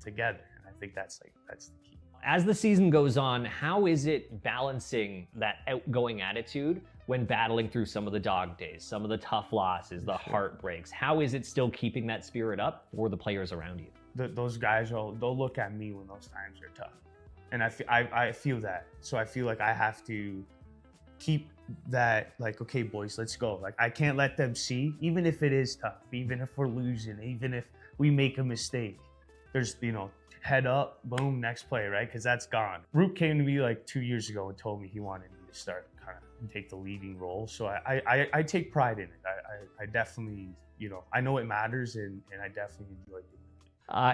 together. And I think that's the key. As the season goes on, how is it balancing that outgoing attitude when battling through some of the dog days, some of the tough losses, the heartbreaks? How is it still keeping that spirit up for the players around you? Those guys, they'll look at me when those times are tough. And I feel that. So I feel like I have to keep that, like, okay, boys, let's go. Like, I can't let them see, even if it is tough, even if we're losing, even if we make a mistake, there's, head up, boom, next play, right? Because that's gone. Roop came to me like 2 years ago and told me he wanted me to start kind of take the leading role. So I take pride in it. I definitely, I know it matters, and I definitely enjoy doing it.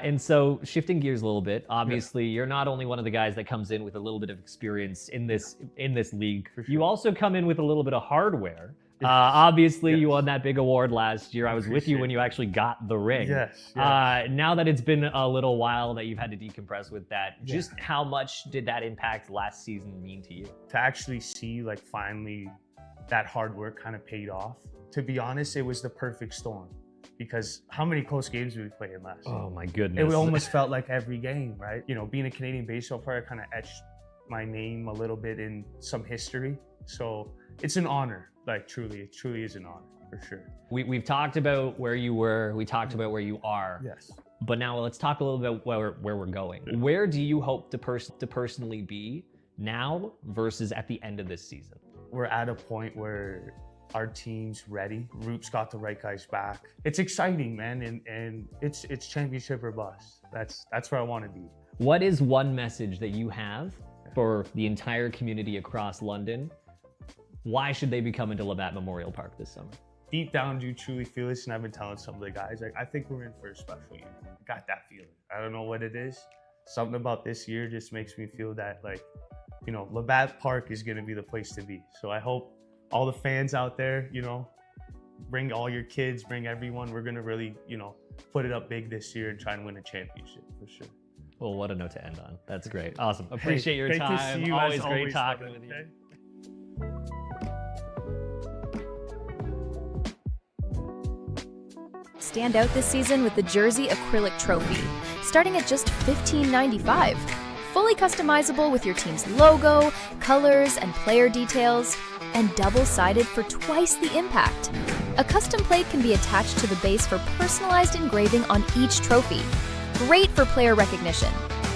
And so shifting gears a little bit, obviously you're not only one of the guys that comes in with a little bit of experience in this league, you also come in with a little bit of hardware. Obviously you won that big award last year. I was with you when you actually got the ring. Yes. Now that it's been a little while that you've had to decompress with that, just how much did that impact last season mean to you? To actually see, like, finally that hard work kind of paid off. To be honest, it was the perfect storm. Because how many close games did we play in last year? Oh my goodness. It almost felt like every game, right? Being a Canadian baseball player kind of etched my name a little bit in some history. So it's an honor, like, it truly is an honor, for sure. We've talked about where you were, we talked about where you are. Yes. But now let's talk a little bit about where we're going. Where do you hope to personally be now versus at the end of this season? We're at a point where our team's ready. Roop's got the right guys back. It's exciting, man, and it's championship or bust. That's where I want to be. What is one message that you have for the entire community across London? Why should they be coming to Labatt Memorial Park this summer? Deep down, do you truly feel this? And I've been telling some of the guys, like, I think we're in for a special year. I got that feeling. I don't know what it is. Something about this year just makes me feel that, like, Labatt Park is going to be the place to be. So I hope all the fans out there, bring all your kids, bring everyone. We're going to really, put it up big this year and try and win a championship, for sure. Well, what a note to end on. That's great. Awesome. Appreciate your time. To see you, always great talking with you. Okay? Stand out this season with the Jersey Acrylic Trophy, starting at just $15.95. Fully customizable with your team's logo, colors, and player details, and double-sided for twice the impact. A custom plate can be attached to the base for personalized engraving on each trophy. Great for player recognition.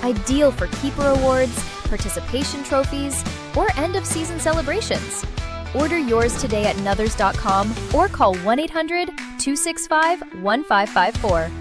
Ideal for keeper awards, participation trophies, or end-of-season celebrations. Order yours today at Nuthers.com or call 1-800-265-1554.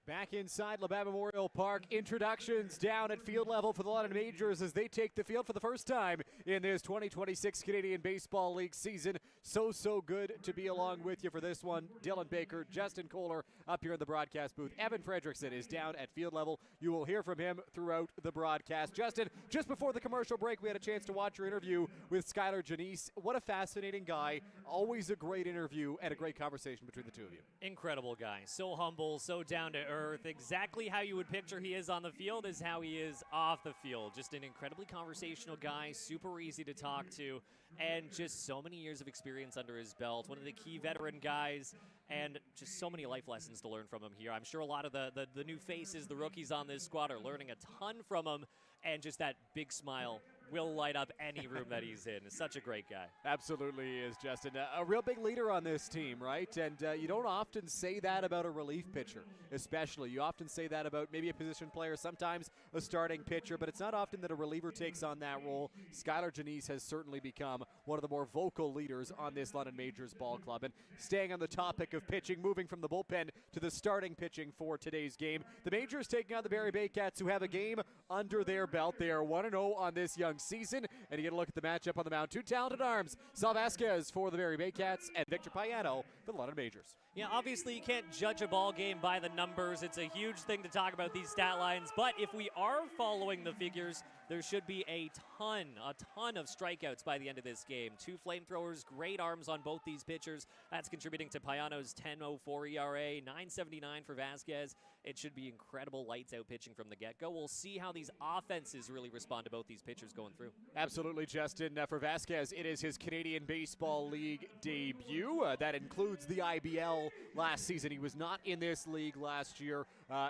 Back inside Labatt Memorial Park, introductions down at field level for the London Majors as they take the field for the first time in this 2026 Canadian Baseball League season. So good to be along with you for this one. Dylan Baker, Justin Koehler up here in the broadcast booth. Evan Frederiksen is down at field level. You will hear from him throughout the broadcast. Justin, just before the commercial break, we had a chance to watch your interview with Skylar Janice. What a fascinating guy. Always a great interview and a great conversation between the two of you. Incredible guy. So humble, so down to earth. Exactly how you would picture he is on the field is how he is off the field. Just an incredibly conversational guy, super easy to talk to, and just so many years of experience under his belt. One of the key veteran guys, and just so many life lessons to learn from him here. I'm sure a lot of the new faces, the rookies on this squad, are learning a ton from him, and just that big smile will light up any room that he's in. Such a great guy. Absolutely is, Justin. A real big leader on this team, right? And you don't often say that about a relief pitcher, especially. You often say that about maybe a position player, sometimes a starting pitcher, but it's not often that a reliever takes on that role. Skylar Janice has certainly become one of the more vocal leaders on this London Majors ball club. And staying on the topic of pitching, moving from the bullpen to the starting pitching for today's game, the Majors taking on the Barrie Baycats, who have a game under their belt. They are 1-0 on this young season, and you get a look at the matchup on the mound. Two talented arms, Sal Vasquez for the Barrie Baycats and Victor Payano for the London Majors. Yeah, obviously you can't judge a ball game by the numbers. It's a huge thing to talk about these stat lines. But if we are following the figures, there should be a ton of strikeouts by the end of this game. 2 flamethrowers, great arms on both these pitchers. That's contributing to Payano's 10.04 ERA, 9.79 for Vasquez. It should be incredible lights-out pitching from the get-go. We'll see how these offenses really respond to both these pitchers going through. Absolutely, Justin. For Vasquez, it is his Canadian Baseball League debut. That includes the IBL last season. He was not in this league last year.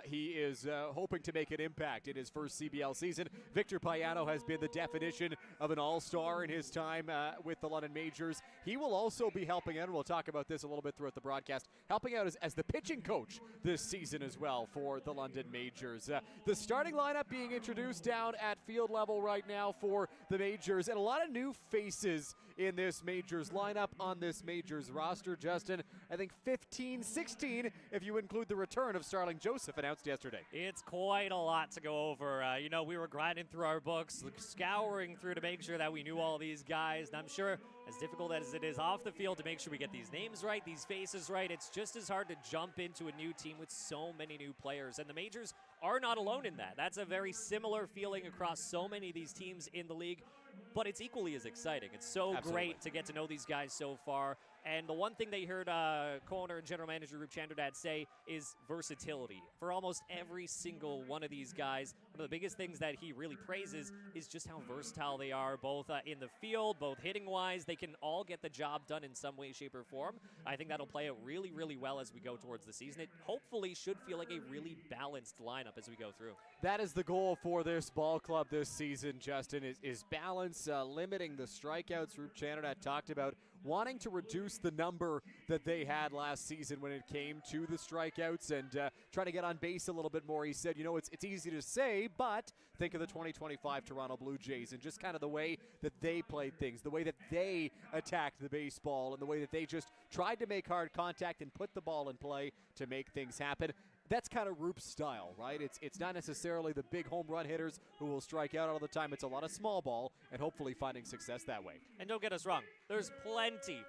He is hoping to make an impact in his first CBL season. Victor Payano has been the definition of an all-star in his time with the London Majors. He will also be helping out, and we'll talk about this a little bit throughout the broadcast, helping out as the pitching coach this season as well for the London Majors. The starting lineup being introduced down at field level right now for the Majors, and a lot of new faces in this Majors lineup on this Majors roster. Justin, I think 15, 16 if you include the return of Starling Joseph announced yesterday. It's quite a lot to go over. We were grinding through our books, scouring through to make sure that we knew all these guys, and I'm sure as difficult as it is off the field to make sure we get these names right, these faces right, it's just as hard to jump into a new team with so many new players, and the Majors are not alone in that. That's a very similar feeling across so many of these teams in the league, but it's equally as exciting. It's so great to get to know these guys so far. And the one thing they heard co-owner and general manager Rup Chandradad say is versatility. For almost every single one of these guys, one of the biggest things that he really praises is just how versatile they are, both in the field, both hitting-wise. They can all get the job done in some way, shape, or form. I think that'll play out really, really well as we go towards the season. It hopefully should feel like a really balanced lineup as we go through. That is the goal for this ball club this season, Justin, is balance, limiting the strikeouts. Rup Chandradad talked about wanting to reduce the number that they had last season when it came to the strikeouts and trying to get on base a little bit more. He said, it's easy to say, but think of the 2025 Toronto Blue Jays and just kind of the way that they played things, the way that they attacked the baseball, and the way that they just tried to make hard contact and put the ball in play to make things happen. That's kind of Rup's style, right? It's not necessarily the big home run hitters who will strike out all the time. It's a lot of small ball and hopefully finding success that way. And don't get us wrong, there's plenty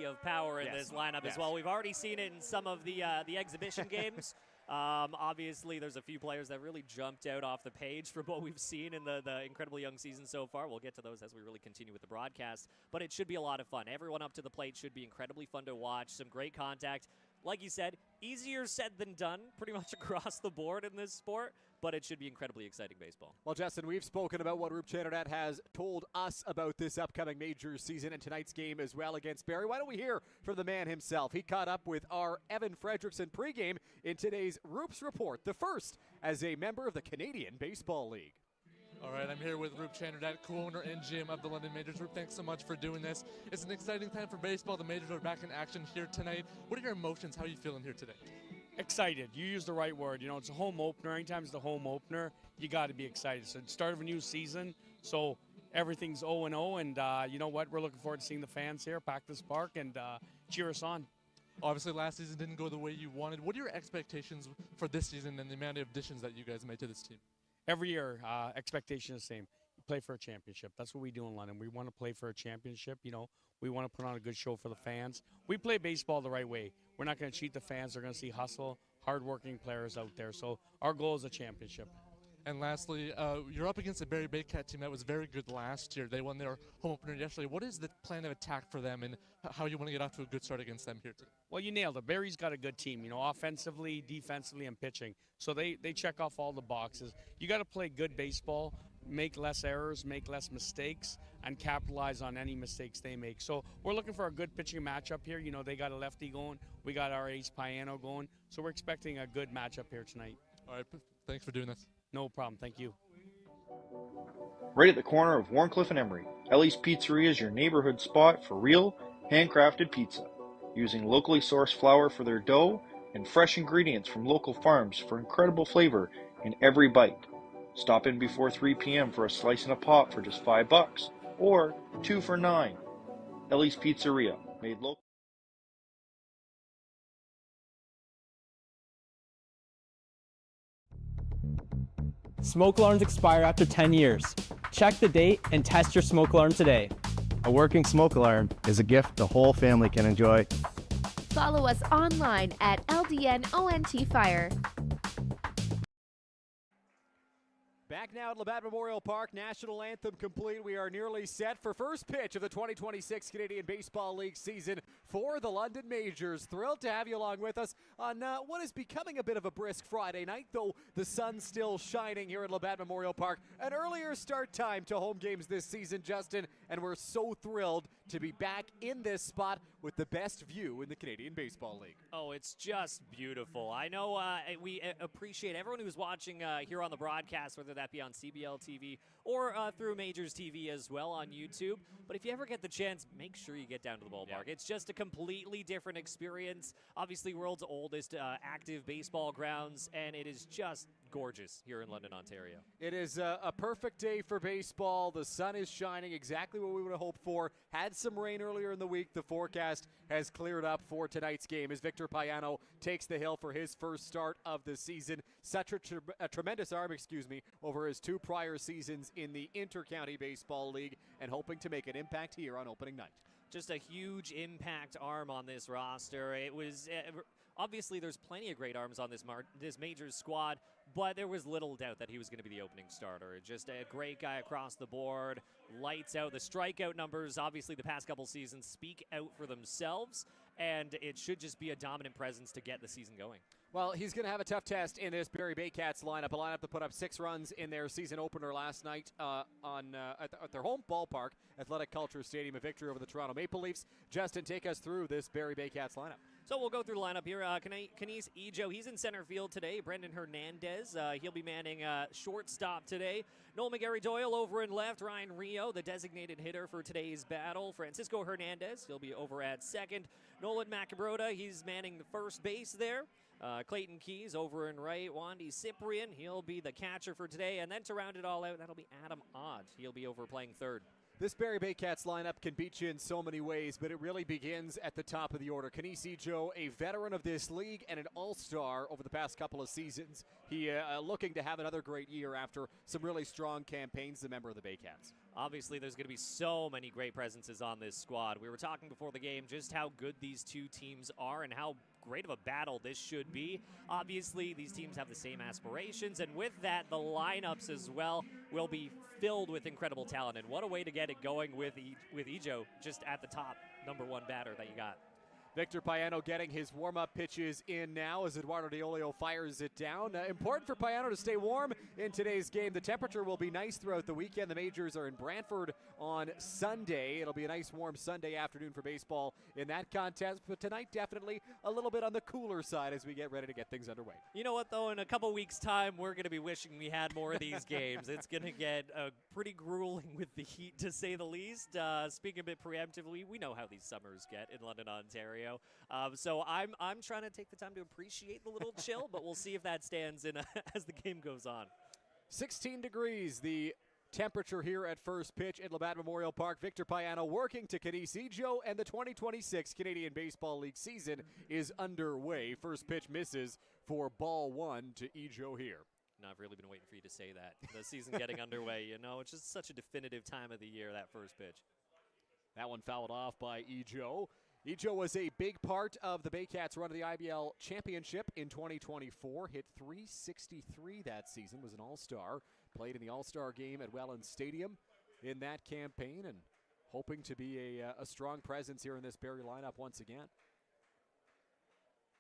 of power in this lineup as well. We've already seen it in some of the exhibition games. Obviously, there's a few players that really jumped out off the page from what we've seen in the incredibly young season so far. We'll get to those as we really continue with the broadcast. But it should be a lot of fun. Everyone up to the plate should be incredibly fun to watch. Some great contact. Like you said, easier said than done pretty much across the board in this sport, but it should be incredibly exciting baseball. Well, Justin, we've spoken about what Rup Chandradad has told us about this upcoming major season and tonight's game as well against Barrie. Why don't we hear from the man himself? He caught up with our Evan Frederiksen pregame in today's Rup's Report, the first as a member of the Canadian Baseball League. All right, I'm here with Rup Chandradad, co-owner and GM of the London Majors. Rup, thanks so much for doing this. It's an exciting time for baseball. The Majors are back in action here tonight. What are your emotions? How are you feeling here today? Excited. You used the right word. It's a home opener. Anytime it's the home opener, you got to be excited. So it's the start of a new season, so everything's 0-0, and you know what? We're looking forward to seeing the fans here pack this park and cheer us on. Obviously, last season didn't go the way you wanted. What are your expectations for this season and the amount of additions that you guys made to this team? Every year, expectation is the same. You play for a championship. That's what we do in London. We want to play for a championship. We want to put on a good show for the fans. We play baseball the right way. We're not going to cheat the fans. They're going to see hustle, hardworking players out there. So our goal is a championship. And lastly, you're up against a Barrie Baycats team that was very good last year. They won their home opener yesterday. What is the plan of attack for them, and how you want to get off to a good start against them here today? Well, you nailed it. Barrie's got a good team, offensively, defensively, and pitching. So they check off all the boxes. You got to play good baseball, make less errors, make less mistakes, and capitalize on any mistakes they make. So we're looking for a good pitching matchup here. They got a lefty going. We got our ace Payano going. So we're expecting a good matchup here tonight. All right, thanks for doing this. No problem. Thank you. Right at the corner of Warncliffe and Emery, Ellie's Pizzeria is your neighborhood spot for real, handcrafted pizza. Using locally sourced flour for their dough and fresh ingredients from local farms for incredible flavor in every bite. Stop in before 3 p.m. for a slice and a pop for just $5 or 2 for $9. Ellie's Pizzeria, made local. Smoke alarms expire after 10 years. Check the date and test your smoke alarm today. A working smoke alarm is a gift the whole family can enjoy. Follow us online at LDNONTFire. Back now at Labatt Memorial Park, national anthem complete. We are nearly set for first pitch of the 2026 Canadian Baseball League season for the London Majors. Thrilled to have you along with us on what is becoming a bit of a brisk Friday night, though the sun's still shining here at Labatt Memorial Park. An earlier start time to home games this season, Justin, and we're so thrilled to be back in this spot with the best view in the Canadian Baseball League. Oh, it's just beautiful. I know we appreciate everyone who's watching here on the broadcast, whether that be on CBL TV or through Majors TV as well on YouTube. But if you ever get the chance, make sure you get down to the ballpark. Yeah. It's just a completely different experience. Obviously, world's oldest active baseball grounds, and it is just gorgeous here in London, Ontario. It is a perfect day for baseball. The sun is shining, exactly what we would have hoped for. Had some rain earlier in the week. The forecast has cleared up for tonight's game as Victor Payano takes the hill for his first start of the season. Such a tremendous arm, over his two prior seasons in the Inter-County Baseball League, and hoping to make an impact here on opening night. Just a huge impact arm on this roster. It was obviously there's plenty of great arms on this Majors squad, but there was little doubt that he was going to be the opening starter. Just a great guy across the board, lights out. The strikeout numbers, obviously the past couple seasons, speak out for themselves, and it should just be a dominant presence to get the season going. Well, he's going to have a tough test in this Barrie Baycats lineup, a lineup that put up 6 runs in their season opener last night at their home ballpark, Athletic Culture Stadium, a victory over the Toronto Maple Leafs. Justin, take us through this Barrie Baycats lineup. So we'll go through the lineup here. Kanice Ejo, he's in center field today. Brendan Hernandez, he'll be manning shortstop today. Noel McGarry-Doyle over in left. Ryan Rio, the designated hitter for today's battle. Francisco Hernandez, he'll be over at second. Nolan Macabroda, he's manning the first base there. Clayton Keys over in right. Wandy Cyprian, he'll be the catcher for today. And then to round it all out, that'll be Adam Ott. He'll be over playing third. This Barrie Baycats lineup can beat you in so many ways, but it really begins at the top of the order. Kanice Ejo, a veteran of this league and an all-star over the past couple of seasons. He looking to have another great year after some really strong campaigns, the member of the Baycats. Obviously, there's going to be so many great presences on this squad. We were talking before the game just how good these two teams are and how great of a battle this should be. Obviously, these teams have the same aspirations, and with that, the lineups as well will be filled with incredible talent. And what a way to get it going with Ejo just at the top, #1 batter that you got. Victor Payano getting his warm-up pitches in now as Eduardo Deolio fires it down. Important for Payano to stay warm in today's game. The temperature will be nice throughout the weekend. The Majors are in Brantford on Sunday. It'll be a nice warm Sunday afternoon for baseball in that contest. But tonight, definitely a little bit on the cooler side as we get ready to get things underway. You know what, though? In a couple weeks' time, we're going to be wishing we had more of these games. It's going to get pretty grueling with the heat, to say the least. Speaking a bit preemptively, we know how these summers get in London, Ontario. So I'm trying to take the time to appreciate the little chill, but we'll see if that stands in as the game goes on. 16 degrees, the temperature here at first pitch at Labatt Memorial Park. Victor Payano working to Kanice Ejo, and the 2026 Canadian Baseball League season is underway. First pitch misses for ball 1 to Ejo here. No, I've really been waiting for you to say that. The season getting underway, you know, it's just such a definitive time of the year, that first pitch. That one fouled off by Ejo. Ejo was a big part of the Baycats' run of the IBL championship in 2024. Hit .363 that season, was an all-star. Played in the all-star game at Welland Stadium in that campaign, and hoping to be a strong presence here in this Barrie lineup once again.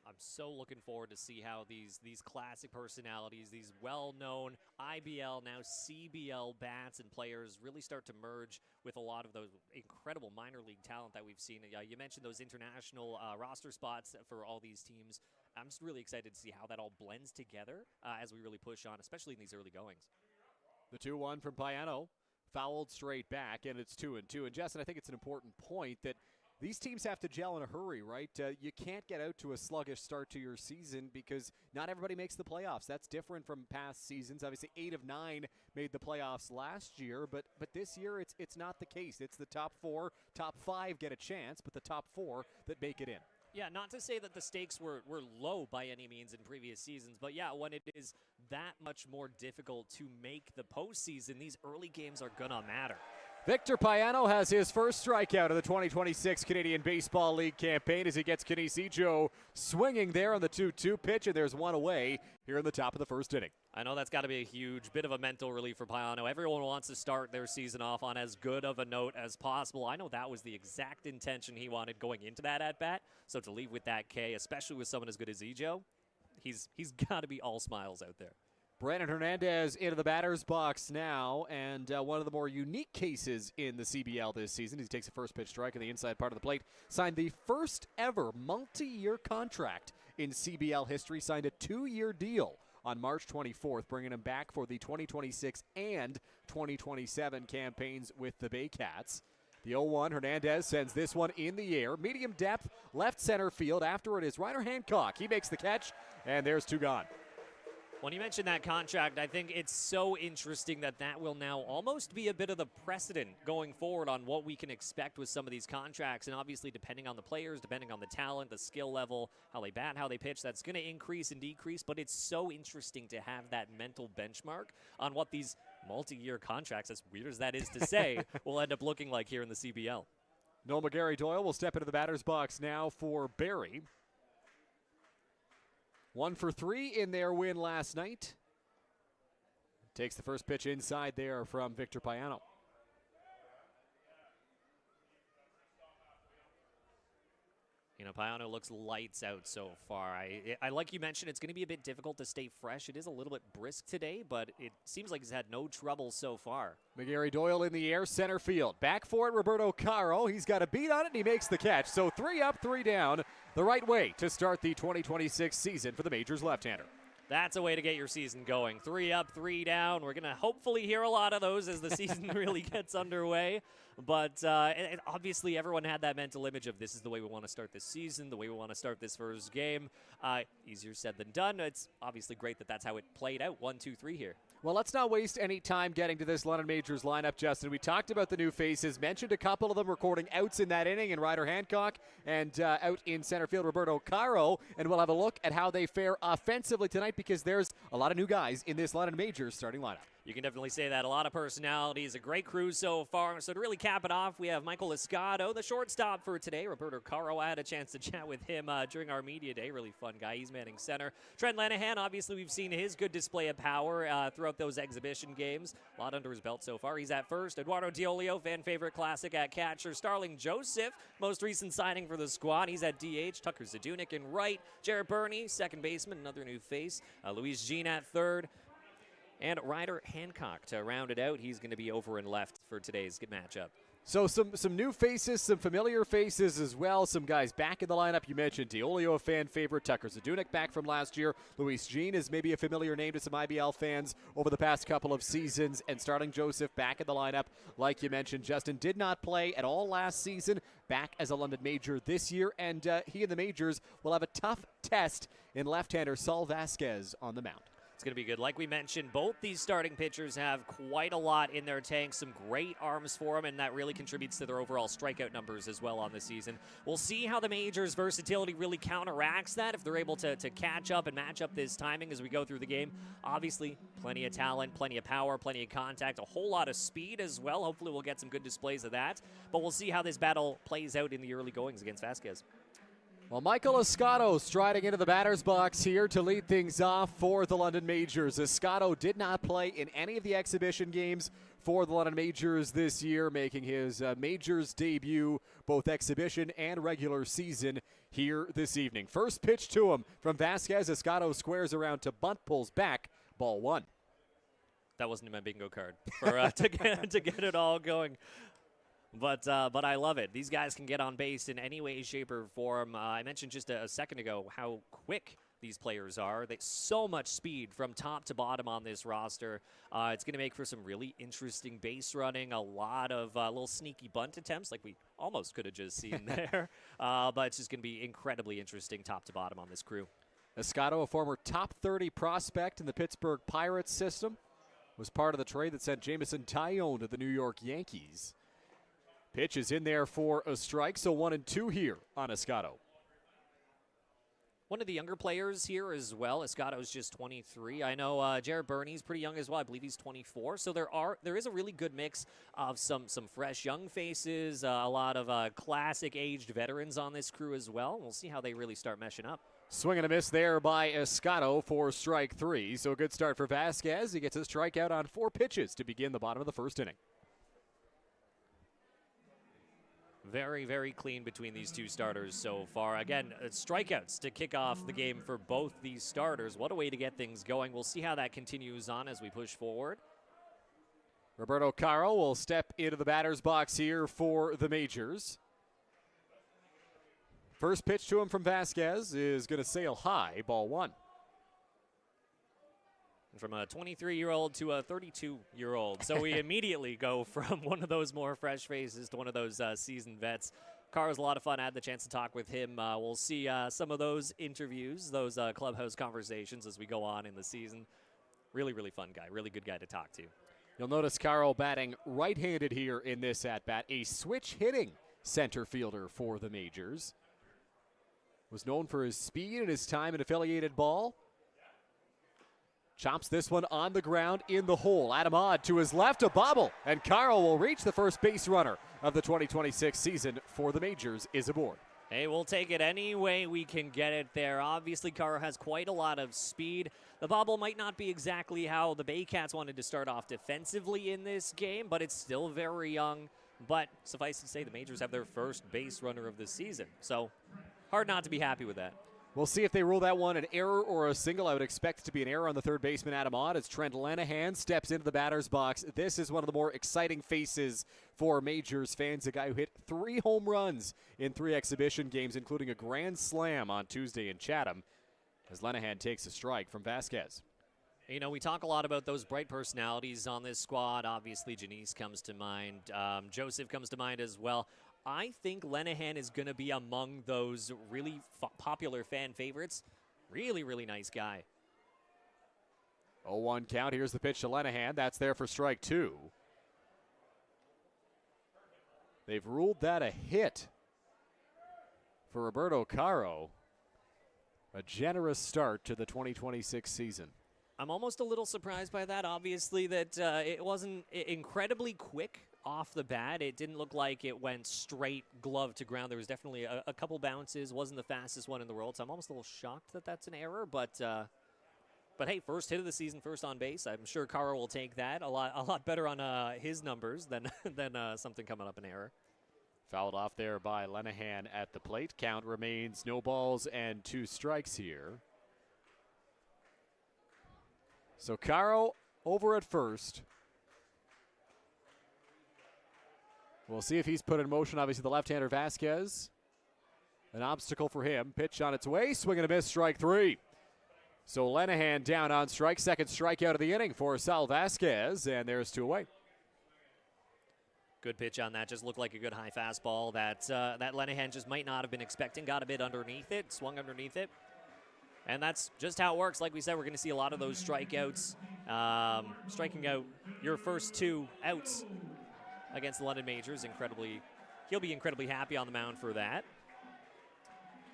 I'm so looking forward to see how these classic personalities, these well-known IBL, now CBL bats and players really start to merge with a lot of those incredible minor league talent that we've seen. You mentioned those international roster spots for all these teams. I'm just really excited to see how that all blends together as we really push on, especially in these early goings. The 2-1 from Payano, fouled straight back, and it's 2-2. And Justin, I think it's an important point that these teams have to gel in a hurry, right? You can't get out to a sluggish start to your season because not everybody makes the playoffs. That's different from past seasons. Obviously, 8 of 9 made the playoffs last year, but this year it's not the case. It's the top 4, top 5 get a chance, but the top 4 that make it in. Yeah, not to say that the stakes were low by any means in previous seasons, but yeah, when it is that much more difficult to make the postseason, these early games are going to matter. Victor Payano has his first strikeout of the 2026 Canadian Baseball League campaign as he gets Canisijo swinging there on the 2-2 pitch, and there's one away here in the top of the first inning. I know that's got to be a huge bit of a mental relief for Payano. Everyone wants to start their season off on as good of a note as possible. I know that was the exact intention he wanted going into that at-bat. So to leave with that K, especially with someone as good as Ejo, he's got to be all smiles out there. Brandon Hernandez into the batter's box now, and one of the more unique cases in the CBL this season. He takes a first pitch strike on the inside part of the plate, signed the first ever multi-year contract in CBL history, signed a 2-year deal on March 24th, bringing him back for the 2026 and 2027 campaigns with the Baycats. The 0-1, Hernandez sends this one in the air. Medium depth, left center field. After it is Ryder Hancock. He makes the catch, and there's 2 gone. When you mentioned that contract, I think it's so interesting that that will now almost be a bit of the precedent going forward on what we can expect with some of these contracts. And obviously, depending on the players, depending on the talent, the skill level, how they bat, how they pitch, that's going to increase and decrease. But it's so interesting to have that mental benchmark on what these multi-year contracts, as weird as that is to say, will end up looking like here in the CBL. Noel McGarry-Doyle will step into the batter's box now for Barrie. 1 for 3 in their win last night. Takes the first pitch inside there from Victor Payano. You know, Payano looks lights out so far. I like you mentioned, it's going to be a bit difficult to stay fresh. It is a little bit brisk today, but it seems like he's had no trouble so far. McGarry-Doyle in the air, center field. Back for it, Roberto Caro. He's got a beat on it, and he makes the catch. So 3 up, 3 down. The right way to start the 2026 season for the Majors left-hander. That's a way to get your season going. 3 up, 3 down. We're going to hopefully hear a lot of those as the season really gets underway. But and obviously everyone had that mental image of this is the way we want to start this season, the way we want to start this first game. Easier said than done. It's obviously great that that's how it played out. 1, 2, 3 here. Well, let's not waste any time getting to this London Majors lineup, Justin. We talked about the new faces, mentioned a couple of them recording outs in that inning in Ryder Hancock and out in center field, Roberto Caro. And we'll have a look at how they fare offensively tonight because there's a lot of new guys in this London Majors starting lineup. You can definitely say that. A lot of personalities, a great crew so far. So to really cap it off, we have Michael Escato, the shortstop for today. Roberto Caro, I had a chance to chat with him during our media day. Really fun guy. He's manning center. Trent Lanahan, obviously we've seen his good display of power throughout those exhibition games. A lot under his belt so far. He's at first. Eduardo Diolio, fan favorite classic at catcher. Starling Joseph, most recent signing for the squad. He's at DH. Tucker Zadunik in right. Jared Burney, second baseman, another new face. Luis Jean at third. And Ryder Hancock to round it out. He's going to be over and left for today's good matchup. So some new faces, some familiar faces as well. Some guys back in the lineup. You mentioned Diolio, a fan favorite. Tucker Zadunik back from last year. Luis Jean is maybe a familiar name to some IBL fans over the past couple of seasons. And Starling Joseph back in the lineup. Like you mentioned, Justin did not play at all last season. Back as a London Major this year. And he and the Majors will have a tough test in left-hander Saul Vasquez on the mound. It's going to be good. Like we mentioned, both these starting pitchers have quite a lot in their tank, some great arms for them, and that really contributes to their overall strikeout numbers as well on the season. We'll see how the Majors' versatility really counteracts that, if they're able to catch up and match up this timing as we go through the game. Obviously, plenty of talent, plenty of power, plenty of contact, a whole lot of speed as well. Hopefully we'll get some good displays of that, but we'll see how this battle plays out in the early goings against Vasquez. Well, Michael Escato striding into the batter's box here to lead things off for the London Majors. Escato did not play in any of the exhibition games for the London Majors this year, making his Majors debut, both exhibition and regular season, here this evening. First pitch to him from Vasquez. Escato squares around to bunt, pulls back, ball 1. That wasn't in my bingo card for to get it all going. But I love it. These guys can get on base in any way, shape, or form. I mentioned just a second ago how quick these players are. They so much speed from top to bottom on this roster. It's going to make for some really interesting base running, a lot of little sneaky bunt attempts like we almost could have just seen there. But it's just going to be incredibly interesting top to bottom on this crew. Escato, a former top 30 prospect in the Pittsburgh Pirates system, was part of the trade that sent Jameson Taillon to the New York Yankees. Pitch is in there for a strike, so 1-2 here on Escato. One of the younger players here as well. Escato's just 23. I know Jared Burney's pretty young as well. I believe he's 24. So there is a really good mix of some fresh young faces, a lot of classic aged veterans on this crew as well. We'll see how they really start meshing up. Swing and a miss there by Escato for strike 3. So a good start for Vasquez. He gets a strikeout on 4 pitches to begin the bottom of the first inning. Very, very clean between these two starters so far. Again, strikeouts to kick off the game for both these starters. What a way to get things going. We'll see how that continues on as we push forward. Roberto Caro will step into the batter's box here for the Majors. First pitch to him from Vasquez is going to sail high, ball 1. From a 23-year-old to a 32-year-old. So we immediately go from one of those more fresh faces to one of those seasoned vets. Carr's a lot of fun. I had the chance to talk with him. We'll see some of those interviews, those clubhouse conversations as we go on in the season. Really, really fun guy. Really good guy to talk to. You'll notice Caro batting right-handed here in this at-bat. A switch-hitting center fielder for the Majors. Was known for his speed and his time in affiliated ball. Chops this one on the ground in the hole. Adam Odd to his left, a bobble, and Caro will reach the first base runner of the 2026 season for the Majors is aboard. Hey, we'll take it any way we can get it there. Obviously, Caro has quite a lot of speed. The bobble might not be exactly how the Baycats wanted to start off defensively in this game, but it's still very young. But suffice to say, the Majors have their first base runner of the season. So hard not to be happy with that. We'll see if they rule that one an error or a single. I would expect it to be an error on the third baseman, Adam Odd, as Trent Lenahan steps into the batter's box. This is one of the more exciting faces for Majors fans, a guy who hit 3 home runs in 3 exhibition games, including a grand slam on Tuesday in Chatham, as Lenahan takes a strike from Vasquez. You know, we talk a lot about those bright personalities on this squad. Obviously, Janice comes to mind. Joseph comes to mind as well. I think Lenahan is going to be among those really popular fan favorites. Really, really nice guy. 0-1 count. Here's the pitch to Lenahan. That's there for strike 2. They've ruled that a hit for Roberto Caro. A generous start to the 2026 season. I'm almost a little surprised by that. Obviously, that it wasn't incredibly quick off the bat. It didn't look like it went straight glove to ground. There was definitely a couple bounces. Wasn't the fastest one in the world, so I'm almost a little shocked that that's an error. But hey, first hit of the season, first on base. I'm sure Caro will take that a lot better on his numbers than something coming up an error. Fouled off there by Lenahan at the plate. Count remains no balls and 2 strikes here. So Caro over at first. We'll see if he's put in motion. Obviously, the left-hander Vasquez. An obstacle for him. Pitch on its way. Swing and a miss. Strike 3. So Lenahan down on strike. Second strikeout of the inning for Sal Vasquez. And there's 2 away. Good pitch on that. Just looked like a good high fastball that Lenahan just might not have been expecting. Got a bit underneath it. Swung underneath it. And that's just how it works. Like we said, we're going to see a lot of those strikeouts. Striking out your first 2 outs against the London Majors. He'll be incredibly happy on the mound for that.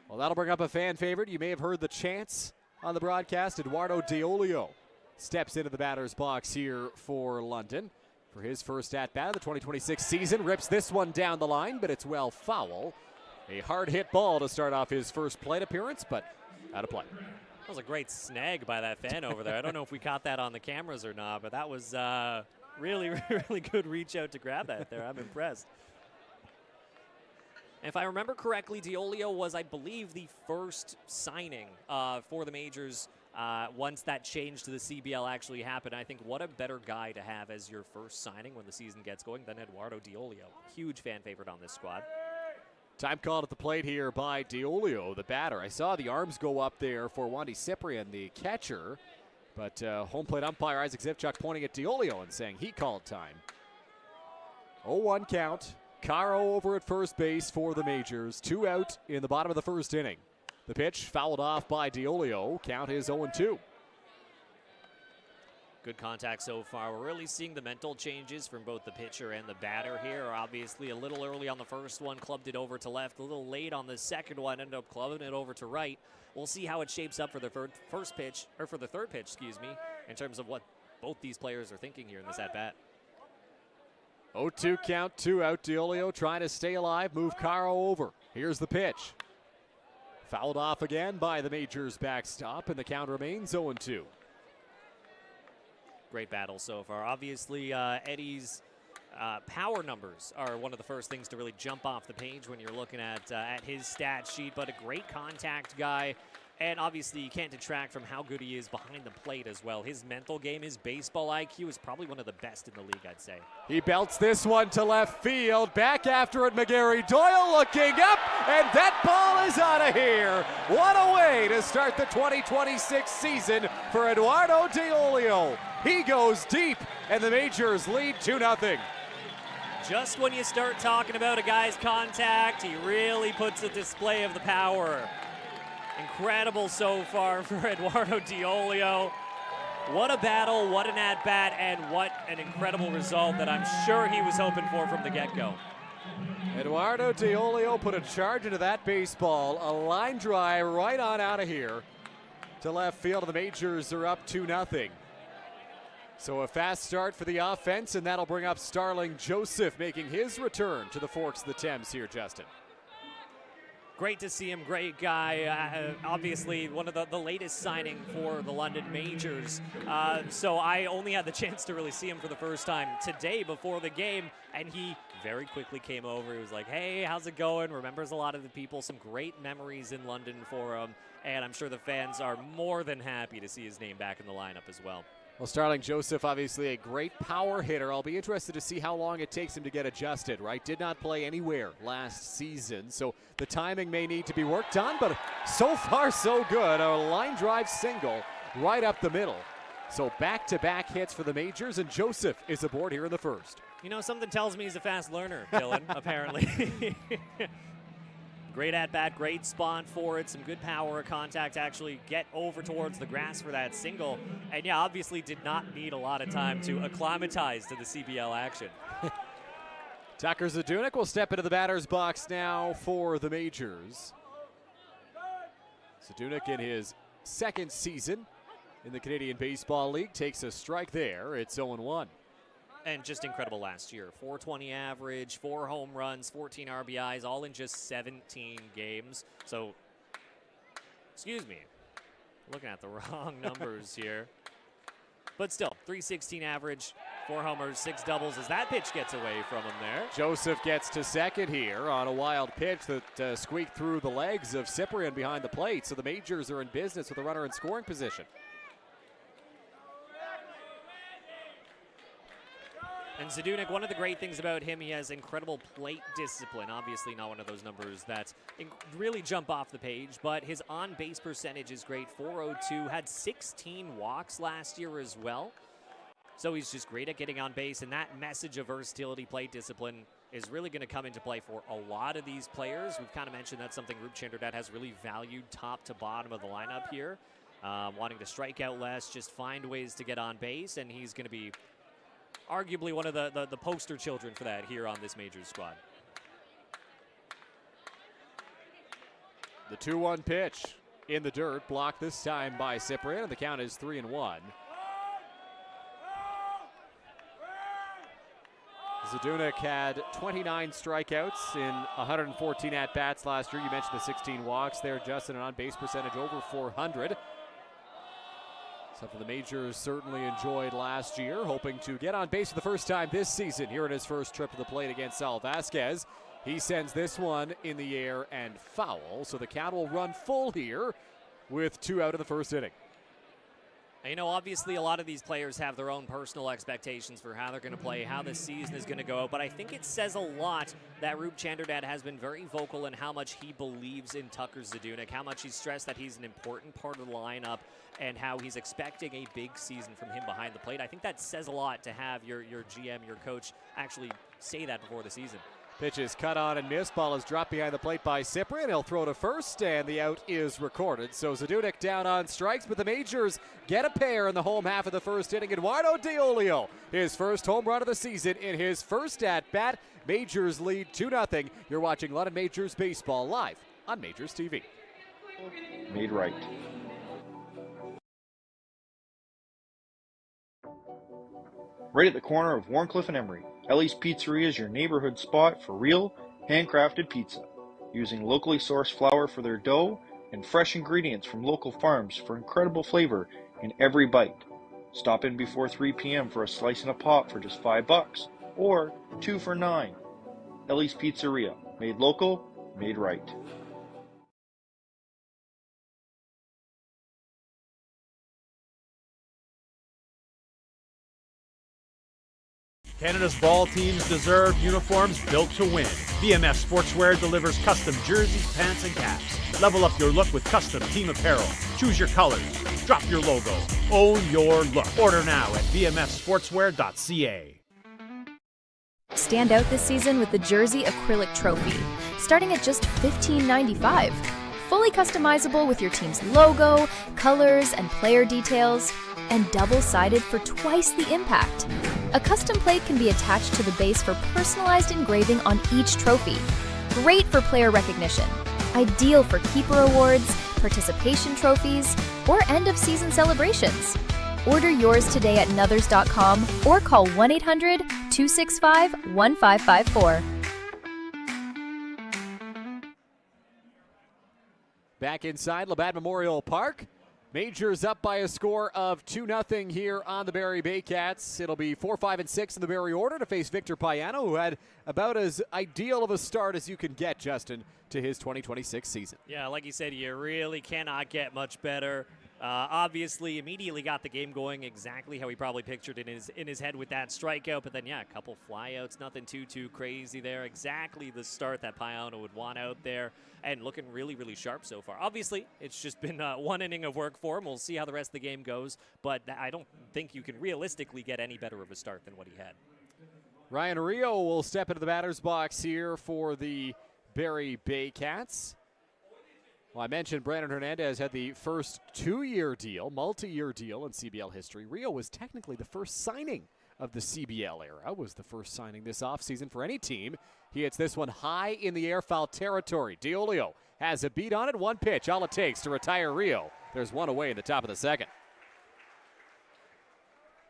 Well, that'll bring up a fan favorite. You may have heard the chants on the broadcast. Eduardo Diolio steps into the batter's box here for London for his first at-bat of the 2026 season. Rips this one down the line, but it's well foul. A hard-hit ball to start off his first plate appearance, but out of play. That was a great snag by that fan over there. I don't know if we caught that on the cameras or not, but that was really, really good reach out to grab that there. I'm impressed. If I remember correctly, Diolio was, I believe, the first signing for the Majors once that change to the CBL actually happened. I think what a better guy to have as your first signing when the season gets going than Eduardo Diolio. Huge fan favorite on this squad. Time called at the plate here by Diolio, the batter. I saw the arms go up there for Wandy Cyprian, the catcher. But home plate umpire Isaac Zivchuk pointing at Diolio and saying he called time. 0-1 count. Caro over at first base for the Majors. 2 out in the bottom of the first inning. The pitch fouled off by Diolio. Count is 0-2. Good contact so far. We're really seeing the mental changes from both the pitcher and the batter here. Obviously a little early on the first one, clubbed it over to left. A little late on the second one, ended up clubbing it over to right. We'll see how it shapes up for the third pitch, excuse me, in terms of what both these players are thinking here in this at-bat. 0-2 count, 2 out. DiOlio trying to stay alive, move Caro over. Here's the pitch. Fouled off again by the Majors backstop, and the count remains 0-2. Great battle so far. Obviously, Eddie's power numbers are one of the first things to really jump off the page when you're looking at his stat sheet, but a great contact guy. And obviously, you can't detract from how good he is behind the plate as well. His mental game, his baseball IQ is probably one of the best in the league, I'd say. He belts this one to left field. Back after it, McGarry Doyle looking up, and that ball is out of here. What a way to start the 2026 season for Eduardo DiOlio. He goes deep, and the Majors lead 2-0. Just when you start talking about a guy's contact, he really puts a display of the power. Incredible so far for Eduardo DiOlio. What a battle, what an at-bat, and what an incredible result that I'm sure he was hoping for from the get-go. Eduardo DiOlio put a charge into that baseball. A line drive right on out of here to left field. The Majors are up 2-0. So a fast start for the offense, and that'll bring up Starling Joseph making his return to the Forks of the Thames here, Justin. Great to see him, great guy. Obviously, one of the latest signing for the London Majors. So I only had the chance to really see him for the first time today before the game, and he very quickly came over. He was like, hey, how's it going? Remembers a lot of the people, some great memories in London for him, and I'm sure the fans are more than happy to see his name back in the lineup as well. Well, Starling Joseph, obviously a great power hitter. I'll be interested to see how long it takes him to get adjusted, right? Did not play anywhere last season, so the timing may need to be worked on, but so far so good. A line drive single right up the middle. So back-to-back hits for the Majors, and Joseph is aboard here in the first. You know, something tells me he's a fast learner, Dylan, apparently. Great at-bat, great spot for it, some good power contact to actually get over towards the grass for that single. And yeah, obviously did not need a lot of time to acclimatize to the CBL action. Tucker Zadunik will step into the batter's box now for the Majors. Zadunik in his second season in the Canadian Baseball League takes a strike there. It's 0-1. And just incredible last year. 420 average, 4 home runs, 14 RBIs, all in just 17 games. So, excuse me, looking at the wrong numbers here. But still, 316 average, 4 homers, 6 doubles as that pitch gets away from him there. Joseph gets to second here on a wild pitch that squeaked through the legs of Cyprian behind the plate. So the Majors are in business with a runner in scoring position. And Zadunik, one of the great things about him, he has incredible plate discipline. Obviously not one of those numbers that really jump off the page, but his on-base percentage is great, 402, had 16 walks last year as well. So he's just great at getting on base, and that message of versatility, plate discipline, is really going to come into play for a lot of these players. We've kind of mentioned that's something Rup Chanderdad has really valued top to bottom of the lineup here. Wanting to strike out less, just find ways to get on base, and he's going to be arguably one of the poster children for that here on this Majors squad. The 2-1 pitch in the dirt, blocked this time by Cyprian, and the count is 3-1. Zadunik had 29 strikeouts in 114 at-bats last year. You mentioned the 16 walks there, Justin, an on-base percentage over 400. Something the Majors certainly enjoyed last year, hoping to get on base for the first time this season here in his first trip to the plate against Sal Vasquez. He sends this one in the air and foul, so the count will run full here with 2 out of the first inning. You know, obviously a lot of these players have their own personal expectations for how they're going to play, how the season is going to go, but I think it says a lot that Rup Chanderdad has been very vocal in how much he believes in Tucker Zadunik, how much he's stressed that he's an important part of the lineup, and how he's expecting a big season from him behind the plate. I think that says a lot to have your GM, your coach, actually say that before the season. Pitch is cut on and missed. Ball is dropped behind the plate by Cyprian. He'll throw to first, and the out is recorded. So Zadunik down on strikes, but the Majors get a pair in the home half of the first inning. Eduardo Diolio, his first home run of the season in his first at-bat. Majors lead 2-0. You're watching London Majors Baseball live on Majors TV. Made right. Right at the corner of Warncliffe and Emery, Ellie's Pizzeria is your neighborhood spot for real, handcrafted pizza, using locally sourced flour for their dough and fresh ingredients from local farms for incredible flavor in every bite. Stop in before 3 p.m. for a slice and a pop for just $5, or 2 for $9. Ellie's Pizzeria, made local, made right. Canada's ball teams deserve uniforms built to win. VMS Sportswear delivers custom jerseys, pants, and caps. Level up your look with custom team apparel. Choose your colors. Drop your logo. Own your look. Order now at vmssportswear.ca. Stand out this season with the Jersey Acrylic Trophy, starting at just $15.95. Fully customizable with your team's logo, colors, and player details, and double-sided for twice the impact. A custom plate can be attached to the base for personalized engraving on each trophy. Great for player recognition. Ideal for keeper awards, participation trophies, or end-of-season celebrations. Order yours today at nuthers.com or call 1-800-265-1554. Back inside Labatt Memorial Park. Majors up by a score of 2-0 here on the Barrie Baycats. It'll be 4, 5, and 6 in the Barrie order to face Victor Payano, who had about as ideal of a start as you can get, Justin, to his 2026 season. Yeah, like you said, you really cannot get much better. Obviously, immediately got the game going exactly how he probably pictured in his head with that strikeout. But then, yeah, a couple flyouts, nothing too crazy there. Exactly the start that Payano would want out there, and looking really sharp so far. Obviously, it's just been one inning of work for him. We'll see how the rest of the game goes, but I don't think you can realistically get any better of a start than what he had. Ryan Rio will step into the batter's box here for the Barrie Baycats. Well, I mentioned Brandon Hernandez had the first 2-year deal, multi-year deal in CBL history. Rio was technically the first signing of the CBL era, was the first signing this offseason for any team. He hits this one high in the air, foul territory. Diolio has a beat on it, 1 pitch, all it takes to retire Rio. There's one away in the top of the second.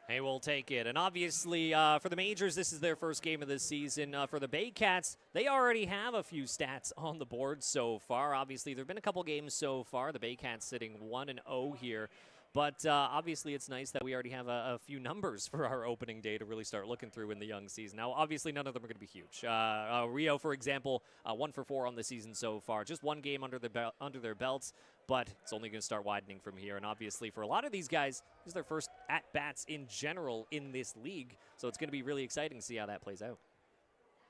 Hey, we'll take it. And obviously, for the Majors, this is their first game of the season. For the Baycats, they already have a few stats on the board so far. Obviously, there have been a couple games so far. The Baycats sitting 1-0 here. But obviously, it's nice that we already have a few numbers for our opening day to really start looking through in the young season. Now, obviously, none of them are going to be huge. Rio, for example, 1 for 4 on the season so far. Just one game under their belts, but it's only going to start widening from here. And obviously, for a lot of these guys, this is their first at-bats in general in this league. So it's going to be really exciting to see how that plays out.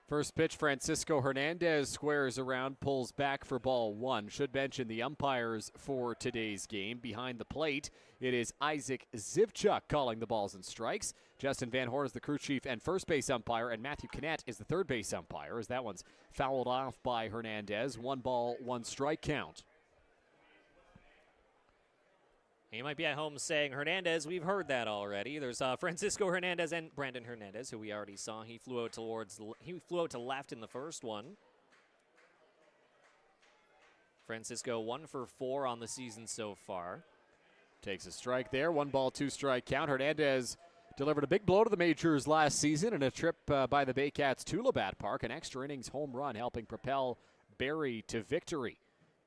First pitch, Francisco Hernandez squares around, pulls back for ball 1. Should mention the umpires for today's game. Behind the plate, it is Isaac Zivchuk calling the balls and strikes. Justin Van Horn is the crew chief and first base umpire, and Matthew Kinnett is the third base umpire, as that one's fouled off by Hernandez. 1 ball, 1 strike count. You might be at home saying, Hernandez, we've heard that already. There's Francisco Hernandez and Brandon Hernandez, who we already saw. He flew out to left in the first one. Francisco 1 for 4 on the season so far. Takes a strike there. 1 ball, 2 strike count. Hernandez delivered a big blow to the Majors last season in a trip by the Baycats to Labatt Park. An extra innings home run helping propel Barrie to victory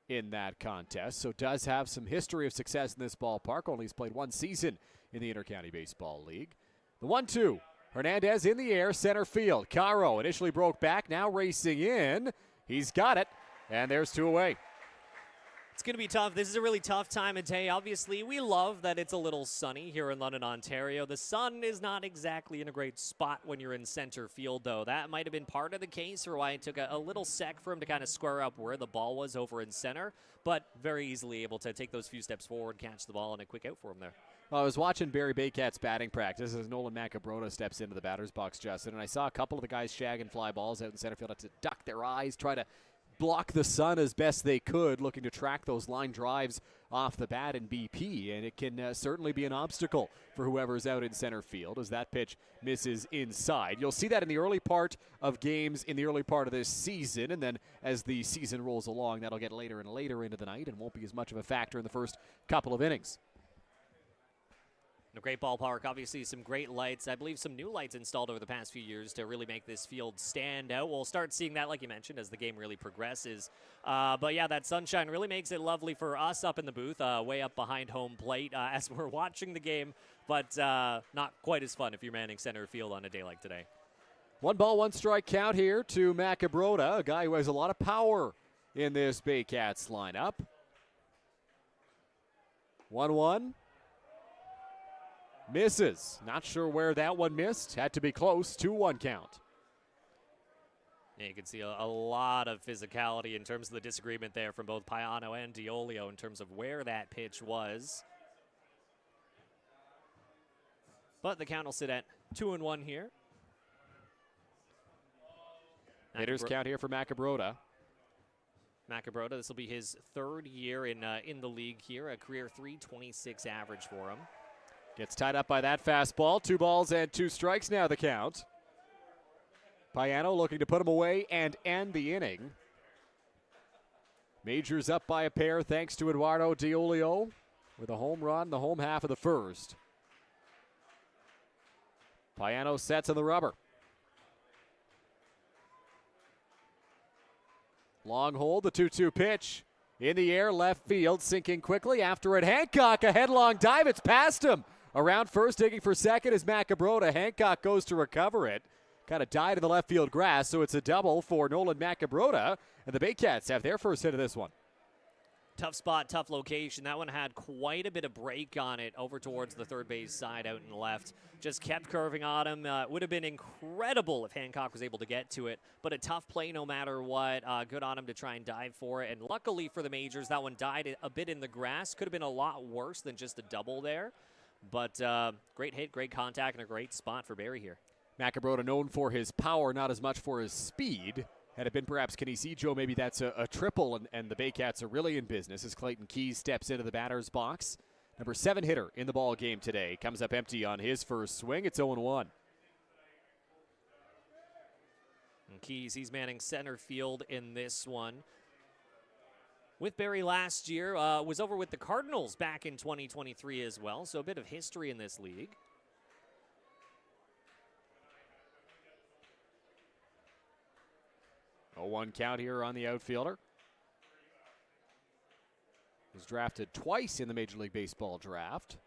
in that contest. So does have some history of success in this ballpark. Only has played 1 season in the Intercounty Baseball League. The 1-2. Hernandez in the air, center field. Caro initially broke back, now racing in. He's got it, and there's 2 away. It's going to be tough. This is a really tough time of day. Obviously, we love that it's a little sunny here in London, Ontario. The sun is not exactly in a great spot when you're in center field, though. That might have been part of the case for why it took a little sec for him to kind of square up where the ball was over in center, but very easily able to take those few steps forward, catch the ball, and a quick out for him there. Well, I was watching Barrie Baycats batting practice as Nolan Macabrota steps into the batter's box, Justin, and I saw a couple of the guys shagging fly balls out in center field to duck their eyes, try to block the sun as best they could, looking to track those line drives off the bat in BP, and it can certainly be an obstacle for whoever's out in center field as that pitch misses inside. You'll see that in the early part of games in the early part of this season, and then as the season rolls along, that'll get later and later into the night and won't be as much of a factor in the first couple of innings. A great ballpark, obviously some great lights. I believe some new lights installed over the past few years to really make this field stand out. We'll start seeing that, like you mentioned, as the game really progresses. But yeah, that sunshine really makes it lovely for us up in the booth, way up behind home plate as we're watching the game, but not quite as fun if you're manning center field on a day like today. 1 ball, 1 strike count here to Macabrota, a guy who has a lot of power in this Baycats lineup. 1-1. Misses. Not sure where that one missed. Had to be close. 2-1 count. Yeah, you can see a lot of physicality in terms of the disagreement there from both Payano and Diolio in terms of where that pitch was. But the count will sit at 2-1 here. Hitters count here for Macabrota. Macabrota, this will be his 3rd year in the league here, a career .326 average for him. Gets tied up by that fastball. 2 balls and 2 strikes now the count. Payano looking to put him away and end the inning. Majors up by a pair thanks to Eduardo Diolio with a home run, the home half of the first. Payano sets on the rubber. Long hold, the 2-2 pitch. In the air, left field, sinking quickly after it. Hancock, a headlong dive. It's past him. Around first, digging for second is Macabrota. Hancock goes to recover it. Kind of died in the left field grass, so it's a double for Nolan Macabrota. And the Baycats have their first hit of this one. Tough spot, tough location. That one had quite a bit of break on it over towards the third base side out in the left. Just kept curving on him. It would have been incredible if Hancock was able to get to it, but a tough play no matter what. Good on him to try and dive for it. And luckily for the Majors, that one died a bit in the grass. Could have been a lot worse than just a double there. But great hit, great contact, and a great spot for Barrie here. Macabrota known for his power, not as much for his speed. Had it been perhaps Canisijo, maybe that's a triple, and the Baycats are really in business as Clayton Keys steps into the batter's box. Number 7 hitter in the ball game today. Comes up empty on his first swing. It's 0-1. And Keys, he's manning center field in this one. With Barrie last year, was over with the Cardinals back in 2023 as well, so a bit of history in this league. A 1 count here on the outfielder. Was drafted twice in the Major League Baseball draft.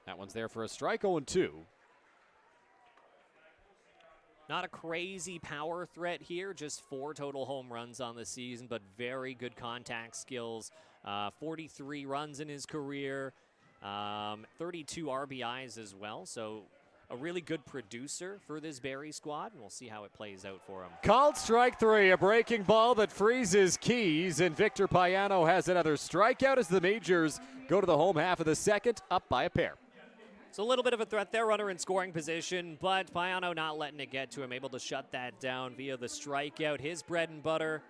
That one's there for a strike, 0-2. Not a crazy power threat here, just 4 total home runs on the season, but very good contact skills. 43 runs in his career, 32 RBIs as well, so a really good producer for this Barrie squad, and we'll see how it plays out for him. Called strike 3, a breaking ball that freezes Keys, and Victor Payano has another strikeout as the Majors go to the home half of the second, up by a pair. So a little bit of a threat there, runner in scoring position, but Payano not letting it get to him, able to shut that down via the strikeout, his bread and butter.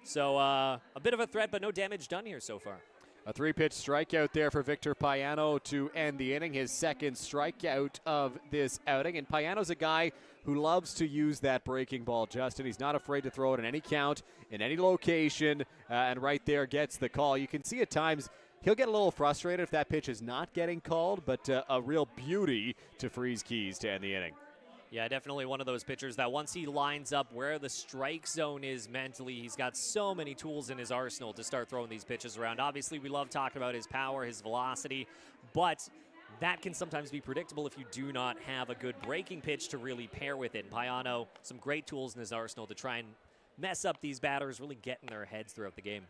So a bit of a threat, but no damage done here so far. A 3-pitch strikeout there for Victor Payano to end the inning, his second strikeout of this outing. And Payano's a guy who loves to use that breaking ball, Justin. He's not afraid to throw it in any count, in any location, and right there gets the call. You can see at times he'll get a little frustrated if that pitch is not getting called, but a real beauty to freeze Keys to end the inning. Yeah, definitely one of those pitchers that once he lines up where the strike zone is mentally, he's got so many tools in his arsenal to start throwing these pitches around. Obviously, we love talking about his power, his velocity, but that can sometimes be predictable if you do not have a good breaking pitch to really pair with it. And Payano, some great tools in his arsenal to try and mess up these batters, really get in their heads throughout the game.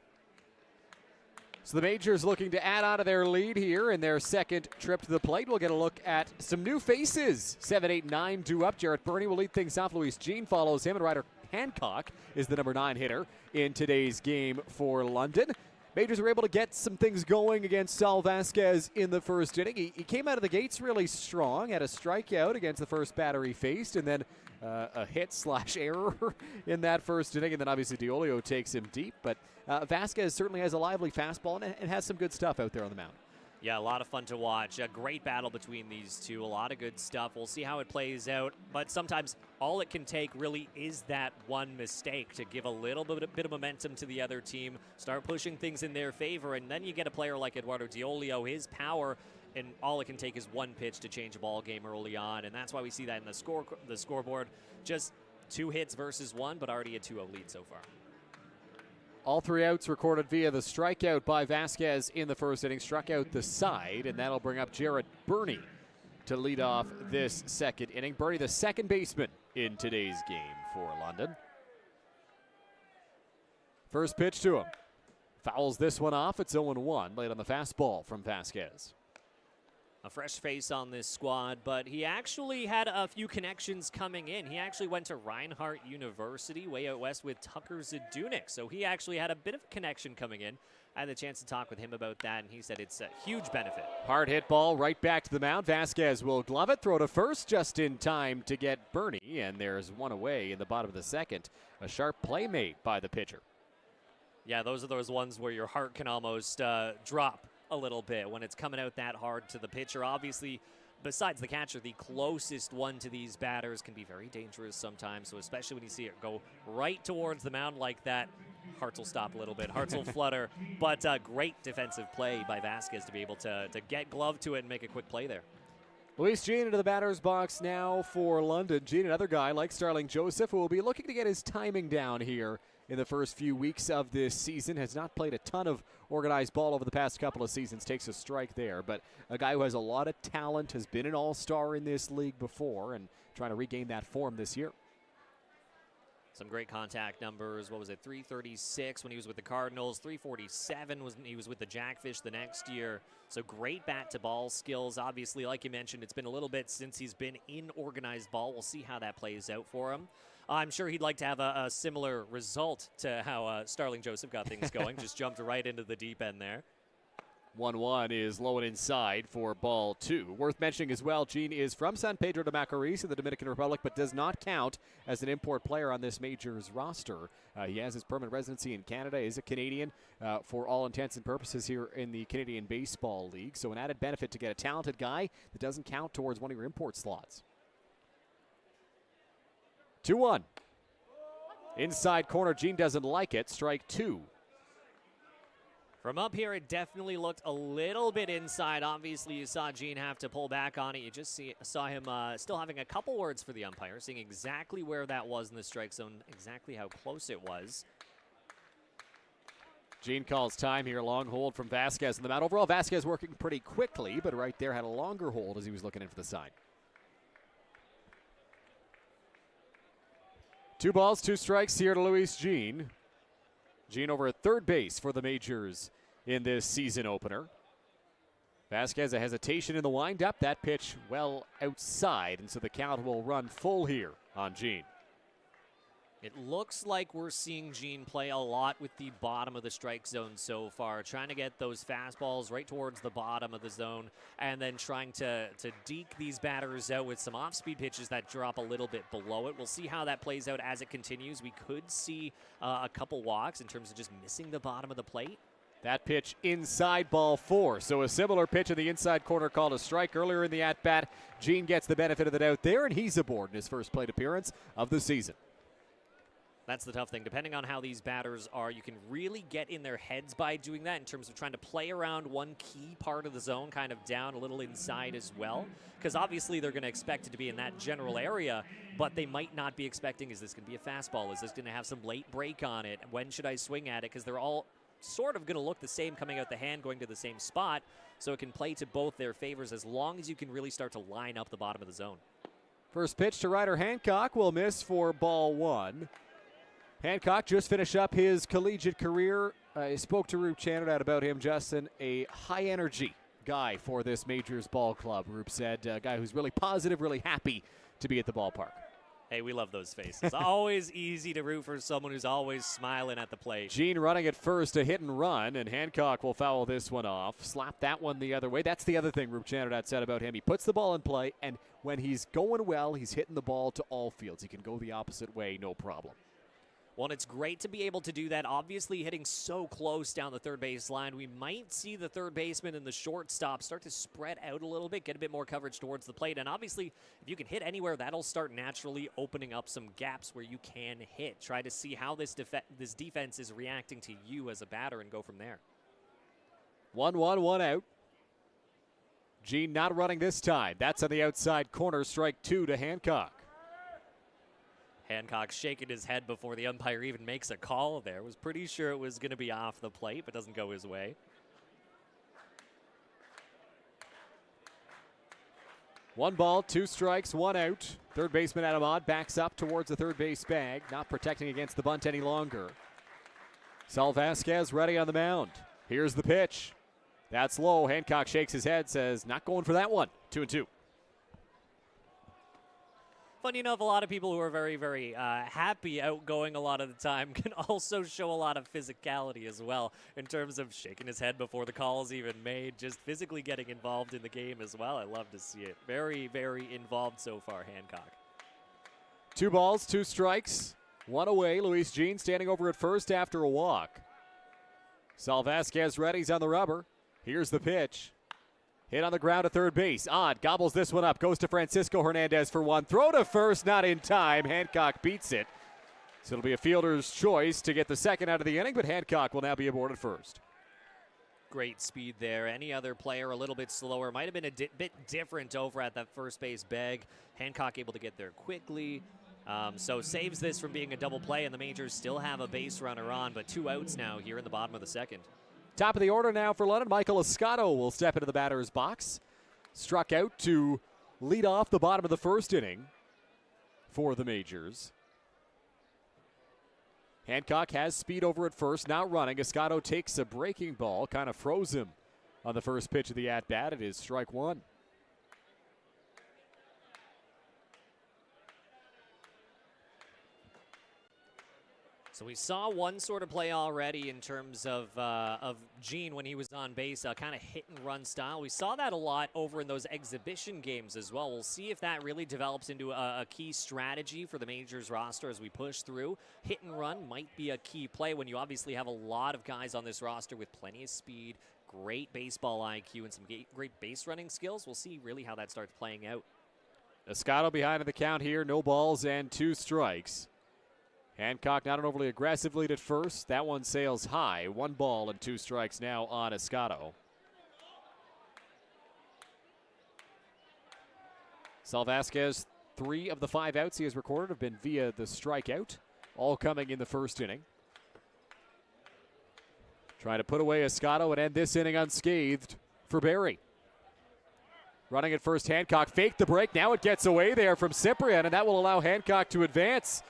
So the Majors looking to add on to their lead here in their second trip to the plate. We'll get a look at some new faces. 7, 8, 9 due up. Jarrett Burney will lead things off. Louis Jean follows him, and Ryder Hancock is the number 9 hitter in today's game for London. Majors were able to get some things going against Sal Vasquez in the first inning. He came out of the gates really strong, had a strikeout against the first batter he faced, and then a hit/error in that first inning, and then obviously DiOlio takes him deep. But Vasquez certainly has a lively fastball and has some good stuff out there on the mound. Yeah, a lot of fun to watch. A great battle between these two. A lot of good stuff. We'll see how it plays out. But sometimes all it can take really is that one mistake to give a little bit of momentum to the other team, start pushing things in their favor, and then you get a player like Eduardo DiOlio, his power, and all it can take is one pitch to change a ball game early on. And that's why we see that in the scoreboard. Just 2 hits versus 1, but already a 2-0 lead so far. All 3 outs recorded via the strikeout by Vasquez in the first inning. Struck out the side, and that'll bring up Jarrett Burney to lead off this second inning. Burney, the second baseman in today's game for London. First pitch to him. Fouls this one off. It's 0-1, late on the fastball from Vasquez. A fresh face on this squad, but he actually had a few connections coming in. He actually went to Reinhardt University way out west with Tucker Zadunik, so he actually had a bit of a connection coming in. I had the chance to talk with him about that, and he said it's a huge benefit. Hard hit ball right back to the mound. Vasquez will glove it, throw to first just in time to get Burney, and there's one away in the bottom of the second. A sharp play made by the pitcher. Yeah, those are those ones where your heart can almost drop a little bit when it's coming out that hard to the pitcher. Obviously, besides the catcher, the closest one to these batters can be very dangerous sometimes, so especially when you see it go right towards the mound like that, hearts will stop a little bit, hearts will flutter, but great defensive play by Vasquez to be able to get glove to it and make a quick play there. Luis Jean into the batter's box now for London. Jean, another guy like Starling Joseph, who will be looking to get his timing down here in the first few weeks of this season. Has not played a ton of organized ball over the past couple of seasons. Takes a strike there, but a guy who has a lot of talent, has been an all-star in this league before, and trying to regain that form this year. Some great contact numbers. What was it, 336 when he was with the Cardinals, 347 when he was with the Jackfish the next year. So great bat-to-ball skills. Obviously, like you mentioned, it's been a little bit since he's been in organized ball. We'll see how that plays out for him. I'm sure he'd like to have a similar result to how Starling Joseph got things going. Just jumped right into the deep end there. 1-1 is low and inside for ball 2. Worth mentioning as well, Jean is from San Pedro de Macorís in the Dominican Republic, but does not count as an import player on this Majors roster. He has his permanent residency in Canada, is a Canadian for all intents and purposes here in the Canadian Baseball League. So an added benefit to get a talented guy that doesn't count towards one of your import slots. 2-1. Inside corner, Jean doesn't like it. Strike 2. From up here, it definitely looked a little bit inside. Obviously, you saw Jean have to pull back on it. You just saw him still having a couple words for the umpire, seeing exactly where that was in the strike zone, exactly how close it was. Jean calls time here. Long hold from Vasquez in the mound. Overall, Vasquez working pretty quickly, but right there had a longer hold as he was looking in for the sign. 2 balls, 2 strikes here to Luis Jean. Jean over at third base for the Majors in this season opener. Vasquez, a hesitation in the windup. That pitch well outside, and so the count will run full here on Jean. It looks like we're seeing Jean play a lot with the bottom of the strike zone so far, trying to get those fastballs right towards the bottom of the zone, and then trying to deke these batters out with some off-speed pitches that drop a little bit below it. We'll see how that plays out as it continues. We could see a couple walks in terms of just missing the bottom of the plate. That pitch inside ball 4. So a similar pitch in the inside corner called a strike earlier in the at-bat. Jean gets the benefit of the doubt there, and he's aboard in his first plate appearance of the season. That's the tough thing. Depending on how these batters are, you can really get in their heads by doing that in terms of trying to play around one key part of the zone, kind of down a little inside as well. Because obviously they're going to expect it to be in that general area, but they might not be expecting, is this going to be a fastball? Is this going to have some late break on it? When should I swing at it? Because they're all sort of going to look the same coming out the hand, going to the same spot. So it can play to both their favors as long as you can really start to line up the bottom of the zone. First pitch to Ryder Hancock will miss for ball 1. Hancock just finished up his collegiate career I spoke to Roop Chanardad about him, Justin. A high-energy guy for this Majors ball club, Roop said. A guy who's really positive, really happy to be at the ballpark. Hey, we love those faces. Always easy to root for someone who's always smiling at the plate. Gene running at first, a hit and run, and Hancock will foul this one off. Slap that one the other way. That's the other thing Roop Chanardad said about him. He puts the ball in play, and when he's going well, he's hitting the ball to all fields. He can go the opposite way, no problem. Well, and it's great to be able to do that. Obviously, hitting so close down the third base line, we might see the third baseman and the shortstop start to spread out a little bit, get a bit more coverage towards the plate. And obviously, if you can hit anywhere, that'll start naturally opening up some gaps where you can hit. Try to see how this defense is reacting to you as a batter and go from there. 1-1, 1 out. Gene not running this time. That's on the outside corner. Strike 2 to Hancock. Hancock shaking his head before the umpire even makes a call there. Was pretty sure it was going to be off the plate, but doesn't go his way. 1 ball, 2 strikes, 1 out. Third baseman Adamad backs up towards the third base bag, not protecting against the bunt any longer. Sal Vasquez ready on the mound. Here's the pitch. That's low. Hancock shakes his head, says, not going for that one. 2-2. Funny enough, a lot of people who are very, very happy, outgoing a lot of the time can also show a lot of physicality as well in terms of shaking his head before the call's even made, just physically getting involved in the game as well. I love to see it. Very, very involved so far, Hancock. 2 balls, 2 strikes, 1 away. Luis Jean standing over at first after a walk. Sal Vasquez ready, he's on the rubber. Here's the pitch. Hit on the ground at third base. Odd gobbles this one up. Goes to Francisco Hernandez for 1. Throw to first, not in time. Hancock beats it. So it'll be a fielder's choice to get the second out of the inning, but Hancock will now be aboard at first. Great speed there. Any other player a little bit slower. Might have been a bit different over at that first base bag. Hancock able to get there quickly. So saves this from being a double play, and the Majors still have a base runner on, but 2 outs now here in the bottom of the second. Top of the order now for London. Michael Escato will step into the batter's box. Struck out to lead off the bottom of the first inning for the Majors. Hancock has speed over at first, now running. Escato takes a breaking ball, kind of froze him on the first pitch of the at-bat. It is strike 1. So we saw one sort of play already in terms of Gene when he was on base, kind of hit and run style. We saw that a lot over in those exhibition games as well. We'll see if that really develops into a key strategy for the Majors roster as we push through. Hit and run might be a key play when you obviously have a lot of guys on this roster with plenty of speed, great baseball IQ, and some great base running skills. We'll see really how that starts playing out. Escato behind in the count here, no balls and 2 strikes. Hancock not an overly aggressive lead at first. That one sails high. 1 ball and 2 strikes now on Escato. Sal Vasquez, 3 of the 5 outs he has recorded have been via the strikeout, all coming in the first inning. Trying to put away Escato and end this inning unscathed for Barrie. Running at first, Hancock faked the break. Now it gets away there from Cyprian, and that will allow Hancock to advance.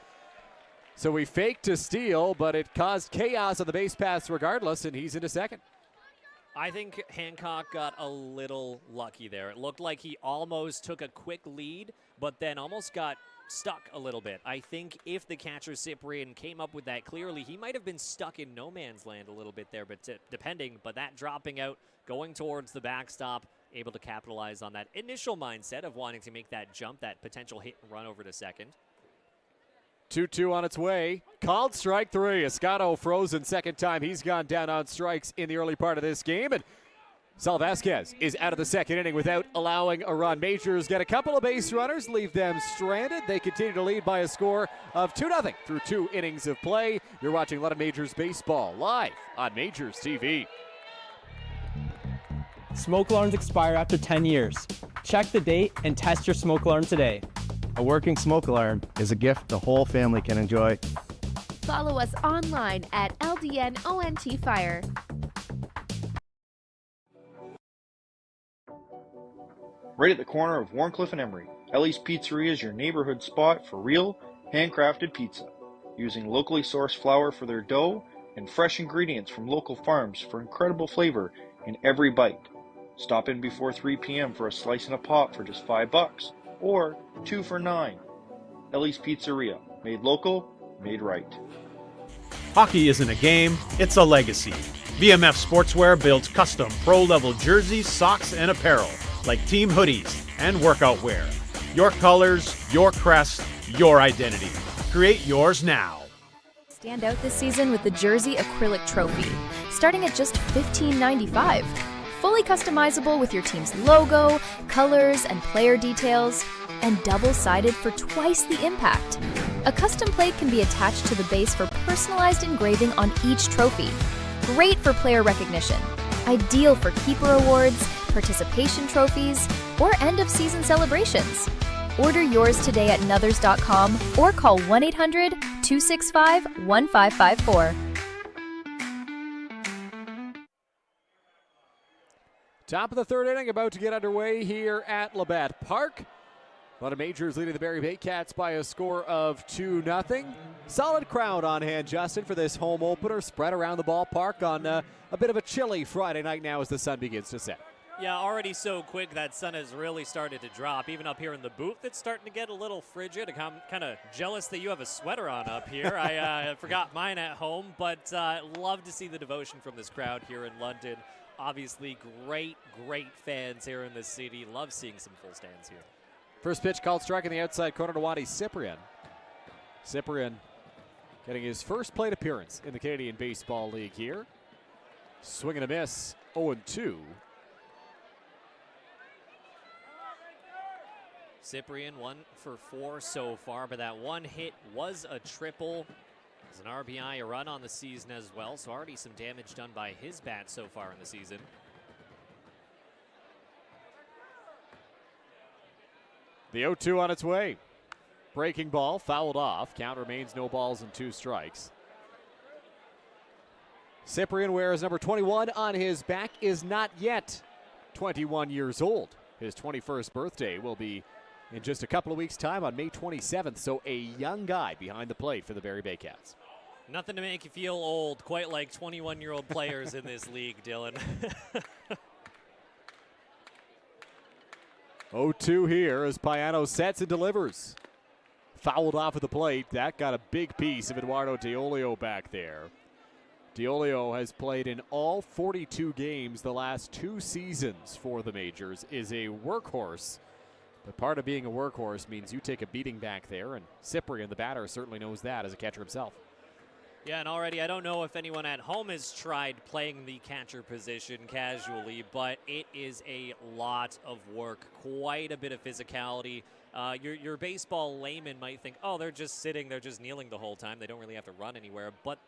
So we faked to steal, but it caused chaos on the base paths regardless, and he's into second. I think Hancock got a little lucky there. It looked like he almost took a quick lead, but then almost got stuck a little bit. I think if the catcher Cyprian came up with that clearly, he might have been stuck in no man's land a little bit there, but but that dropping out, going towards the backstop, able to capitalize on that initial mindset of wanting to make that jump, that potential hit and run over to second. 2-2 on its way. Called strike 3. Escato frozen second time he's gone down on strikes in the early part of this game. And Sal Vasquez is out of the second inning without allowing a run. Majors get a couple of base runners, leave them stranded. They continue to lead by a score of 2-0 through 2 innings of play. You're watching London Majors Baseball live on Majors TV. Smoke alarms expire after 10 years. Check the date and test your smoke alarm today. A working smoke alarm is a gift the whole family can enjoy. Follow us online at LDNONT Fire. Right at the corner of Warncliffe and Emery, Ellie's Pizzeria is your neighborhood spot for real, handcrafted pizza. Using locally sourced flour for their dough and fresh ingredients from local farms for incredible flavor in every bite. Stop in before 3 p.m. for a slice and a pop for just $5 or 2 for $9. Ellie's Pizzeria, made local, made right. Hockey isn't a game, it's a legacy. VMF Sportswear builds custom pro-level jerseys, socks, and apparel, like team hoodies and workout wear. Your colors, your crest, your identity. Create yours now. Stand out this season with the Jersey Acrylic Trophy, starting at just $15.95. Fully customizable with your team's logo, colors, and player details, and double-sided for twice the impact. A custom plate can be attached to the base for personalized engraving on each trophy. Great for player recognition. Ideal for keeper awards, participation trophies, or end-of-season celebrations. Order yours today at Nuthers.com or call 1-800-265-1554. Top of the third inning about to get underway here at Labatt Park. A lot of majors leading the Barrie Baycats by a score of 2-0. Solid crowd on hand, Justin, for this home opener spread around the ballpark on a bit of a chilly Friday night now as the sun begins to set. Yeah, already so quick that sun has really started to drop. Even up here in the booth, it's starting to get a little frigid. I'm kind of jealous that you have a sweater on up here. I forgot mine at home, but love to see the devotion from this crowd here in London. Obviously, great fans here in the city. Love seeing some full stands here. First pitch called strike in the outside corner to Waddy Cyprian. Cyprian getting his first plate appearance in the Canadian Baseball League here. Swing and a miss, 0-2. Cyprian 1 for 4 so far, but that one hit was a triple. There's an RBI, a run on the season as well, so already some damage done by his bat so far in the season. The 0-2 on its way. Breaking ball, fouled off. Count remains no balls and 2 strikes. Cyprian wears number 21 on his back, is not yet 21 years old. His 21st birthday will be in just a couple of weeks' time on May 27th, so a young guy behind the plate for the Barrie Baycats. Nothing to make you feel old, quite like 21-year-old players in this league, Dylan. 0-2 here as Payano sets and delivers. Fouled off at the plate. That got a big piece of Eduardo Diolio back there. Diolio has played in all 42 games the last 2 seasons for the majors, is a workhorse. But part of being a workhorse means you take a beating back there, and Cyprian, the batter, certainly knows that as a catcher himself. Yeah, and already I don't know if anyone at home has tried playing the catcher position casually, but it is a lot of work, quite a bit of physicality. Your baseball layman might think, oh, they're just sitting, they're just kneeling the whole time. They don't really have to run anywhere, but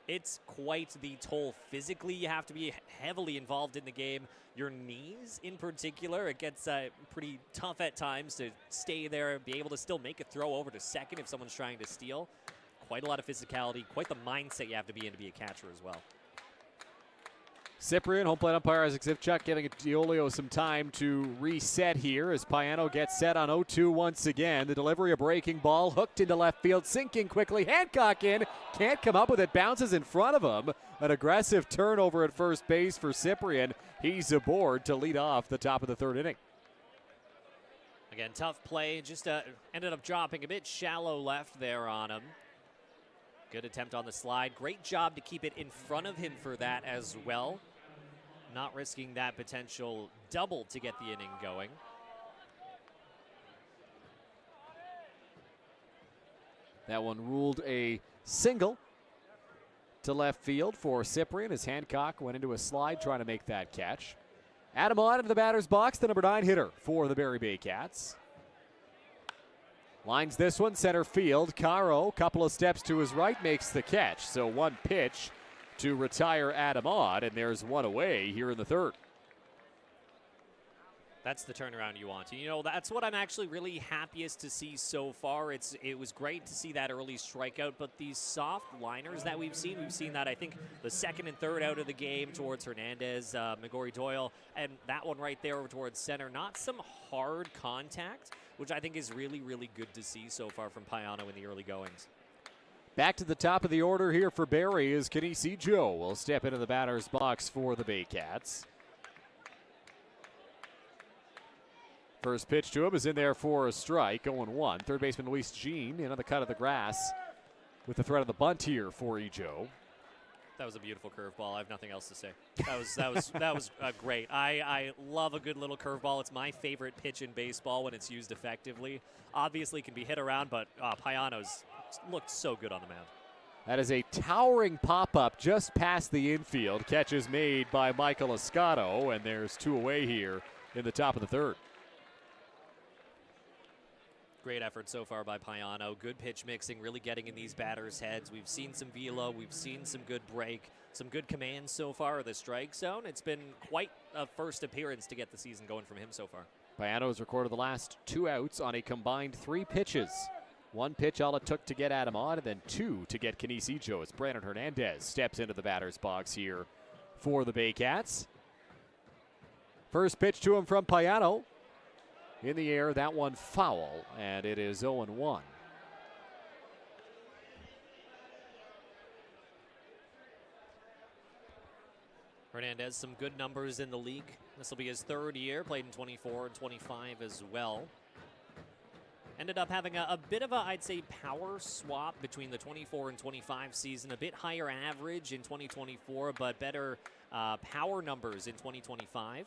it's quite the toll physically. You have to be heavily involved in the game. Your knees in particular, it gets pretty tough at times to stay there and be able to still make a throw over to second if someone's trying to steal. Quite a lot of physicality, quite the mindset you have to be in to be a catcher as well. Cyprian, home plate umpire Isaac Zivchuk, giving Diolio some time to reset here as Payano gets set on 0-2 once again. The delivery, a breaking ball, hooked into left field, sinking quickly. Hancock in, can't come up with it, bounces in front of him. An aggressive turnover at first base for Cyprian. He's aboard to lead off the top of the third inning. Again, tough play, just ended up dropping a bit shallow left there on him. Good attempt on the slide. Great job to keep it in front of him for that as well. Not risking that potential double to get the inning going. That one ruled a single to left field for Cyprian as Hancock went into a slide trying to make that catch. Adam on into the batter's box, the number 9 hitter for the Barrie Baycats. Lines this one, center field. Caro, couple of steps to his right, makes the catch. So one pitch to retire Adam Odd, and there's one away here in the third. That's the turnaround you want. You know, that's what I'm actually really happiest to see so far. It was great to see that early strikeout, but these soft liners that we've seen that I think the second and third out of the game towards Hernandez, McGorry Doyle, and that one right there over towards center. Not some hard contact, which I think is really, really good to see so far from Payano in the early goings. Back to the top of the order here for Barrie is Kinesi Joe will step into the batter's box for the Baycats. First pitch to him is in there for a strike, 0-1. Third baseman Luis Jean in on the cut of the grass with the threat of the bunt here for Joe. That was a beautiful curveball. I have nothing else to say. That was great. I love a good little curveball. It's my favorite pitch in baseball when it's used effectively. Obviously, it can be hit around, but Payano's looked so good on the mound. That is a towering pop-up just past the infield. Catch is made by Michael Escato, and there's 2 away here in the top of the third. Great effort so far by Payano. Good pitch mixing, really getting in these batters' heads. We've seen some velo. We've seen some good break, some good command so far of the strike zone. It's been quite a first appearance to get the season going from him so far. Payano has recorded the last 2 outs on a combined 3 pitches. 1 pitch all it took to get Adam on, and then 2 to get Kinesi Joe as Brandon Hernandez steps into the batter's box here for the Baycats. First pitch to him from Payano. In the air, that one foul, and it is 0-1. Hernandez, some good numbers in the league. This will be his 3rd year, played in 24 and 25 as well. Ended up having a bit of a, I'd say, power swap between the 24 and 25 season. A bit higher average in 2024, but better power numbers in 2025.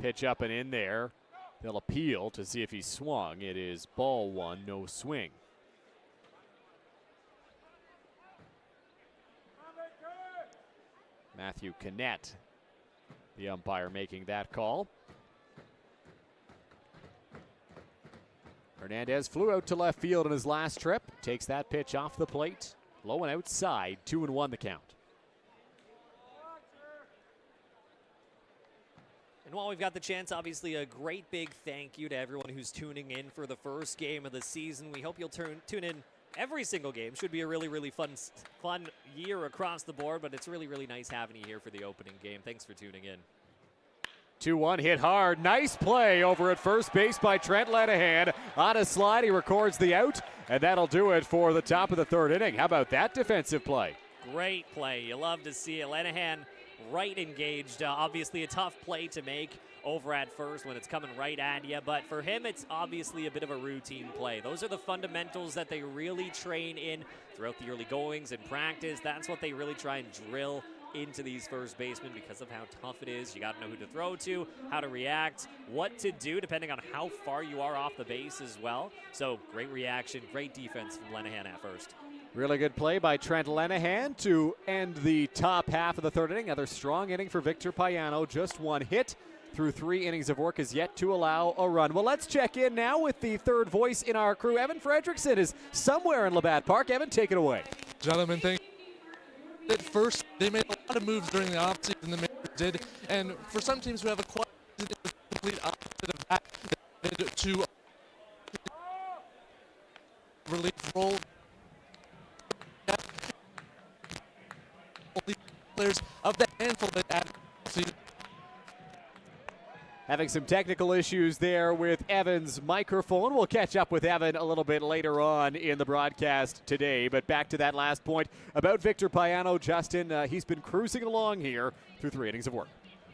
Pitch up and in there. They'll appeal to see if he swung. It is ball 1, no swing. Matthew Kinnett, the umpire, making that call. Hernandez flew out to left field in his last trip. Takes that pitch off the plate. Low and outside, 2-1 the count. And while we've got the chance, obviously a great big thank you to everyone who's tuning in for the first game of the season. We hope you'll tune in every single game. Should be a really, really fun year across the board, but it's really, really nice having you here for the opening game. Thanks for tuning in. 2-1 hit hard. Nice play over at first base by Trent Lenahan. On a slide, he records the out, and that'll do it for the top of the 3rd inning. How about that defensive play? Great play. You love to see it. Lenahan right engaged. Obviously a tough play to make over at first when it's coming right at you, but for him it's obviously a bit of a routine play. Those are the fundamentals that they really train in throughout the early goings in practice. That's what they really try and drill into these first basemen because of how tough it is. You got to know who to throw to, how to react, what to do depending on how far you are off the base as well. So great reaction, great defense from Lenahan at first. Really good play by Trent Lenahan to end the top half of the 3rd inning. Another strong inning for Victor Payano. Just 1 hit through 3 innings of work is yet to allow a run. Well, let's check in now with the 3rd voice in our crew. Evan Frederiksen is somewhere in Labatt Park. Evan, take it away. Gentlemen, thank you. At first, they made a lot of moves during the offseason, the Majors did. And for some teams who have a quiet season, it was the complete opposite of that. They did to relief role. Players of the handful that added. Having some technical issues there with Evan's microphone. We'll catch up with Evan a little bit later on in the broadcast today. But back to that last point about Victor Payano. Justin, he's been cruising along here through 3 innings of work.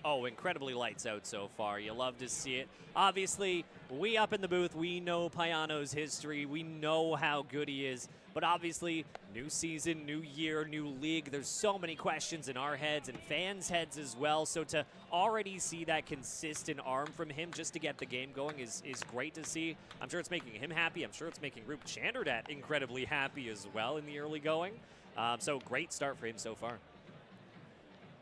Oh, incredibly lights out so far. You love to see it. Obviously, we up in the booth, we know Payano's history. We know how good he is. But obviously, new season, new year, new league. There's so many questions in our heads and fans' heads as well. So to already see that consistent arm from him just to get the game going is great to see. I'm sure it's making him happy. I'm sure it's making Rup Chanderdat incredibly happy as well in the early going. So great start for him so far.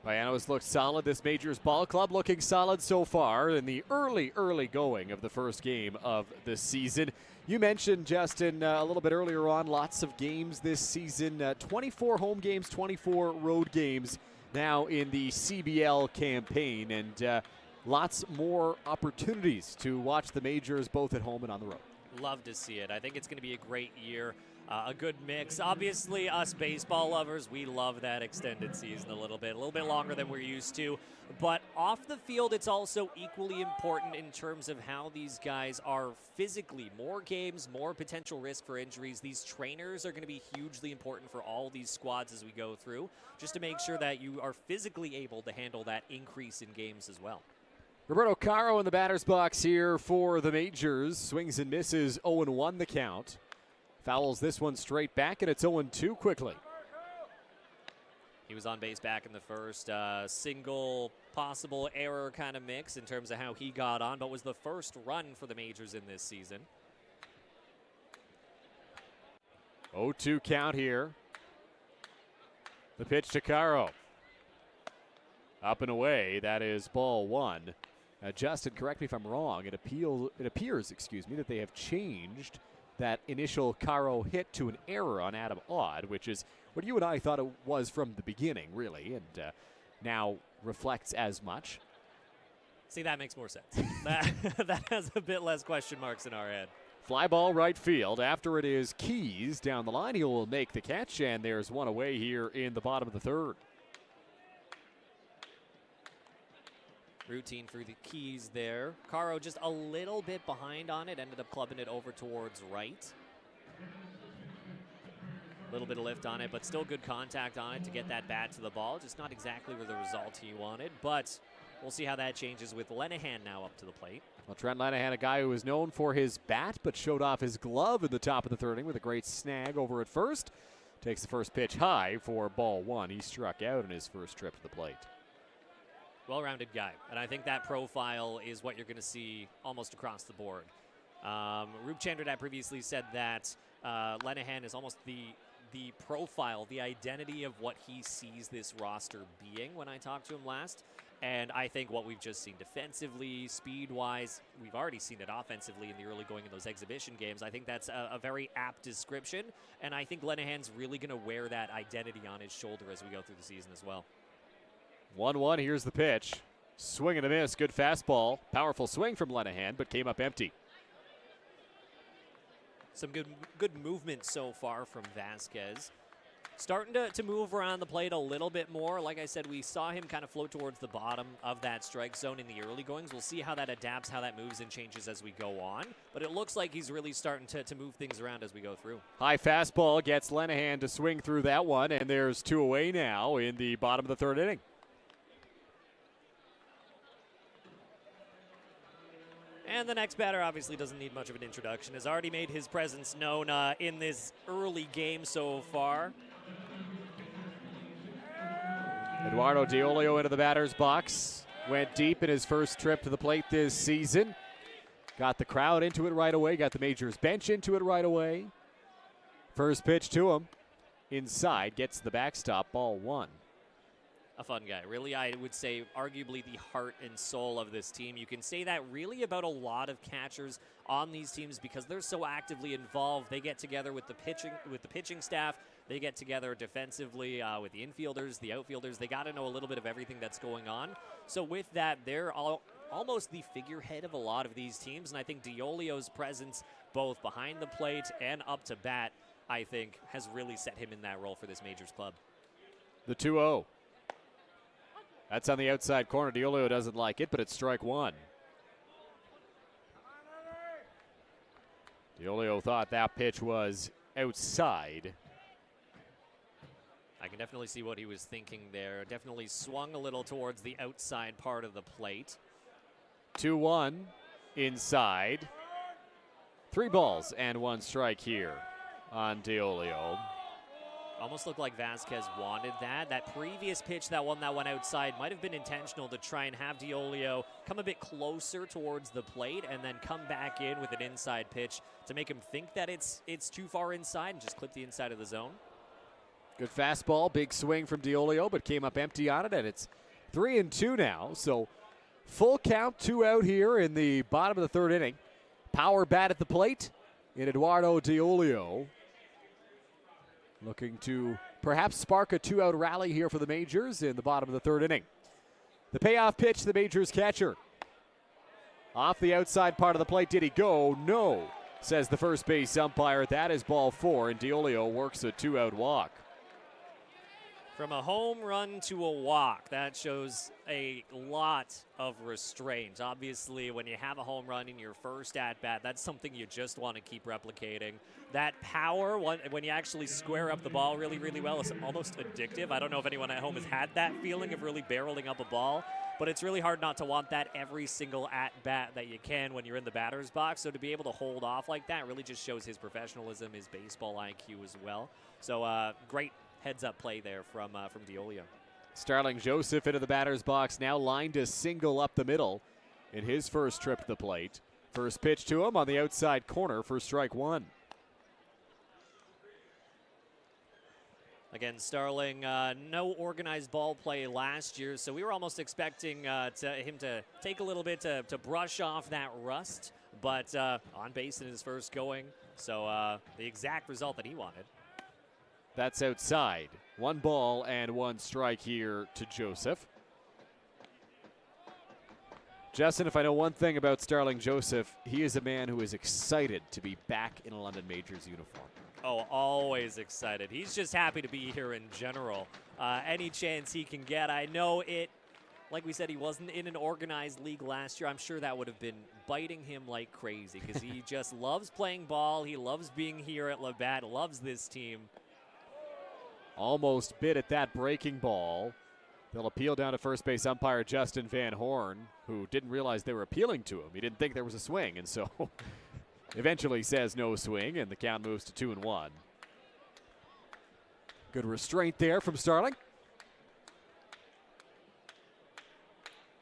Payano's looked solid. This Majors ball club looking solid so far in the early going of the first game of the season. You mentioned, Justin, a little bit earlier on, lots of games this season. 24 home games, 24 road games now in the CBL campaign, and lots more opportunities to watch the Majors both at home and on the road. Love to see it. I think it's going to be a great year. A good mix. Obviously, us baseball lovers, we love that extended season a little bit longer than we're used to. But off the field, it's also equally important in terms of how these guys are physically. More games, more potential risk for injuries. These trainers are going to be hugely important for all these squads as we go through, just to make sure that you are physically able to handle that increase in games as well. Roberto Caro in the batter's box here for the Majors. Swings and misses, 0-1 the count. Fouls this one straight back, and it's 0-2 quickly. He was on base back in the first. Single possible error kind of mix in terms of how he got on, but was the first run for the Majors in this season. 0-2 count here. The pitch to Caro. Up and away. That is ball one. Justin, correct me if I'm wrong. It appears, that they have changed that initial Caro hit to an error on Adam Odd, which is what you and I thought it was from the beginning, really, and now reflects as much. See, that makes more sense. that has a bit less question marks in our head. Fly ball right field. After it is Keys down the line, he will make the catch, and there's one away here in the bottom of the third. Routine for the Keys there. Caro just a little bit behind on it, ended up clubbing it over towards right. A little bit of lift on it, but still good contact on it to get that bat to the ball. Just not exactly with the result he wanted, but we'll see how that changes with Lenahan now up to the plate. Well, Trent Lenahan, a guy who is known for his bat, but showed off his glove in the top of the third inning with a great snag over at first. Takes the first pitch high for ball one. He struck out in his first trip to the plate. Well-rounded guy, and I think that profile is what you're going to see almost across the board. Roop Chandradad previously said that Lenahan is almost the profile, the identity of what he sees this roster being when I talked to him last. And I think what we've just seen defensively, speed-wise, we've already seen it offensively in the early going in those exhibition games. I think that's a very apt description, and I think Lenahan's really going to wear that identity on his shoulder as we go through the season as well. 1-1, here's the pitch. Swing and a miss, good fastball. Powerful swing from Lenahan, but came up empty. Some good movement so far from Vasquez. Starting to move around the plate a little bit more. Like I said, we saw him kind of float towards the bottom of that strike zone in the early goings. We'll see how that adapts, how that moves and changes as we go on. But it looks like he's really starting to move things around as we go through. High fastball gets Lenahan to swing through that one, and there's two away now in the bottom of the third inning. And the next batter obviously doesn't need much of an introduction. Has already made his presence known in this early game so far. Eduardo Diolio into the batter's box. Went deep in his first trip to the plate this season. Got the crowd into it right away. Got the Majors bench into it right away. First pitch to him. Inside, gets the backstop, ball one. A fun guy. Really, I would say arguably the heart and soul of this team. You can say that really about a lot of catchers on these teams because they're so actively involved. They get together with the pitching staff. They get together defensively with the infielders, the outfielders. They got to know a little bit of everything that's going on. So with that, they're almost the figurehead of a lot of these teams. And I think Diolio's presence both behind the plate and up to bat, I think, has really set him in that role for this Majors club. The 2-0. That's on the outside corner. Diolio doesn't like it, but it's strike one. Diolio thought that pitch was outside. I can definitely see what he was thinking there. Definitely swung a little towards the outside part of the plate. 2-1 inside. 3 balls and 1 strike here on Diolio. Almost looked like Vasquez wanted that. That previous pitch, that one that went outside, might have been intentional to try and have Diolio come a bit closer towards the plate and then come back in with an inside pitch to make him think that it's too far inside and just clip the inside of the zone. Good fastball, big swing from Diolio, but came up empty on it, and it's 3-2 now. So full count, 2 out here in the bottom of the third inning. Power bat at the plate in Eduardo Diolio. Looking to perhaps spark a 2-out rally here for the Majors in the bottom of the third inning. The payoff pitch, the Majors catcher. Off the outside part of the plate, did he go? No, says the first base umpire. That is ball 4, and Diolio works a 2-out walk. From a home run to a walk, that shows a lot of restraint. Obviously, when you have a home run in your first at-bat, that's something you just want to keep replicating. That power, when you actually square up the ball really, really well, is almost addictive. I don't know if anyone at home has had that feeling of really barreling up a ball, but it's really hard not to want that every single at-bat that you can when you're in the batter's box. So to be able to hold off like that really just shows his professionalism, his baseball IQ as well. So great heads-up play there from Diolio. Starling Joseph into the batter's box, now lined to single up the middle in his first trip to the plate. First pitch to him on the outside corner for strike one. Again, Starling, no organized ball play last year, so we were almost expecting him to take a little bit to brush off that rust, but on base in his first going, so the exact result that he wanted. That's outside. 1 ball and 1 strike here to Joseph. Justin, if I know one thing about Starling Joseph, he is a man who is excited to be back in a London Majors uniform. Oh, always excited. He's just happy to be here in general. Any chance he can get. I know it, like we said, he wasn't in an organized league last year. I'm sure that would have been biting him like crazy because he just loves playing ball. He loves being here at Labatt, loves this team. Almost bit at that breaking ball. They'll appeal down to first base umpire Justin Van Horn, who didn't realize they were appealing to him. He didn't think there was a swing, and so eventually says no swing, and the count moves to 2-1. Good restraint there from Starling.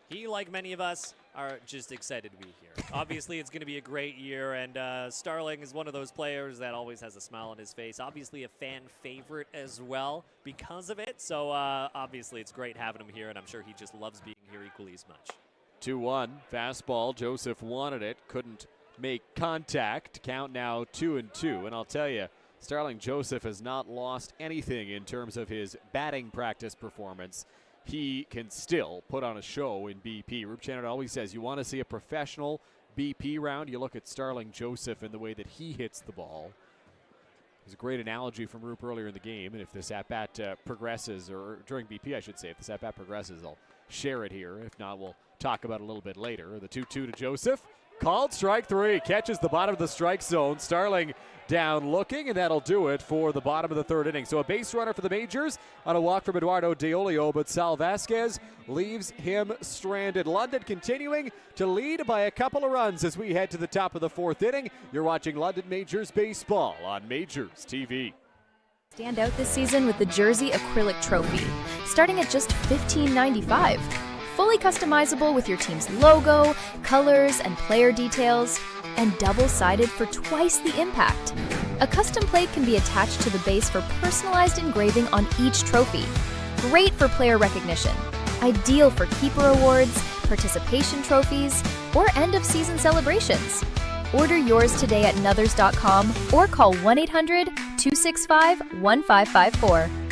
He, like many of us, are just excited to be here. Obviously, it's going to be a great year, and Starling is one of those players that always has a smile on his face. Obviously, a fan favorite as well because of it. So, obviously, it's great having him here, and I'm sure he just loves being here equally as much. 2-1, fastball. Joseph wanted it, couldn't make contact. Count now 2-2, and I'll tell you, Starling Joseph has not lost anything in terms of his batting practice performance. He can still put on a show in BP. Roop Chandler always says you want to see a professional BP round. You look at Starling Joseph and the way that he hits the ball. There's a great analogy from Roop earlier in the game, and if this at-bat progresses, or during BP I should say, if this at-bat progresses, I'll share it here. If not, we'll talk about it a little bit later. The 2-2 to Joseph. Called strike 3. Catches the bottom of the strike zone. Starling down looking, and that'll do it for the bottom of the 3rd inning. So a base runner for the Majors on a walk from Eduardo Diolio, but Sal Vasquez leaves him stranded. London continuing to lead by a couple of runs as we head to the top of the 4th inning. You're watching London Majors Baseball on Majors TV. Stand out this season with the Jersey Acrylic Trophy, starting at just $15.95. Fully customizable with your team's logo, colors, and player details, and double-sided for twice the impact. A custom plate can be attached to the base for personalized engraving on each trophy. Great for player recognition. Ideal for keeper awards, participation trophies, or end-of-season celebrations. Order yours today at Nuthers.com or call 1-800-265-1554.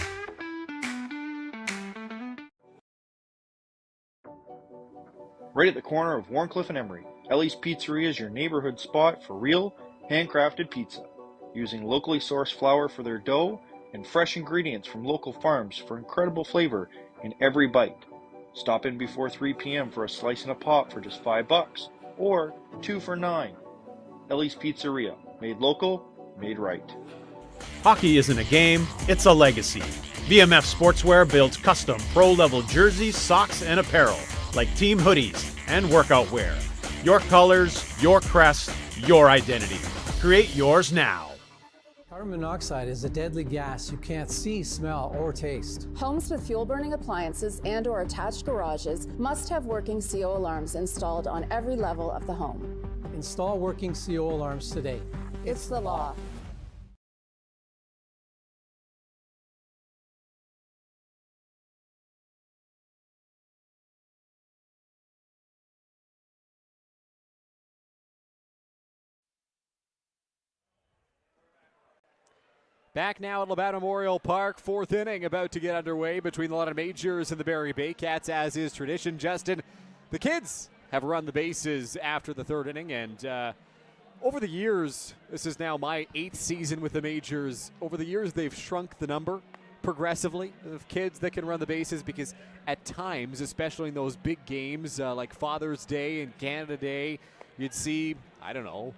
Right at the corner of Warncliffe and Emery, Ellie's Pizzeria is your neighborhood spot for real, handcrafted pizza. Using locally sourced flour for their dough and fresh ingredients from local farms for incredible flavor in every bite. Stop in before 3 p.m. for a slice and a pop for just $5, or 2 for $9. Ellie's Pizzeria, made local, made right. Hockey isn't a game, it's a legacy. VMF Sportswear builds custom pro-level jerseys, socks, and apparel, like team hoodies and workout wear. Your colors, your crest, your identity. Create yours now. Carbon monoxide is a deadly gas you can't see, smell, or taste. Homes with fuel-burning appliances and/or attached garages must have working CO alarms installed on every level of the home. Install working CO alarms today. It's the law. Back now at Labatt Memorial Park, 4th inning about to get underway between the London Majors and the Barrie Baycats, as is tradition. Justin, the kids have run the bases after the 3rd inning, and over the years, this is now my 8th season with the Majors. Over the years, they've shrunk the number progressively of kids that can run the bases, because at times, especially in those big games like Father's Day and Canada Day, you'd see, I don't know,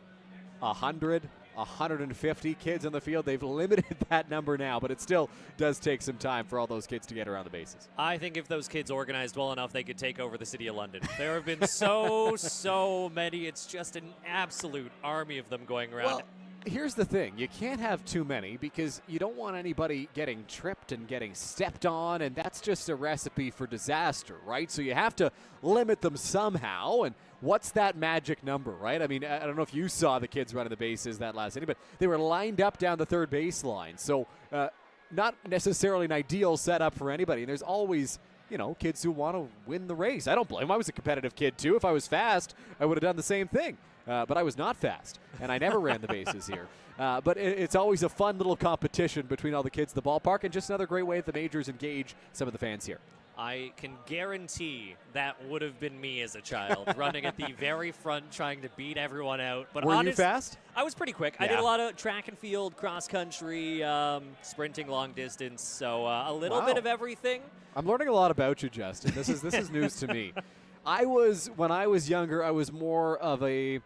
100, 150 kids on the field. They've limited that number now, but it still does take some time for all those kids to get around the bases. I think if those kids organized well enough, they could take over the city of London. There have been so many. It's just an absolute army of them going around. Well, here's the thing. You can't have too many because you don't want anybody getting tripped and getting stepped on, and that's just a recipe for disaster, right? So you have to limit them somehow, and what's that magic number, right? I mean, I don't know if you saw the kids running the bases that last inning, but they were lined up down the third baseline. So not necessarily an ideal setup for anybody. And there's always, kids who want to win the race. I don't blame them. I was a competitive kid, too. If I was fast, I would have done the same thing. But I was not fast, and I never ran the bases here. But it's always a fun little competition between all the kids at the ballpark, and just another great way that the majors engage some of the fans here. I can guarantee that would have been me as a child, running at the very front, trying to beat everyone out. But Were you fast? I was pretty quick. Yeah. I did a lot of track and field, cross country, sprinting long distance, so a little bit of everything. I'm learning a lot about you, Justin. This is news to me. When I was younger, I was more of a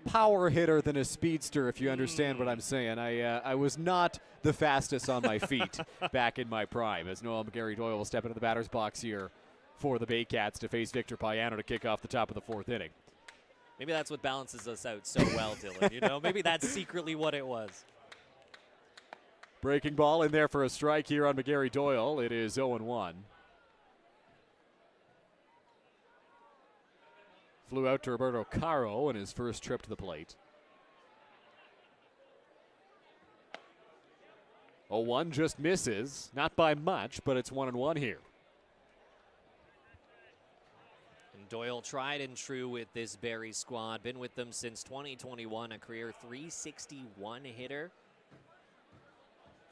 power hitter than a speedster, if you understand what I'm saying. I was not the fastest on my feet back in my prime, as Noel Gary Doyle will step into the batter's box here for the Baycats to face Victor Payano to kick off the top of the fourth inning. Maybe that's what balances us out so well, Dylan. Maybe that's secretly what it was. Breaking ball in there for a strike here on McGarry Doyle. It is 0-1. Flew out to Roberto Caro in his first trip to the plate. 0-1 just misses. Not by much, but it's 1-1 here. And Doyle tried and true with this Barrie squad. Been with them since 2021, a career .361 hitter.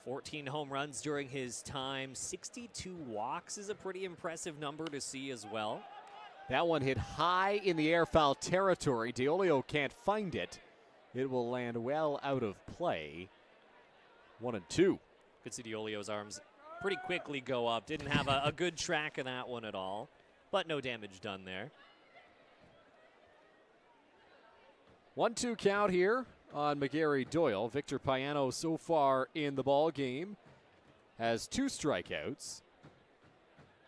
14 home runs during his time. 62 walks is a pretty impressive number to see as well. That one hit high in the air, foul territory. Diolio can't find it. It will land well out of play. 1-2. Could see Diolio's arms pretty quickly go up. Didn't have a good track of that one at all, but no damage done there. 1-2 count here on McGarry Doyle. Victor Payano so far in the ball game has 2 strikeouts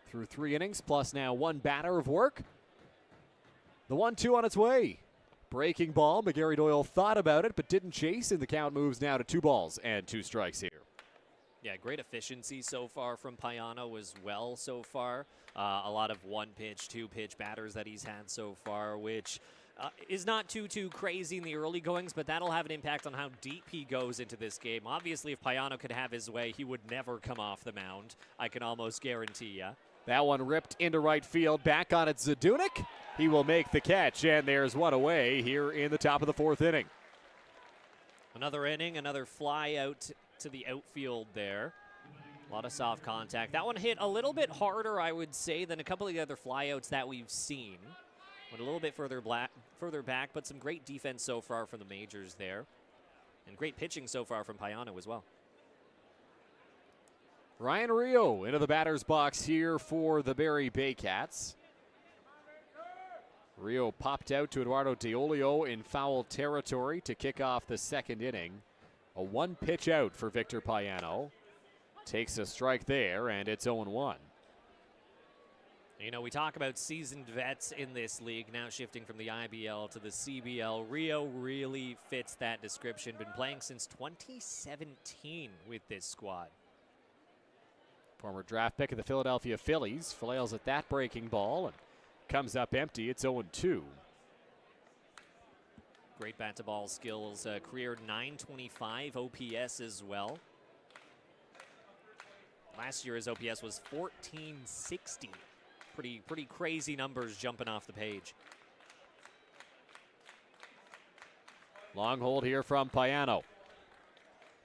through 3 innings, plus now 1 batter of work. The 1-2 on its way. Breaking ball. McGarry Doyle thought about it, but didn't chase, and the count moves now to 2 balls and 2 strikes here. Yeah, great efficiency so far from Payano as well so far. A lot of 1-pitch, 2-pitch batters that he's had so far, which is not too crazy in the early goings, but that'll have an impact on how deep he goes into this game. Obviously, if Payano could have his way, he would never come off the mound. I can almost guarantee you. That one ripped into right field. Back on it, Zadunik. He will make the catch, and there's one away here in the top of the 4th inning. Another inning, another fly out to the outfield there. A lot of soft contact. That one hit a little bit harder, I would say, than a couple of the other flyouts that we've seen. Went a little bit further back, but some great defense so far from the majors there. And great pitching so far from Payano as well. Ryan Rio into the batter's box here for the Barrie Baycats. Rio popped out to Eduardo Diolio in foul territory to kick off the 2nd inning. A 1-pitch out for Victor Payano. Takes a strike there, and it's 0-1. We talk about seasoned vets in this league, now shifting from the IBL to the CBL. Rio really fits that description. Been playing since 2017 with this squad. Former draft pick of the Philadelphia Phillies. Flails at that breaking ball and comes up empty. It's 0-2. Great bat-to-ball skills. Career .925 OPS as well. Last year his OPS was .1460. Pretty crazy numbers jumping off the page. Long hold here from Payano.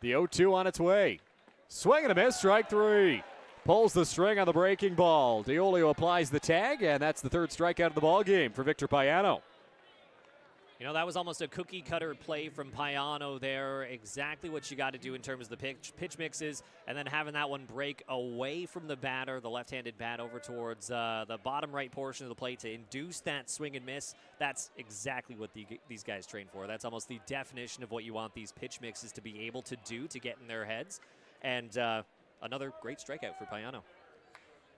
The 0-2 on its way. Swing and a miss, strike 3. Pulls the string on the breaking ball. Diolio applies the tag, and that's the 3rd strikeout of the ball game for Victor Payano. You know, that was almost a cookie-cutter play from Payano there. Exactly what you got to do in terms of the pitch mixes, and then having that one break away from the batter, the left-handed bat over towards the bottom right portion of the plate to induce that swing and miss. That's exactly what these guys train for. That's almost the definition of what you want these pitch mixes to be able to do to get in their heads. And another great strikeout for Payano.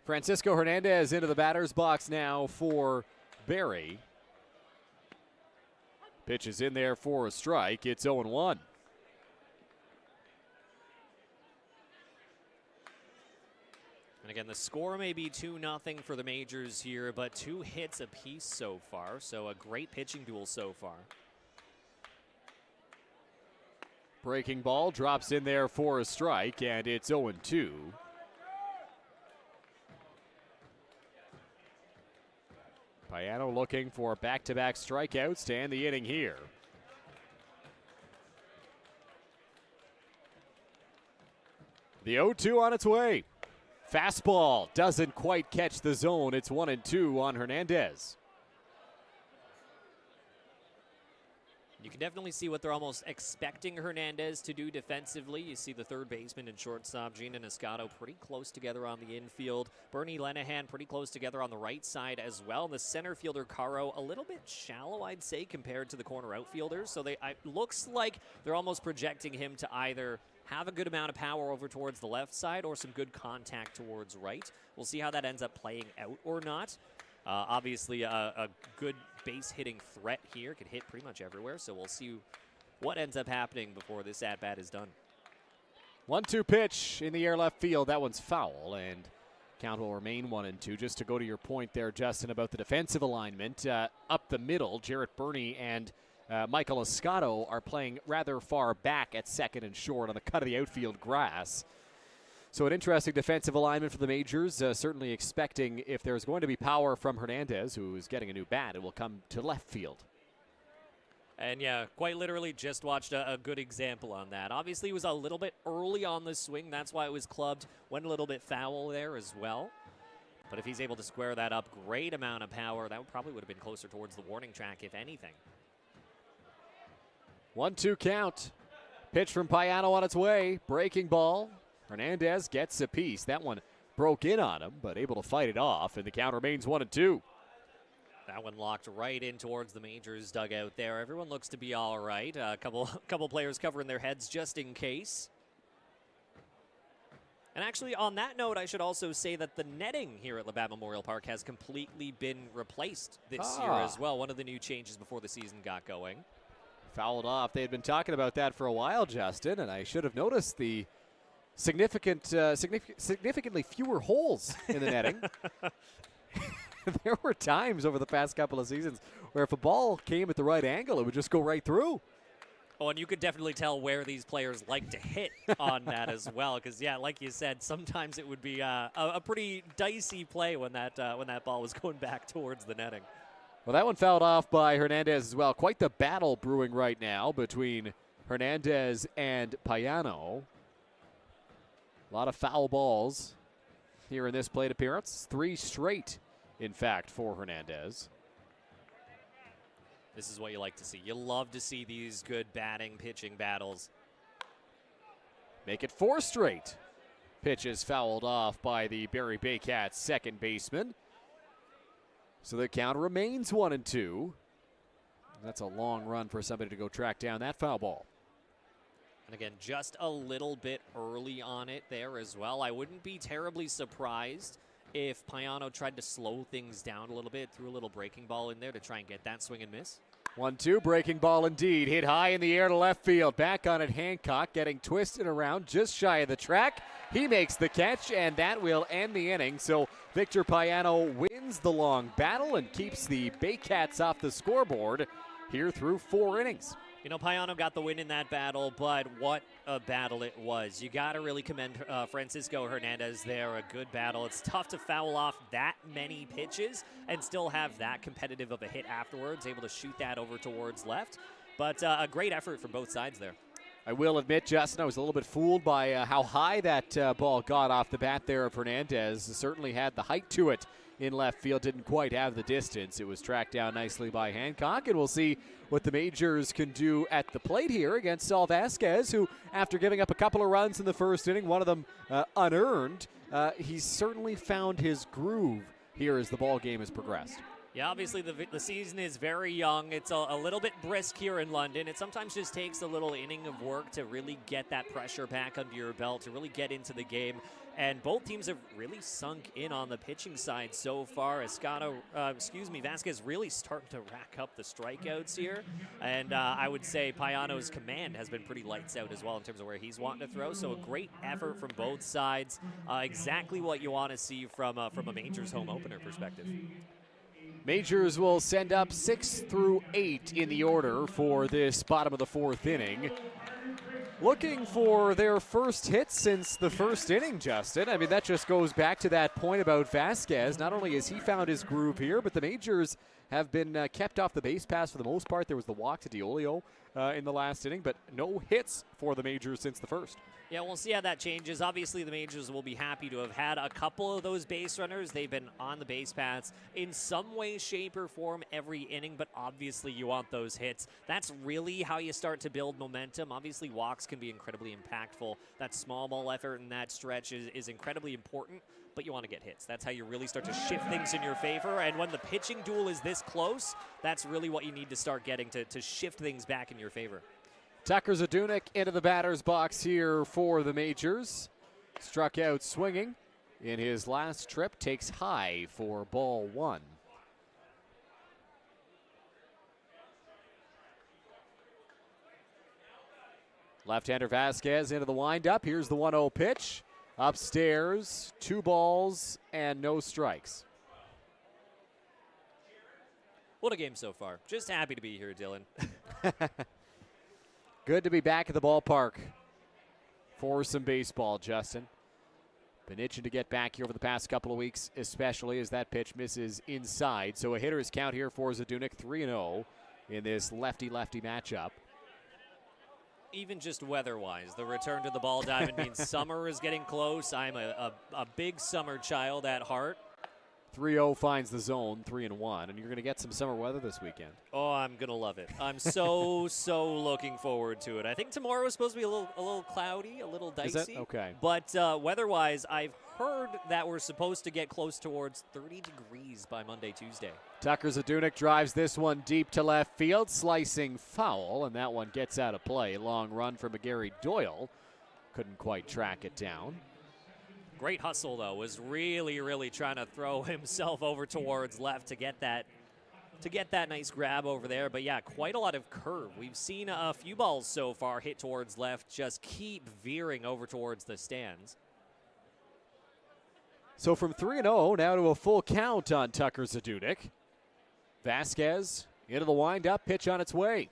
Francisco Hernandez into the batter's box now for Barrie. Pitch is in there for a strike. It's 0-1. And again, the score may be 2-0 for the Majors here, but 2 hits apiece so far. So a great pitching duel so far. Breaking ball drops in there for a strike, and it's 0-2. Payano looking for back-to-back strikeouts to end the inning here. The 0-2 on its way. Fastball doesn't quite catch the zone. It's 1-2 on Hernandez. You can definitely see what they're almost expecting Hernandez to do defensively. You see the third baseman and shortstop, Gina Niscato, pretty close together on the infield. Bernie Lenahan pretty close together on the right side as well. And the center fielder, Caro, a little bit shallow, I'd say, compared to the corner outfielders. So it looks like they're almost projecting him to either have a good amount of power over towards the left side or some good contact towards right. We'll see how that ends up playing out or not. Obviously, a good base hitting threat here. Could hit pretty much everywhere, so we'll see what ends up happening before this at-bat is done. 1-2 pitch in the air left field. That one's foul, and count will remain 1-2. Just to go to your point there, Justin, about the defensive alignment, up the middle, Jarrett Burney and Michael Escato are playing rather far back at second and short on the cut of the outfield grass. So an interesting defensive alignment for the Majors, certainly expecting if there's going to be power from Hernandez, who is getting a new bat, it will come to left field. And yeah, quite literally just watched a good example on that. Obviously, he was a little bit early on the swing. That's why it was clubbed. Went a little bit foul there as well. But if he's able to square that up, great amount of power. That probably would have been closer towards the warning track, if anything. 1-2 count. Pitch from Payano on its way. Breaking ball. Hernandez gets a piece. That one broke in on him, but able to fight it off, and the count remains 1-2. That one locked right in towards the Majors dugout there. Everyone looks to be all right. A couple players covering their heads just in case. And actually, on that note, I should also say that the netting here at Labatt Memorial Park has completely been replaced this year as well. One of the new changes before the season got going. Fouled off. They had been talking about that for a while, Justin, and I should have noticed the significantly fewer holes in the netting. There were times over the past couple of seasons where if a ball came at the right angle, it would just go right through. Oh, and you could definitely tell where these players like to hit on that as well. Because, yeah, like you said, sometimes it would be a pretty dicey play when that ball was going back towards the netting. Well, that one fouled off by Hernandez as well. Quite the battle brewing right now between Hernandez and Payano. A lot of foul balls here in this plate appearance. 3 straight, in fact, for Hernandez. This is what you like to see. You love to see these good batting, pitching battles. Make it 4 straight. Pitch is fouled off by the Barrie Baycats second baseman. So the count remains 1-2. That's a long run for somebody to go track down that foul ball. And again, just a little bit early on it there as well. I wouldn't be terribly surprised if Payano tried to slow things down a little bit, threw a little breaking ball in there to try and get that swing and miss. 1-2, breaking ball indeed. Hit high in the air to left field. Back on it, Hancock getting twisted around just shy of the track. He makes the catch, and that will end the inning. So Victor Payano wins the long battle and keeps the Baycats off the scoreboard here through 4 innings. You know, Payano got the win in that battle, but what a battle it was. You got to really commend Francisco Hernandez there. A good battle. It's tough to foul off that many pitches and still have that competitive of a hit afterwards, able to shoot that over towards left. But a great effort from both sides there. I will admit, Justin, I was a little bit fooled by how high that ball got off the bat there of Hernandez. It certainly had the height to it in left field, didn't quite have the distance. It was tracked down nicely by Hancock, and we'll see what the Majors can do at the plate here against Saul Vasquez, who, after giving up a couple of runs in the first inning, one of them unearned, he's certainly found his groove here as the ball game has progressed. Yeah, obviously the season is very young. It's a little bit brisk here in London. It sometimes just takes a little inning of work to really get that pressure back under your belt, to really get into the game. And both teams have really sunk in on the pitching side so far. Vasquez really starting to rack up the strikeouts here. And I would say Payano's command has been pretty lights out as well in terms of where he's wanting to throw. So a great effort from both sides. Exactly what you want to see from a Majors home opener perspective. Majors will send up 6 through 8 in the order for this bottom of the fourth inning. Looking for their first hit since the first inning, Justin. I mean, that just goes back to that point about Vasquez. Not only has he found his groove here, but the Majors have been kept off the base pass for the most part. There was the walk to DiOlio in the last inning, but no hits for the Majors since the first. Yeah, we'll see how that changes. Obviously, the Majors will be happy to have had a couple of those base runners. They've been on the base paths in some way, shape, or form every inning, but obviously you want those hits. That's really how you start to build momentum. Obviously, walks can be incredibly impactful. That small ball effort in that stretch is incredibly important, but you want to get hits. That's how you really start to shift things in your favor, and when the pitching duel is this close, that's really what you need to start getting to shift things back in your favor. Tucker Zadunik into the batter's box here for the Majors. Struck out swinging in his last trip. Takes high for ball one. Left-hander Vasquez into the windup. Here's the 1-0 pitch. Upstairs, 2 balls and no strikes. What a game so far. Just happy to be here, Dylan. Good to be back at the ballpark for some baseball, Justin. Been itching to get back here over the past couple of weeks, especially as that pitch misses inside. So a hitter's count here for Zadunik, 3-0 in this lefty-lefty matchup. Even just weather-wise, the return to the ball diamond means summer is getting close. I'm a big summer child at heart. 3-0 finds the zone, 3-1, and you're going to get some summer weather this weekend. Oh, I'm going to love it. I'm so looking forward to it. I think tomorrow is supposed to be a little cloudy, a little dicey. Is it? Okay. But weather-wise, I've heard that we're supposed to get close towards 30 degrees by Monday, Tuesday. Tucker Zadunik drives this one deep to left field, slicing foul, and that one gets out of play. Long run for McGarry Doyle. Couldn't quite track it down. Great hustle, though. Was really trying to throw himself over towards left to get that nice grab over there. But yeah, quite a lot of curve. We've seen a few balls so far hit towards left, just keep veering over towards the stands. So from 3-0 now to a full count on Tucker Zadunik. Vasquez into the windup, pitch on its way.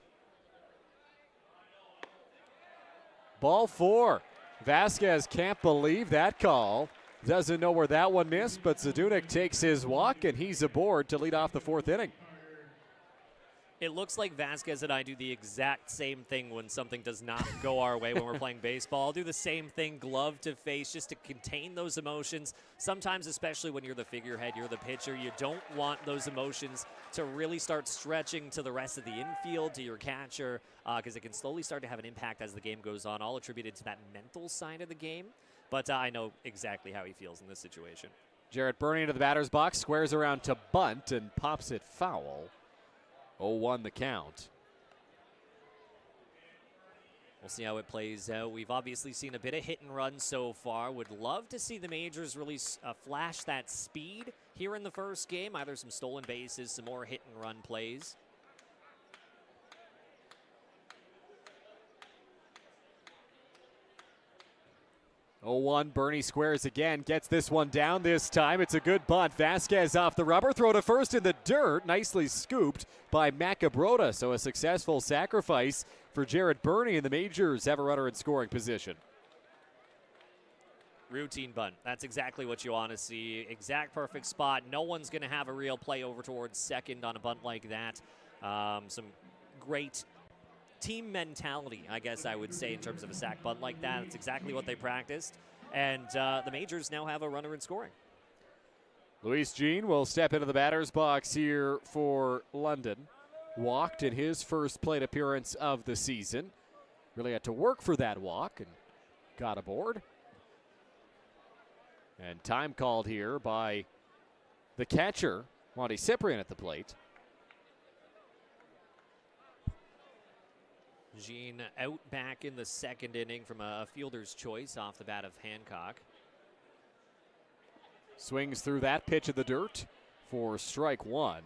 Ball 4. Vasquez can't believe that call. Doesn't know where that one missed, but Zadunik takes his walk, and he's aboard to lead off the fourth inning. It looks like Vasquez and I do the exact same thing when something does not go our way when we're playing baseball. I'll do the same thing, glove to face, just to contain those emotions. Sometimes, especially when you're the figurehead, you're the pitcher, you don't want those emotions to really start stretching to the rest of the infield, to your catcher, because it can slowly start to have an impact as the game goes on, all attributed to that mental side of the game. But I know exactly how he feels in this situation. Jarrett Burney into the batter's box, squares around to bunt and pops it foul. 0-1 the count. We'll see how it plays out. We've obviously seen a bit of hit and run so far. Would love to see the Majors really flash that speed here in the first game. Either some stolen bases, some more hit and run plays. 0-1, Bernie squares again, gets this one down this time. It's a good bunt. Vasquez off the rubber, throw to first in the dirt. Nicely scooped by Macabrota, so a successful sacrifice for Jarrett Burney, and the Majors have a runner in scoring position. Routine bunt. That's exactly what you want to see. Exact perfect spot. No one's going to have a real play over towards second on a bunt like that. Some great team mentality, I guess I would say, in terms of a sack bunt like that. It's exactly what they practiced. And the Majors now have a runner in scoring. Luis Jean will step into the batter's box here for London. Walked in his first plate appearance of the season. Really had to work for that walk and got aboard. And time called here by the catcher, Monty Cyprian, at the plate. Jean out back in the second inning from a fielder's choice off the bat of Hancock. Swings through that pitch of the dirt for strike one.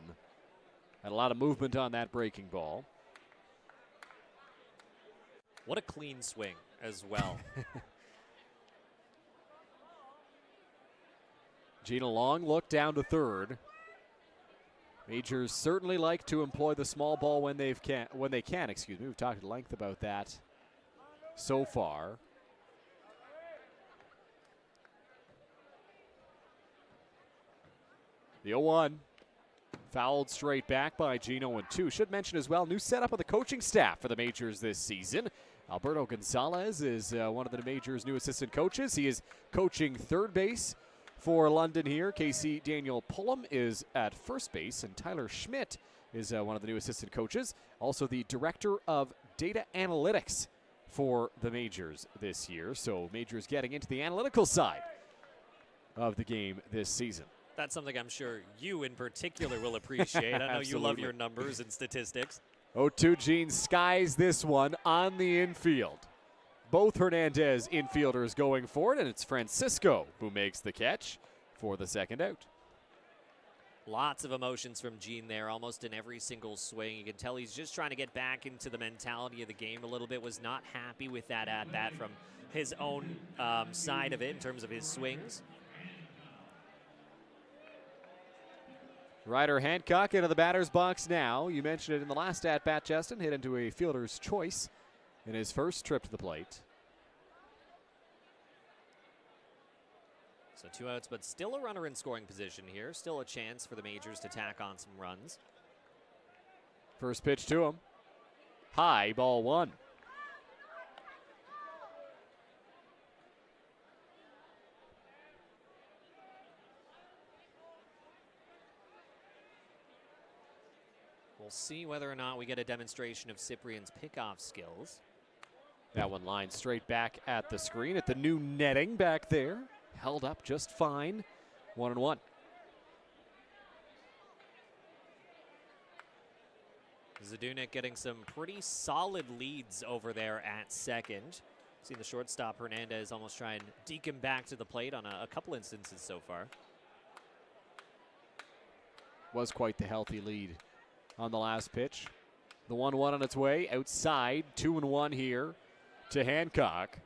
Had a lot of movement on that breaking ball. What a clean swing as well. Jean, a long look down to third. Majors certainly like to employ the small ball when they can. We've talked at length about that so far. The 0-1. Fouled straight back by Gino and 2. Should mention as well, new setup of the coaching staff for the Majors this season. Alberto Gonzalez is one of the Majors' new assistant coaches. He is coaching third base for London here. Casey Daniel Pullum is at first base, and Tyler Schmidt is one of the new assistant coaches. Also the director of data analytics for the Majors this year. So Majors getting into the analytical side of the game this season. That's something I'm sure you in particular will appreciate. I know you love your numbers and statistics. 0-2, Jean skies this one on the infield. Both Hernandez infielders going for it, and it's Francisco who makes the catch for the second out. Lots of emotions from Jean there, almost in every single swing. You can tell he's just trying to get back into the mentality of the game a little bit. Was not happy with that at-bat from his own side of it in terms of his swings. Ryder Hancock into the batter's box now. You mentioned it in the last at-bat, Justin. Hit into a fielder's choice in his first trip to the plate. So 2 outs, but still a runner in scoring position here. Still a chance for the Majors to tack on some runs. First pitch to him. High, ball 1. We'll see whether or not we get a demonstration of Cyprian's pickoff skills. That one lined straight back at the screen at the new netting back there. Held up just fine. 1-1. Zadunik getting some pretty solid leads over there at second. See the shortstop Hernandez almost try and deke him back to the plate on a couple instances so far. Was quite the healthy lead on the last pitch. The 1-1 on its way outside. 2-1 here to Hancock.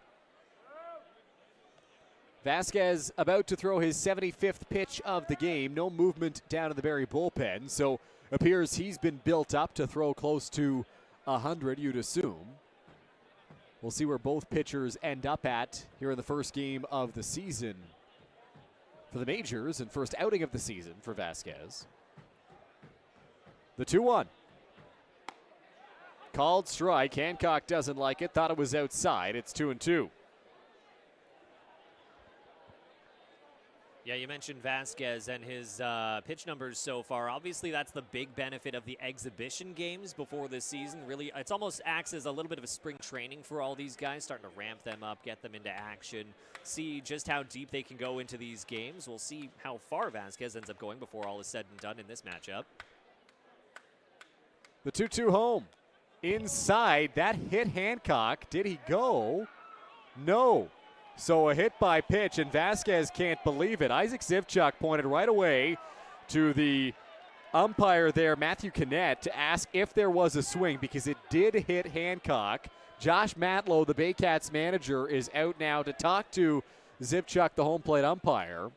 Vasquez about to throw his 75th pitch of the game. No movement down in the Barrie bullpen, so appears he's been built up to throw close to 100, you'd assume. We'll see where both pitchers end up at here in the first game of the season for the Majors and first outing of the season for Vasquez. The 2-1. Called strike. Hancock doesn't like it. Thought it was outside. It's 2-2. Yeah, you mentioned Vasquez and his pitch numbers so far. Obviously, that's the big benefit of the exhibition games before this season. Really, it's almost acts as a little bit of a spring training for all these guys, starting to ramp them up, get them into action, see just how deep they can go into these games. We'll see how far Vasquez ends up going before all is said and done in this matchup. The 2-2 home. Inside, that hit Hancock. Did he go? No. So a hit by pitch, and Vasquez can't believe it. Isaac Zivchuk pointed right away to the umpire there, Matthew Kinnett, to ask if there was a swing because it did hit Hancock. Josh Matlow, the Baycats manager, is out now to talk to Zivchuk, the home plate umpire.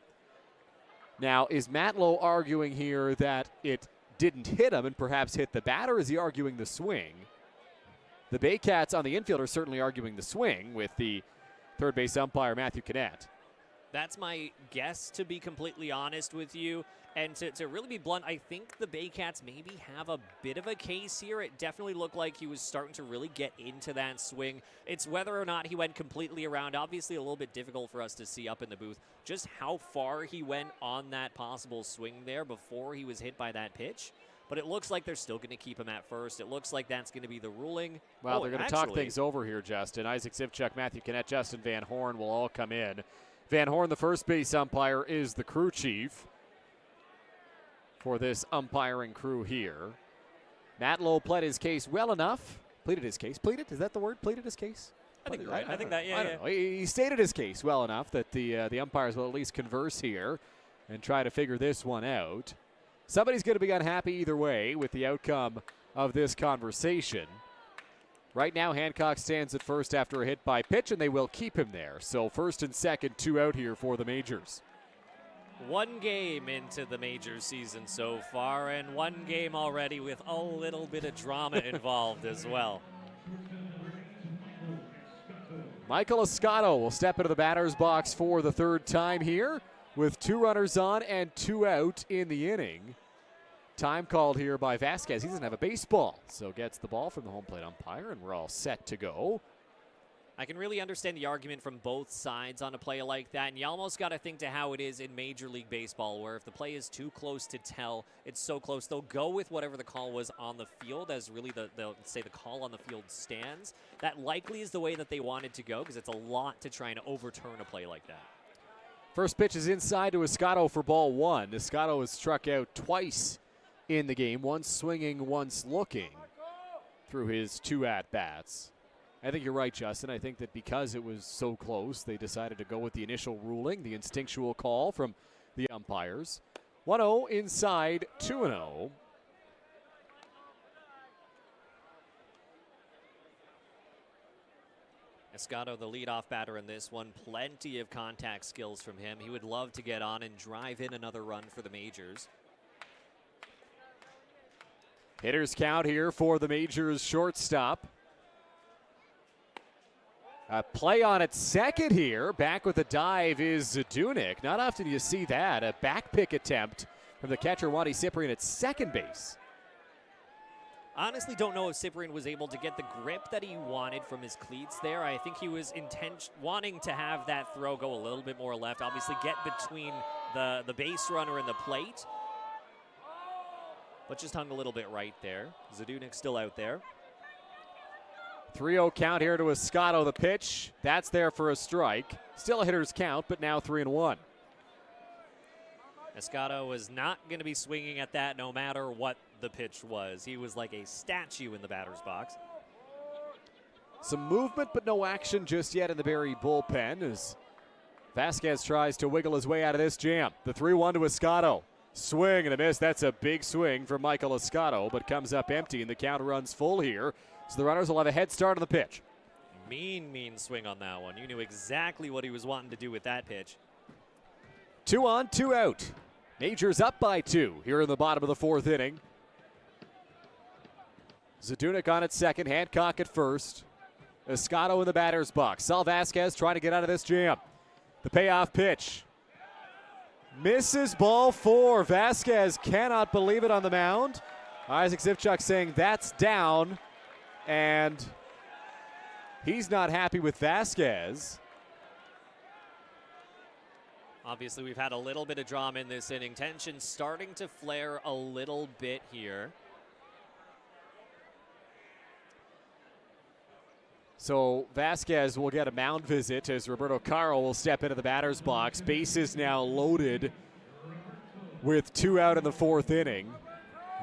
Now, is Matlow arguing here that it didn't hit him and perhaps hit the batter? Is he arguing the swing? The Baycats on the infield are certainly arguing the swing with the third base umpire, Matthew Kinnett. That's my guess, to be completely honest with you. And to really be blunt, I think the Baycats maybe have a bit of a case here. It definitely looked like he was starting to really get into that swing. It's whether or not he went completely around. Obviously a little bit difficult for us to see up in the booth just how far he went on that possible swing there before he was hit by that pitch. But it looks like they're still going to keep him at first. It looks like that's going to be the ruling. Well, they're going to talk things over here, Justin. Isaac Zivchuk, Matthew Kinnett, Justin Van Horn will all come in. Van Horn, the first base umpire, is the crew chief for this umpiring crew here. Matt Lowe pled his case well enough. Pleaded his case. Pleaded? Is that the word? Pleaded his case? I think you're right. I think that, I don't know. He stated his case well enough that the umpires will at least converse here and try to figure this one out. Somebody's going to be unhappy either way with the outcome of this conversation. Right now, Hancock stands at first after a hit by pitch, and they will keep him there. So first and second, 2 out here for the Majors. 1 game into the major season so far, and 1 game already with a little bit of drama involved as well. Michael Escato will step into the batter's box for the 3rd time here with 2 runners on and 2 out in the inning. Time called here by Vasquez. He doesn't have a baseball, so gets the ball from the home plate umpire, and we're all set to go. I can really understand the argument from both sides on a play like that, and you almost got to think to how it is in Major League Baseball, where if the play is too close to tell, it's so close, they'll go with whatever the call was on the field as really they'll say the call on the field stands. That likely is the way that they wanted to go because it's a lot to try and overturn a play like that. First pitch is inside to Escato for ball 1. Escato has struck out twice in the game, once swinging, once looking through his 2 at-bats. I think you're right, Justin. I think that because it was so close, they decided to go with the initial ruling, the instinctual call from the umpires. 1-0 inside, 2-0. Escato, the leadoff batter in this one. Plenty of contact skills from him. He would love to get on and drive in another run for the Majors. Hitters count here for the Majors shortstop. A play on at second here. Back with a dive is Zadunik. Not often you see that. A back pick attempt from the catcher, Wadi Cyprian, at second base. Honestly, don't know if Cyprian was able to get the grip that he wanted from his cleats there. I think he was wanting to have that throw go a little bit more left. Obviously, get between the base runner and the plate. But just hung a little bit right there. Zadunik still out there. 3-0 count here to Escato, the pitch. That's there for a strike. Still a hitter's count, but now 3-1. Escato was not going to be swinging at that no matter what the pitch was. He was like a statue in the batter's box. Some movement, but no action just yet in the Barrie bullpen as Vasquez tries to wiggle his way out of this jam. The 3-1 to Escato. Swing and a miss. That's a big swing for Michael Escato, but comes up empty, and the count runs full here. So the runners will have a head start on the pitch. Mean swing on that one. You knew exactly what he was wanting to do with that pitch. 2 on, 2 out. Majors up by 2 here in the bottom of the 4th inning. Zadunik on at second, Hancock at first. Escato in the batter's box. Sal Vasquez trying to get out of this jam. The payoff pitch. Misses ball 4. Vasquez cannot believe it on the mound. Isaac Zivchuk saying that's down. And he's not happy with Vasquez. Obviously, we've had a little bit of drama in this inning. Tension starting to flare a little bit here. So Vasquez will get a mound visit as Roberto Caro will step into the batter's box. Bases now loaded with 2 out in the 4th inning.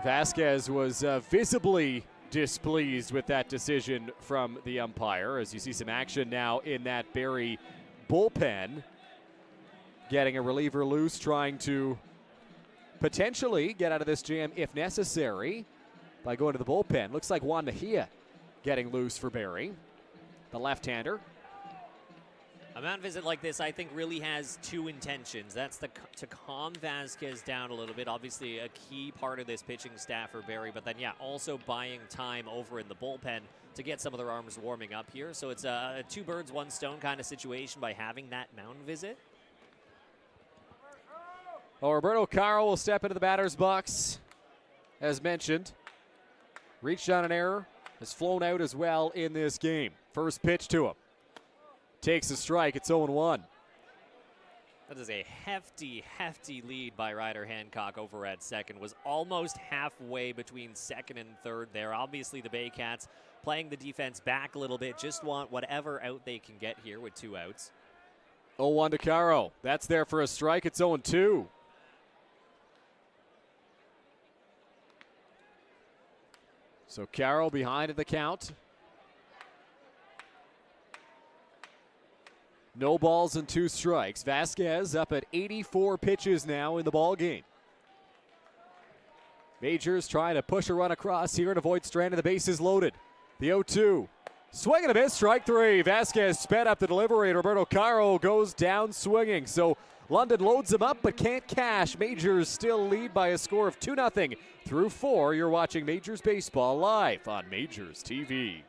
Vasquez was visibly displeased with that decision from the umpire as you see some action now in that Barrie bullpen. Getting a reliever loose, trying to potentially get out of this jam if necessary by going to the bullpen. Looks like Juan Mejia getting loose for Barrie, the left-hander. A mound visit like this, I think, really has 2 intentions. That's to calm Vasquez down a little bit. Obviously, a key part of this pitching staff for Barrie, but then, yeah, also buying time over in the bullpen to get some of their arms warming up here. So it's a 2 birds, 1 stone kind of situation by having that mound visit. Well, Roberto Caro will step into the batter's box, as mentioned. Reached on an error, has flown out as well in this game. First pitch to him. Takes a strike, it's 0-1. That is a hefty, hefty lead by Ryder Hancock over at second. Was almost halfway between second and third there. Obviously, the Baycats playing the defense back a little bit. Just want whatever out they can get here with 2 outs. 0-1 to Caro. That's there for a strike. It's 0-2. So Caro behind in the count. No balls and 2 strikes. Vasquez up at 84 pitches now in the ball game. Majors trying to push a run across here and avoid stranding. The base is loaded. The 0-2. Swing and a miss. Strike 3. Vasquez sped up the delivery. Roberto Caro goes down swinging. So London loads him up but can't cash. Majors still lead by a score of 2-0 through 4. You're watching Majors Baseball live on Majors TV.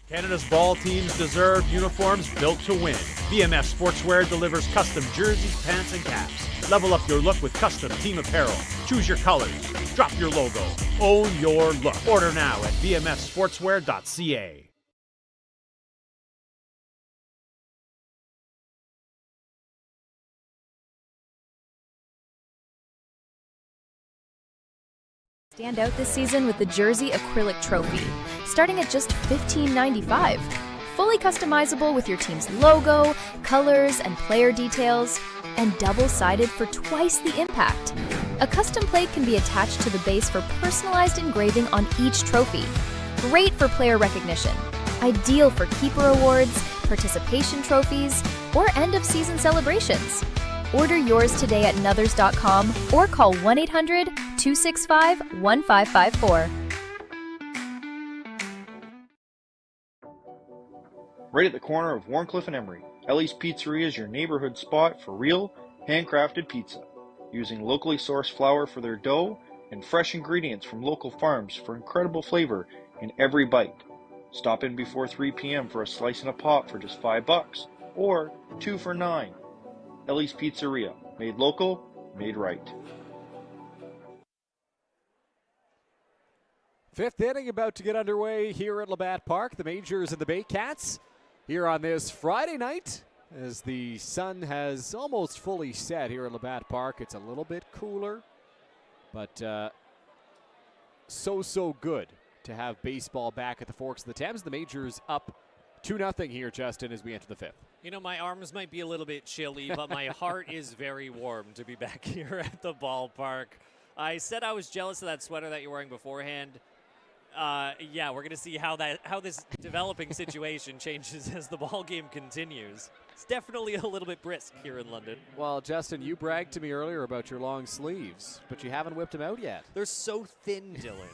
Canada's ball teams deserve uniforms built to win. VMF Sportswear delivers custom jerseys, pants, and caps. Level up your look with custom team apparel. Choose your colors. Drop your logo. Own your look. Order now at vmfsportswear.ca. Stand out this season with the Jersey Acrylic Trophy, starting at just $15.95. Fully customizable with your team's logo, colors, and player details, and double-sided for twice the impact. A custom plate can be attached to the base for personalized engraving on each trophy. Great for player recognition. Ideal for keeper awards, participation trophies, or end-of-season celebrations. Order yours today at Nuthers.com or call 1-800-265-1554. Right at the corner of Warncliffe and Emery, Ellie's Pizzeria is your neighborhood spot for real, handcrafted pizza. Using locally sourced flour for their dough and fresh ingredients from local farms for incredible flavor in every bite. Stop in before 3 p.m. for a slice and a pop for just $5 or 2 for $9. Ellie's Pizzeria, made local, made right. Fifth inning about to get underway here at Labatt Park. The Majors and the Baycats here on this Friday night as the sun has almost fully set here at Labatt Park. It's a little bit cooler, but so good to have baseball back at the Forks of the Thames. The Majors up 2-0 here, Justin, as we enter the fifth. You know, my arms might be a little bit chilly, but my heart is very warm to be back here at the ballpark. I said I was jealous of that sweater that you're wearing beforehand. Yeah, we're going to see how this developing situation changes as the ball game continues. It's definitely a little bit brisk here in London. Well, Justin, you bragged to me earlier about your long sleeves, but you haven't whipped them out yet. They're so thin, Dylan.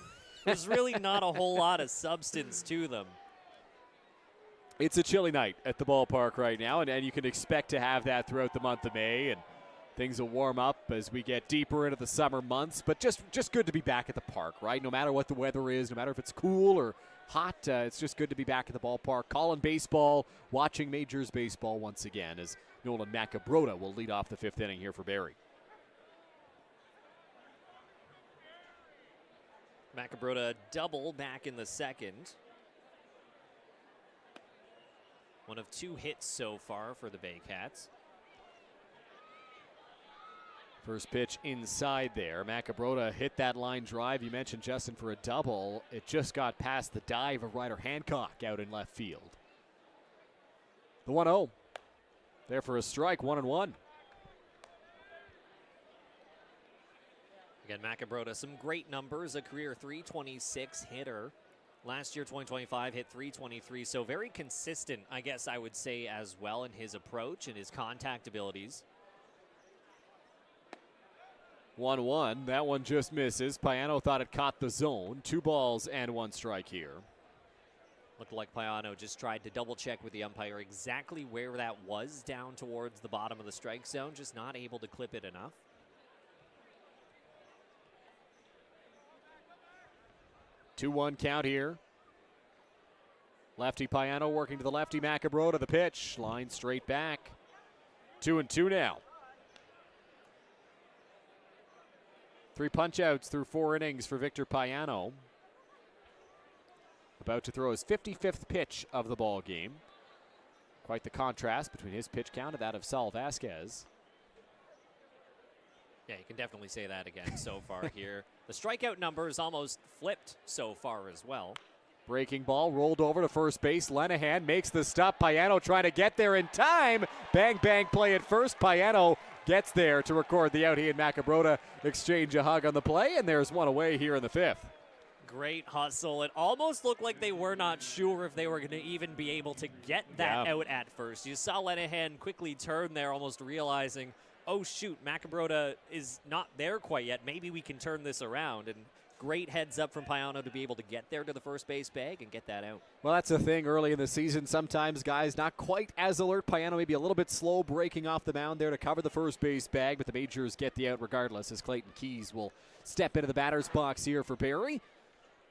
There's really not a whole lot of substance to them. It's a chilly night at the ballpark right now, and you can expect to have that throughout the month of May, and things will warm up as we get deeper into the summer months, but just good to be back at the park, right? No matter what the weather is, no matter if it's cool or hot, it's just good to be back at the ballpark. Calling baseball, watching Majors Baseball once again as Nolan Macabrota will lead off the fifth inning here for Barrie. Macabrota double back in the second. One of 2 hits so far for the Baycats. First pitch inside there. Macabrota hit that line drive. You mentioned, Justin, for a double. It just got past the dive of Ryder Hancock out in left field. The 1-0. There for a strike, 1-1. Again, Macabrota, some great numbers. A career .326 hitter. Last year, 2025, hit .323, so very consistent, I guess I would say, as well in his approach and his contact abilities. 1-1. That one just misses. Payano thought it caught the zone. 2 balls and 1 strike here. Looked like Payano just tried to double-check with the umpire exactly where that was down towards the bottom of the strike zone, just not able to clip it enough. 2-1 count here. Lefty Payano working to the lefty. Macabrota, the pitch. Line straight back. 2-2 now. 3 punch-outs through 4 innings for Victor Payano. About to throw his 55th pitch of the ball game. Quite the contrast between his pitch count and that of Saul Vasquez. Yeah, you can definitely say that again so far here. The strikeout number is almost flipped so far as well. Breaking ball rolled over to first base. Lenahan makes the stop. Payano trying to get there in time. Bang, bang play at first. Payano gets there to record the out. He and Macabrota exchange a hug on the play, and there's one away here in the 5th. Great hustle. It almost looked like they were not sure if they were going to even be able to get that out at first. You saw Lenahan quickly turn there, almost realizing, oh shoot, Macabrota is not there quite yet. Maybe we can turn this around. And great heads up from Payano to be able to get there to the first base bag and get that out. Well, that's the thing early in the season. Sometimes guys not quite as alert. Payano maybe a little bit slow breaking off the mound there to cover the first base bag, but the majors get the out regardless as Clayton Keys will step into the batter's box here for Barrie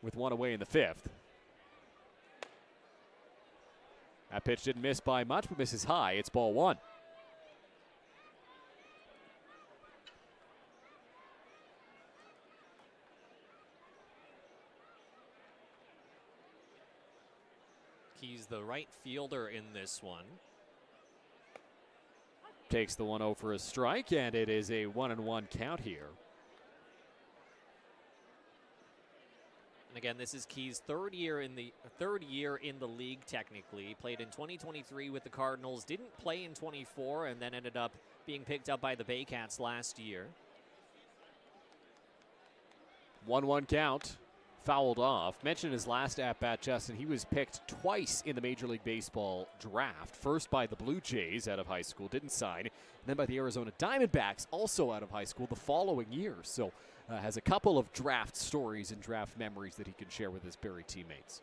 with one away in the 5th. That pitch didn't miss by much, but misses high. It's ball 1. He's the right fielder in this one. Takes the 1-0 for a strike, and it is a 1-1 count here. And again, this is Key's third year in the league technically. Played in 2023 with the Cardinals, didn't play in 24, and then ended up being picked up by the Baycats last year. 1-1 count. Fouled off. Mentioned his last at-bat, Justin, he was picked twice in the Major League Baseball draft. First by the Blue Jays out of high school, didn't sign. And then by the Arizona Diamondbacks, also out of high school, the following year. So has a couple of draft stories and draft memories that he can share with his Barrie teammates.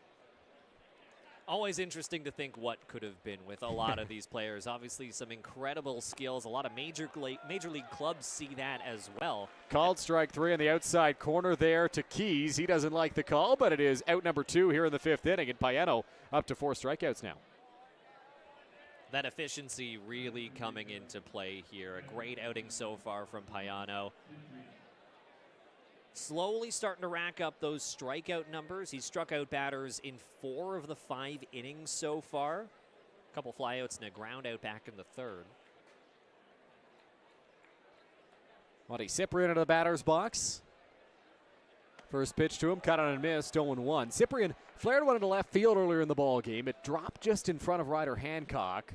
Always interesting to think what could have been with a lot of these players. Obviously, some incredible skills. A lot of major league clubs see that as well. Called strike 3 on the outside corner there to Keys. He doesn't like the call, but it is out number 2 here in the 5th inning, and Payano up to 4 strikeouts now. That efficiency really coming into play here. A great outing so far from Payano. Slowly starting to rack up those strikeout numbers. He's struck out batters in 4 of the 5 innings so far. A couple flyouts and a ground out back in the 3rd. Monty Cyprian into the batter's box. First pitch to him, cut on and missed, 0-1. Cyprian flared one into left field earlier in the ball game. It dropped just in front of Ryder Hancock.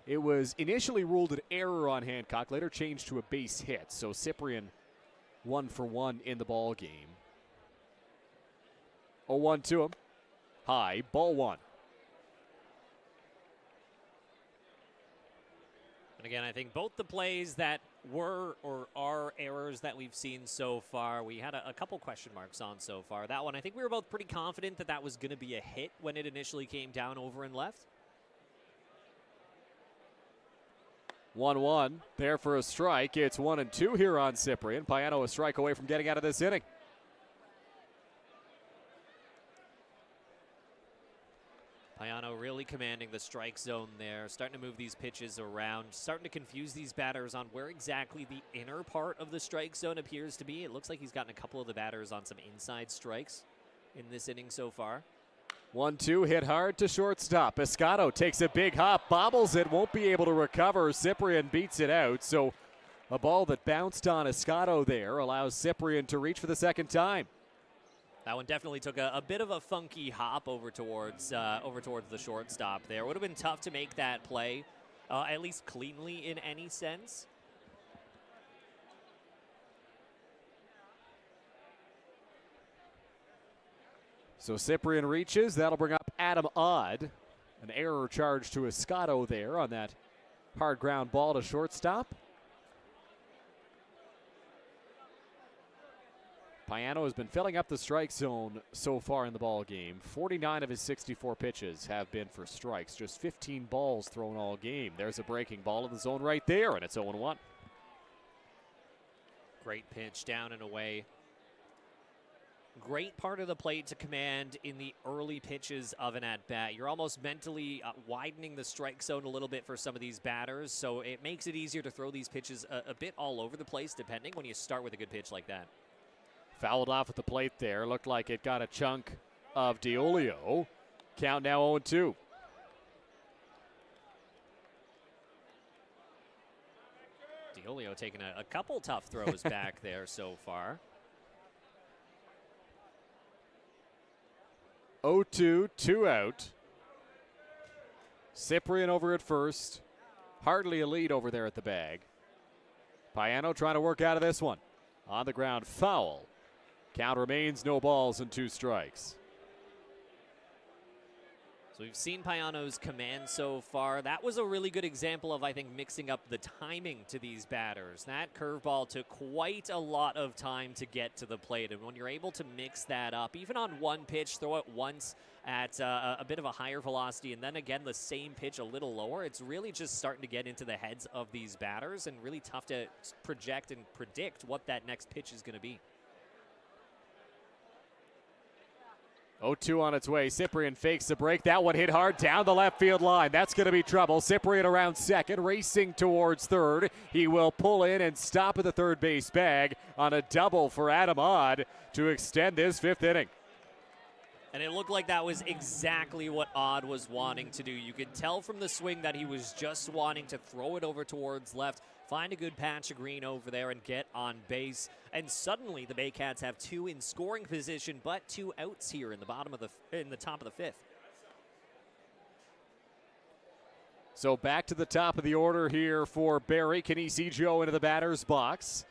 It was initially ruled an error on Hancock, later changed to a base hit. So Cyprian 1 for 1 in the ball game. 0-1 to him. High, ball 1. And again, I think both the plays that were or are errors that we've seen so far, we had a couple question marks on so far. That one, I think we were both pretty confident that that was going to be a hit when it initially came down over and left. 1-1 there for a strike. It's 1-2 here on Cyprian. Payano a strike away from getting out of this inning. Payano really commanding the strike zone there, starting to move these pitches around, starting to confuse these batters on where exactly the inner part of the strike zone appears to be. It looks like he's gotten a couple of the batters on some inside strikes in this inning so far. 1-2 hit hard to shortstop. Escato takes a big hop, bobbles it, won't be able to recover. Cyprian beats it out. So a ball that bounced on Escato there allows Cyprian to reach for the second time. That one definitely took a bit of a funky hop over towards the shortstop there. Would have been tough to make that play, at least cleanly in any sense. So Cyprian reaches. That'll bring up Adam Odd. An error charge to Escato there on that hard ground ball to shortstop. Payano has been filling up the strike zone so far in the ball game. 49 of his 64 pitches have been for strikes. Just 15 balls thrown all game. There's a breaking ball in the zone right there, and it's 0-1. Great pitch down and away Great part of the plate to command in the early pitches of an at-bat. You're almost mentally widening the strike zone a little bit for some of these batters, so it makes it easier to throw these pitches a bit all over the place, depending when you start with a good pitch like that. Fouled off at the plate there. Looked like it got a chunk of DeOlio. Count now 0-2. DeOlio taking a couple tough throws back there so far. 0-2, 2 out. Cyprian over at first. Hardly a lead over there at the bag. Payano trying to work out of this one. On the ground, foul. Count remains no balls and 2 strikes. So we've seen Payano's command so far. That was a really good example of, I think, mixing up the timing to these batters. That curveball took quite a lot of time to get to the plate. And when you're able to mix that up, even on one pitch, throw it once at a bit of a higher velocity, and then again the same pitch a little lower, it's really just starting to get into the heads of these batters and really tough to project and predict what that next pitch is going to be. 0-2 on its way. Cyprian fakes the break. That one hit hard down the left field line. That's going to be trouble. Cyprian around second, racing towards third. He will pull in and stop at the third base bag on a double for Adam Odd to extend this 5th inning. And it looked like that was exactly what Odd was wanting to do. You could tell from the swing that he was just wanting to throw it over towards left, find a good patch of green over there and get on base. And suddenly the Baycats have 2 in scoring position, but 2 outs here in the top of the 5th. So back to the top of the order here for Barrie. Canicio into the batter's box.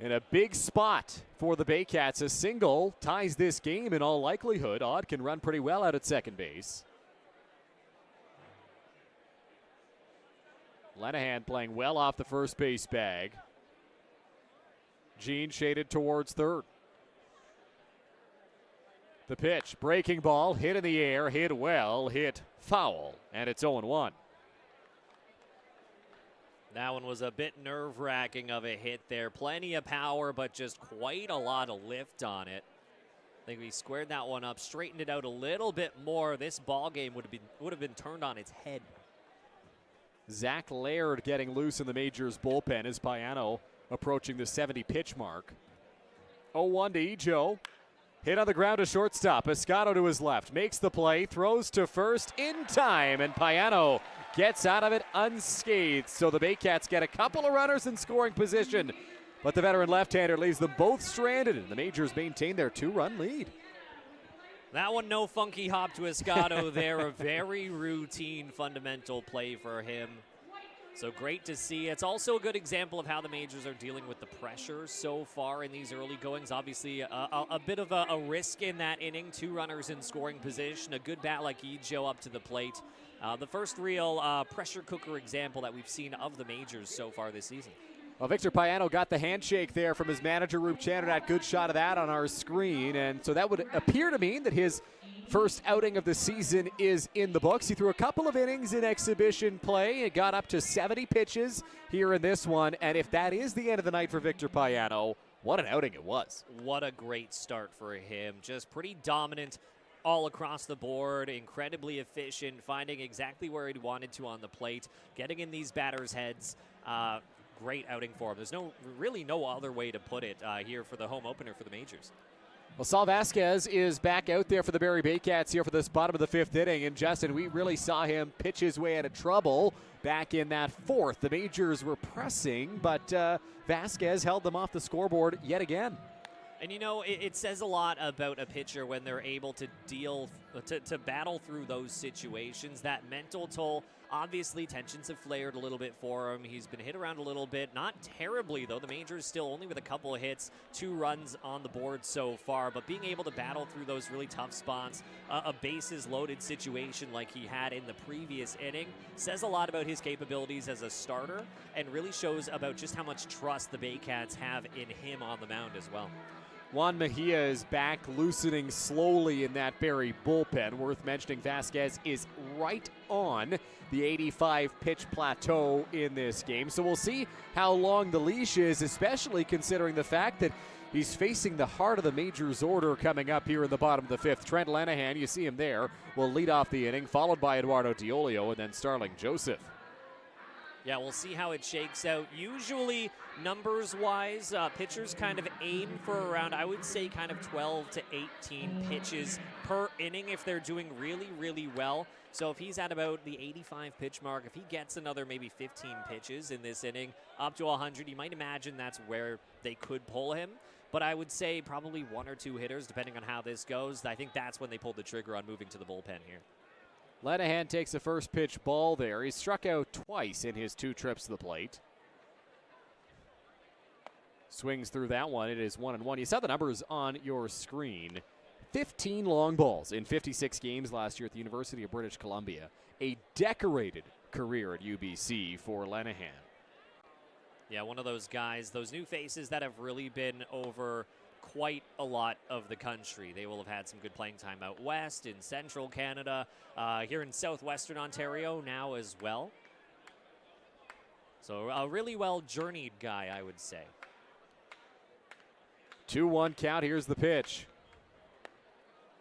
In a big spot for the Baycats. A single ties this game in all likelihood. Odd can run pretty well out at second base. Lenahan playing well off the first base bag. Jean shaded towards third. The pitch, breaking ball, hit in the air, hit well, hit foul, and it's 0-1. That one was a bit nerve-wracking of a hit there. Plenty of power, but just quite a lot of lift on it. I think we squared that one up, straightened it out a little bit more. This ball game would have been turned on its head. Zach Laird getting loose in the Majors bullpen as Payano approaching the 70 pitch mark. 0-1 to Ejo. Hit on the ground to shortstop. Escato to his left. Makes the play. Throws to first in time. And Payano gets out of it unscathed. So the Baycats get a couple of runners in scoring position. But the veteran left-hander leaves them both stranded. And the Majors maintain their 2-run lead. That one, no funky hop to Escato there. A very routine fundamental play for him. So great to see. It's also a good example of how the Majors are dealing with the pressure so far in these early goings. Obviously, a bit of a risk in that inning. 2 runners in scoring position. A good bat like Ejo up to the plate. The first real pressure cooker example that we've seen of the Majors so far this season. Well, Victor Payano got the handshake there from his manager, Roop Chandradat. Good shot of that on our screen. And so that would appear to mean that his first outing of the season is in the books. He threw a couple of innings in exhibition play. It got up to 70 pitches here in this one. And if that is the end of the night for Victor Payano, what an outing it was. What a great start for him. Just pretty dominant all across the board, incredibly efficient, finding exactly where he wanted to on the plate, getting in these batters' heads. Great outing for him. There's really no other way to put it here for the home opener for the Majors. Well, Saul Vasquez is back out there for the Barrie Baycats here for this bottom of the 5th inning. And Justin, we really saw him pitch his way out of trouble back in that 4th. The Majors were pressing, but Vasquez held them off the scoreboard yet again. And, you know, it says a lot about a pitcher when they're able to to battle through those situations. That mental toll, obviously tensions have flared a little bit for him. He's been hit around a little bit. Not terribly, though. The Majors still only with a couple of hits, 2 runs on the board so far. But being able to battle through those really tough spots, a bases-loaded situation like he had in the previous inning, says a lot about his capabilities as a starter and really shows about just how much trust the Baycats have in him on the mound as well. Juan Mejia is back, loosening slowly in that Barrie bullpen. Worth mentioning, Vasquez is right on the 85-pitch plateau in this game. So we'll see how long the leash is, especially considering the fact that He's facing the heart of the majors order coming up here in the bottom of the fifth. Trent Lanahan, you see him there, will lead off the inning, followed by Eduardo Diolio and then Starling Joseph. Yeah, we'll see how it shakes out. Usually, numbers-wise, pitchers kind of aim for around, I would say, kind of 12 to 18 pitches per inning if they're doing really, really well. So if he's at about the 85 pitch mark, if he gets another maybe 15 pitches in this inning, up to 100, you might imagine that's where they could pull him. But I would say probably 1 or 2 hitters, depending on how this goes. I think that's when they pulled the trigger on moving to the bullpen here. Lanahan takes the first pitch ball there. He's struck out twice in his 2 trips to the plate. Swings through that one. It is 1-1. You saw the numbers on your screen. 15 long balls in 56 games last year at the University of British Columbia. A decorated career at UBC for Lanahan. Yeah, one of those guys, those new faces that have really been over quite a lot of the country. They will have had some good playing time out west, in central Canada, here in southwestern Ontario now as well. So a really well-journeyed guy, I would say. 2-1 count. Here's the pitch.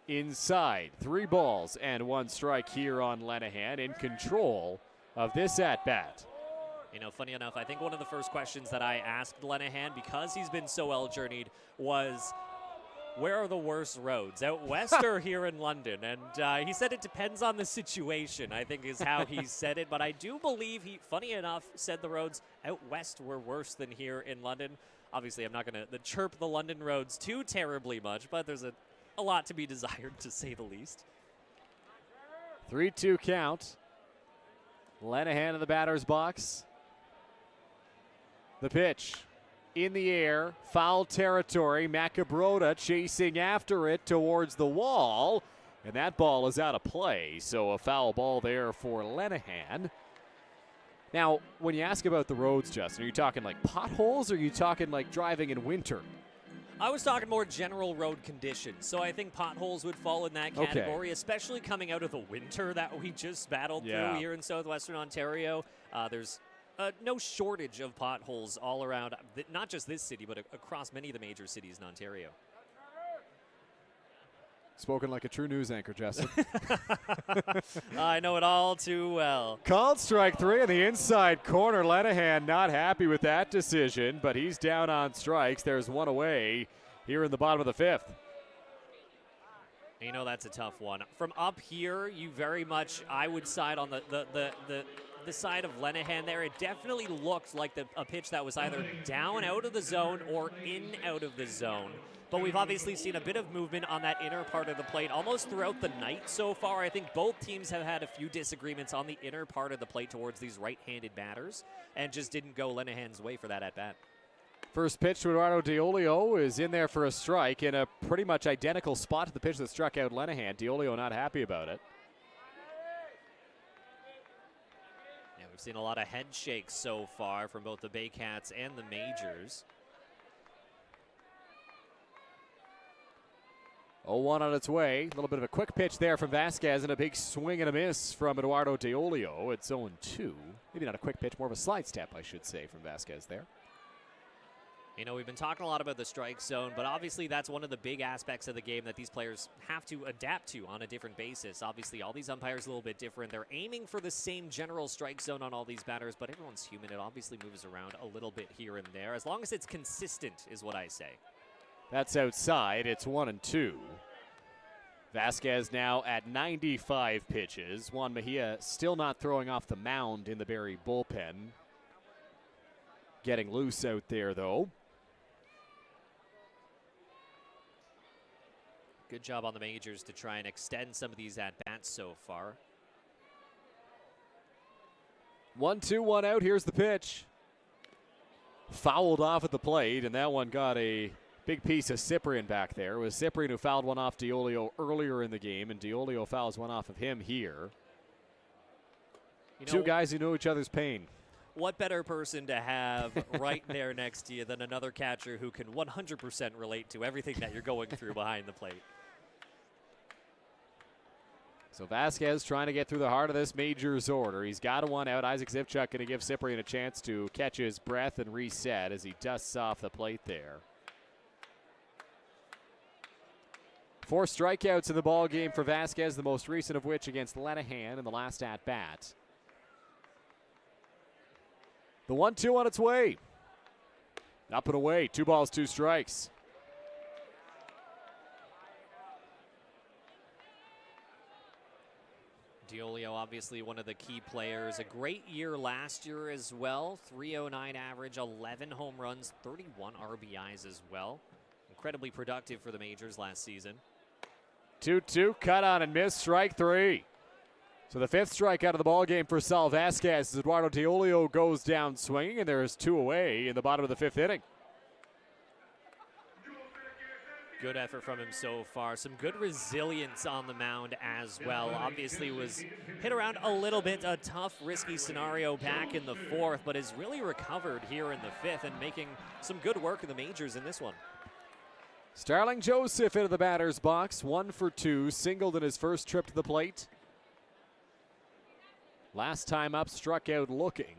Inside. 3 balls and 1 strike here on Lanahan, in control of this at-bat. You know, funny enough, I think one of the first questions that I asked Lanahan, because he's been so well-journeyed, was, where are the worst roads, out west or here in London? And he said it depends on the situation, I think is how he said it. But I do believe he, funny enough, said the roads out west were worse than here in London. Obviously, I'm not going to chirp the London roads too terribly much, but there's a lot to be desired, to say the least. 3-2 count. Lanahan in the batter's box. The pitch in the air, foul territory. Macabrota chasing after it towards the wall, and that ball is out of play. So a foul ball there for Lanahan. Now, when you ask about the roads, Justin, are you talking like potholes or are you talking like driving in winter? I was talking more general road conditions, so I think potholes would fall in that category, especially coming out of the winter that we just battled through here in southwestern Ontario. There's no shortage of potholes all around, not just this city, but across many of the major cities in Ontario. Spoken like a true news anchor, Justin. I know it all too well. Called strike 3 in the inside corner. Lanahan not happy with that decision, but he's down on strikes. There's 1 away here in the bottom of the 5th. You know, that's a tough one. From up here, you very much, I would side on the side of Lanahan there. It definitely looked like a pitch that was either down out of the zone or in out of the zone. But we've obviously seen a bit of movement on that inner part of the plate almost throughout the night so far. I think both teams have had a few disagreements on the inner part of the plate towards these right-handed batters and just didn't go Lanahan's way for that at-bat. First pitch to Eduardo Diolio is in there for a strike in a pretty much identical spot to the pitch that struck out Lanahan. Diolio not happy about it. Yeah, we've seen a lot of head shakes so far from both the Baycats and the Majors. 0-1 on its way. A little bit of a quick pitch there from Vasquez and a big swing and a miss from Eduardo Diolio. It's 0-2. Maybe not a quick pitch, more of a slide step, I should say, from Vasquez there. You know, we've been talking a lot about the strike zone, but obviously that's one of the big aspects of the game that these players have to adapt to on a different basis. Obviously, all these umpires are a little bit different. They're aiming for the same general strike zone on all these batters, but everyone's human. It obviously moves around a little bit here and there. As long as it's consistent is what I say. That's outside. It's 1-2. Vasquez now at 95 pitches. Juan Mejia still not throwing off the mound in the Barrie bullpen. Getting loose out there, though. Good job on the Majors to try and extend some of these at-bats so far. 1-2, 1 out. Here's the pitch. Fouled off at the plate, and that one got a big piece of Cyprian back there. It was Cyprian who fouled one off Diolio earlier in the game, and Diolio fouls one off of him here. You know, two guys who know each other's pain. What better person to have right there next to you than another catcher who can 100% relate to everything that you're going through behind the plate? So Vasquez trying to get through the heart of this Majors order. He's got a 1 out. Isaac Zivchuk going to give Cyprian a chance to catch his breath and reset as he dusts off the plate there. 4 strikeouts in the ball game for Vasquez, the most recent of which against Lenihan in the last at-bat. The 1-2 on its way. Up and away, 2 balls, 2 strikes. Diolio, obviously one of the key players. A great year last year as well. 309 average, 11 home runs, 31 RBIs as well. Incredibly productive for the majors last season. 2-2, cut on and miss, strike 3. So the 5th strikeout of the ball game for Sal Vasquez as Eduardo Diolio goes down swinging, and there's 2 away in the bottom of the 5th inning. Good effort from him so far. Some good resilience on the mound as well. Obviously was hit around a little bit, a tough, risky scenario back in the 4th, but has really recovered here in the 5th and making some good work in the majors in this one. Starling Joseph into the batter's box, 1 for 2, singled in his first trip to the plate. Last time up, struck out looking.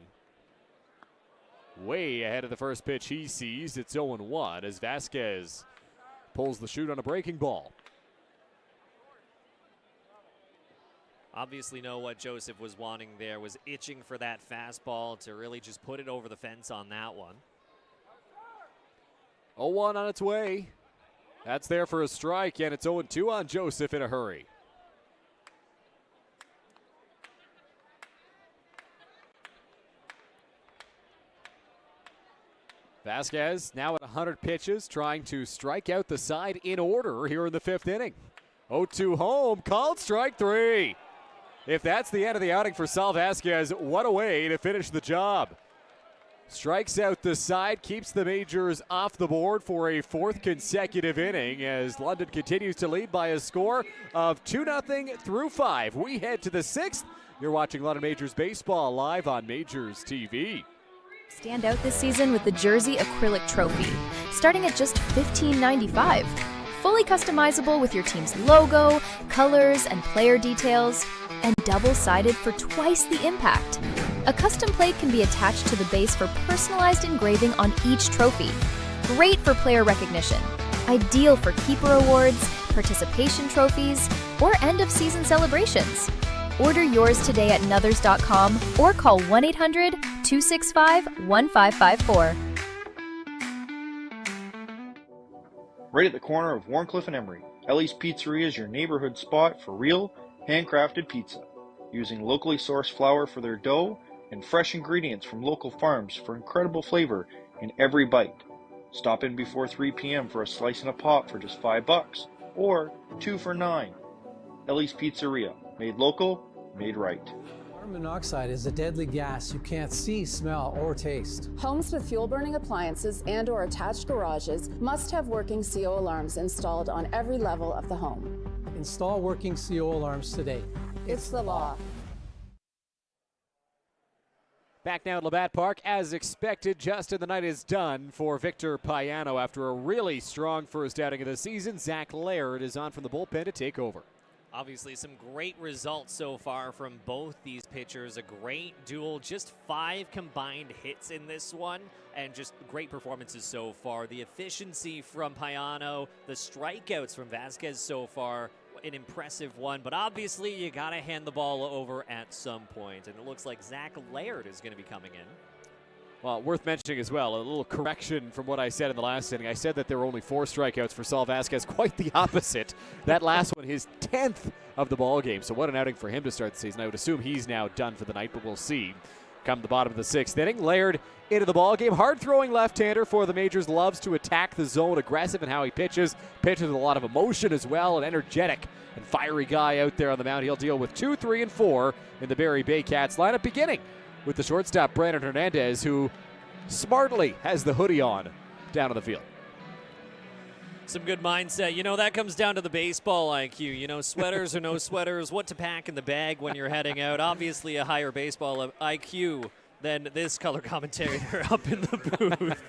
Way ahead of the first pitch he sees. It's 0-1 as Vasquez pulls the chute on a breaking ball. Obviously know what Joseph was wanting there, was itching for that fastball to really just put it over the fence on that one. 0-1 on its way. That's there for a strike, and it's 0-2 on Joseph in a hurry. Vasquez now at 100 pitches, trying to strike out the side in order here in the 5th inning. 0-2 home, called strike 3. If that's the end of the outing for Sal Vasquez, what a way to finish the job. Strikes out the side, keeps the majors off the board for a 4th consecutive inning as London continues to lead by a score of 2-0 through 5. We head to the 6th. You're watching London Majors Baseball live on Majors TV. Stand out this season with the Jersey Acrylic Trophy, starting at just $15.95. Fully customizable with your team's logo, colors, and player details, and double-sided for twice the impact. A custom plate can be attached to the base for personalized engraving on each trophy. Great for player recognition. Ideal for keeper awards, participation trophies, or end-of-season celebrations. Order yours today at Nuthers.com or call 1-800-265-1554. Right at the corner of Warncliffe and Emery, Ellie's Pizzeria is your neighborhood spot for real, handcrafted pizza. Using locally sourced flour for their dough and fresh ingredients from local farms for incredible flavor in every bite. Stop in before 3 p.m. for a slice and a pop for just $5 or 2 for $9. Ellie's Pizzeria, made local, made right. Carbon monoxide is a deadly gas you can't see, smell, or taste. Homes with fuel-burning appliances and/or attached garages must have working CO alarms installed on every level of the home. Install working CO alarms today. It's the law. Back now at Labatt Park, as expected, Justin, the night is done for Victor Payano after a really strong first outing of the season. Zach Laird is on from the bullpen to take over. Obviously some great results so far from both these pitchers. A great duel, just 5 combined hits in this one, and just great performances so far. The efficiency from Payano, the strikeouts from Vasquez so far, an impressive one, but obviously you got to hand the ball over at some point, and it looks like Zach Laird is going to be coming in. Well, worth mentioning as well, a little correction from what I said in the last inning. I said that there were only 4 strikeouts for Sal Vasquez. Quite the opposite. That last one, his 10th of the ball game. So what an outing for him to start the season. I would assume he's now done for the night, but we'll see. Come the bottom of the 6th inning, Laird into the ball game. Hard-throwing left-hander for the majors. Loves to attack the zone, aggressive in how he pitches. Pitches with a lot of emotion as well, an energetic and fiery guy out there on the mound. He'll deal with 2, 3, and 4 in the Barrie Baycats lineup, beginning with the shortstop Brandon Hernandez, who smartly has the hoodie on down on the field. Some good mindset. You know, that comes down to the baseball IQ. You know, sweaters or no sweaters, what to pack in the bag when you're heading out. Obviously a higher baseball IQ than this color commentator up in the booth.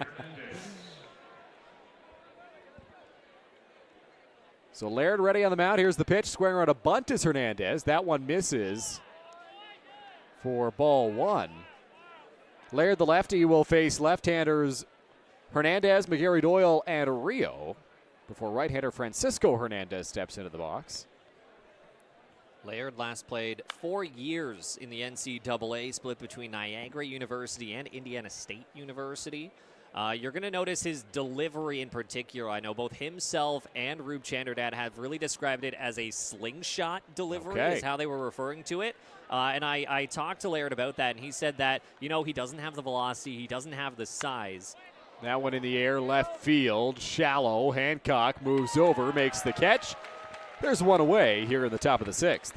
So Laird ready on the mound. Here's the pitch. Squaring around a bunt is Hernandez. That one misses for ball 1. Laird, the lefty, will face left-handers Hernandez, McGarry Doyle, and Rio before right-hander Francisco Hernandez steps into the box. Laird last played 4 years in the NCAA, split between Niagara University and Indiana State University. You're going to notice his delivery in particular. I know both himself and Rube Chanderdad have really described it as a slingshot delivery, is how they were referring to it. And I talked to Laird about that, and he said that, you know, he doesn't have the velocity, he doesn't have the size. That one in the air, left field, shallow. Hancock moves over, makes the catch. There's one away here in the top of the 6th.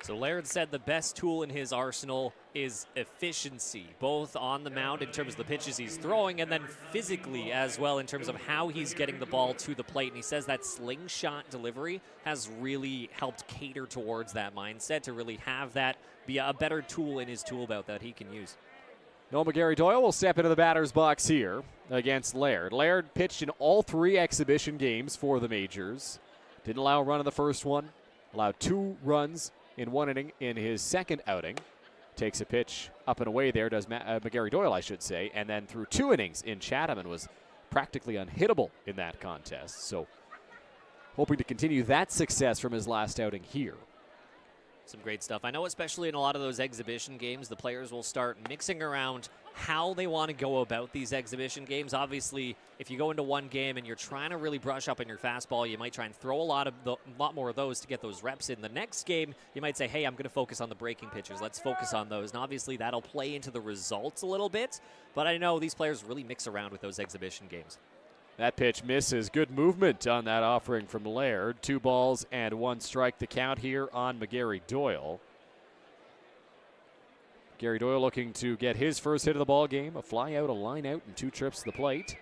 So Laird said the best tool in his arsenal is efficiency, both on the mound in terms of the pitches he's throwing and then physically as well in terms of how he's getting the ball to the plate. And he says that slingshot delivery has really helped cater towards that mindset to really have that be a better tool in his tool belt that he can use. Noel McGarry-Doyle will step into the batter's box here against Laird. Laird pitched in all 3 exhibition games for the majors. Didn't allow a run in the first one. Allowed 2 runs in 1 inning in his second outing. Takes a pitch up and away there, does McGarry-Doyle, I should say, and then threw 2 innings in Chatham and was practically unhittable in that contest. So hoping to continue that success from his last outing here. Some great stuff. I know especially in a lot of those exhibition games, the players will start mixing around how they want to go about these exhibition games. Obviously, if you go into one game and you're trying to really brush up on your fastball, you might try and throw a lot more of those to get those reps in. The next game, you might say, hey, I'm going to focus on the breaking pitches. Let's focus on those. And obviously, that'll play into the results a little bit. But I know these players really mix around with those exhibition games. That pitch misses. Good movement on that offering from Laird. 2 balls and 1 strike the count here on McGarry-Doyle. Gary Doyle looking to get his first hit of the ball game. A fly out, a line out, and 2 trips to the plate.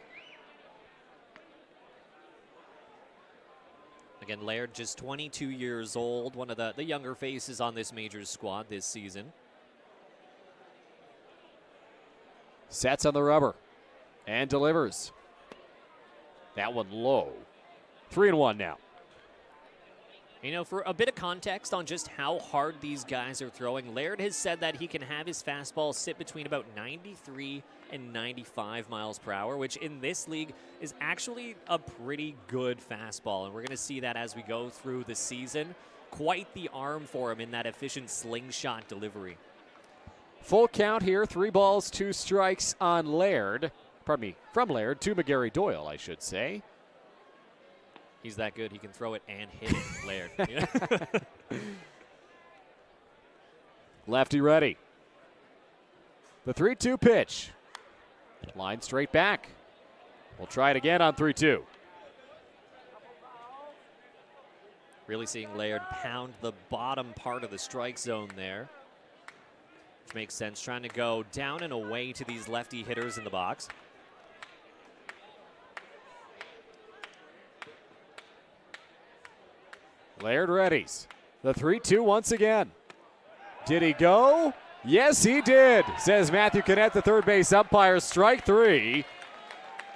Again, Laird just 22 years old, one of the younger faces on this majors squad this season. Sets on the rubber and delivers. That one low. 3-1 now. You know, for a bit of context on just how hard these guys are throwing, Laird has said that he can have his fastball sit between about 93 and 95 miles per hour, which in this league is actually a pretty good fastball. And we're going to see that as we go through the season. Quite the arm for him in that efficient slingshot delivery. Full count here, 3 balls, 2 strikes on Laird. Pardon me, from Laird to McGarry-Doyle, I should say. He's that good, he can throw it and hit it, Laird. Lefty ready. The 3-2 pitch. Line straight back. We'll try it again on 3-2. Really seeing Laird pound the bottom part of the strike zone there, which makes sense, trying to go down and away to these lefty hitters in the box. Laird readies. The 3-2 once again. Did he go? Yes, he did, says Matthew Canet, the third base umpire. Strike 3.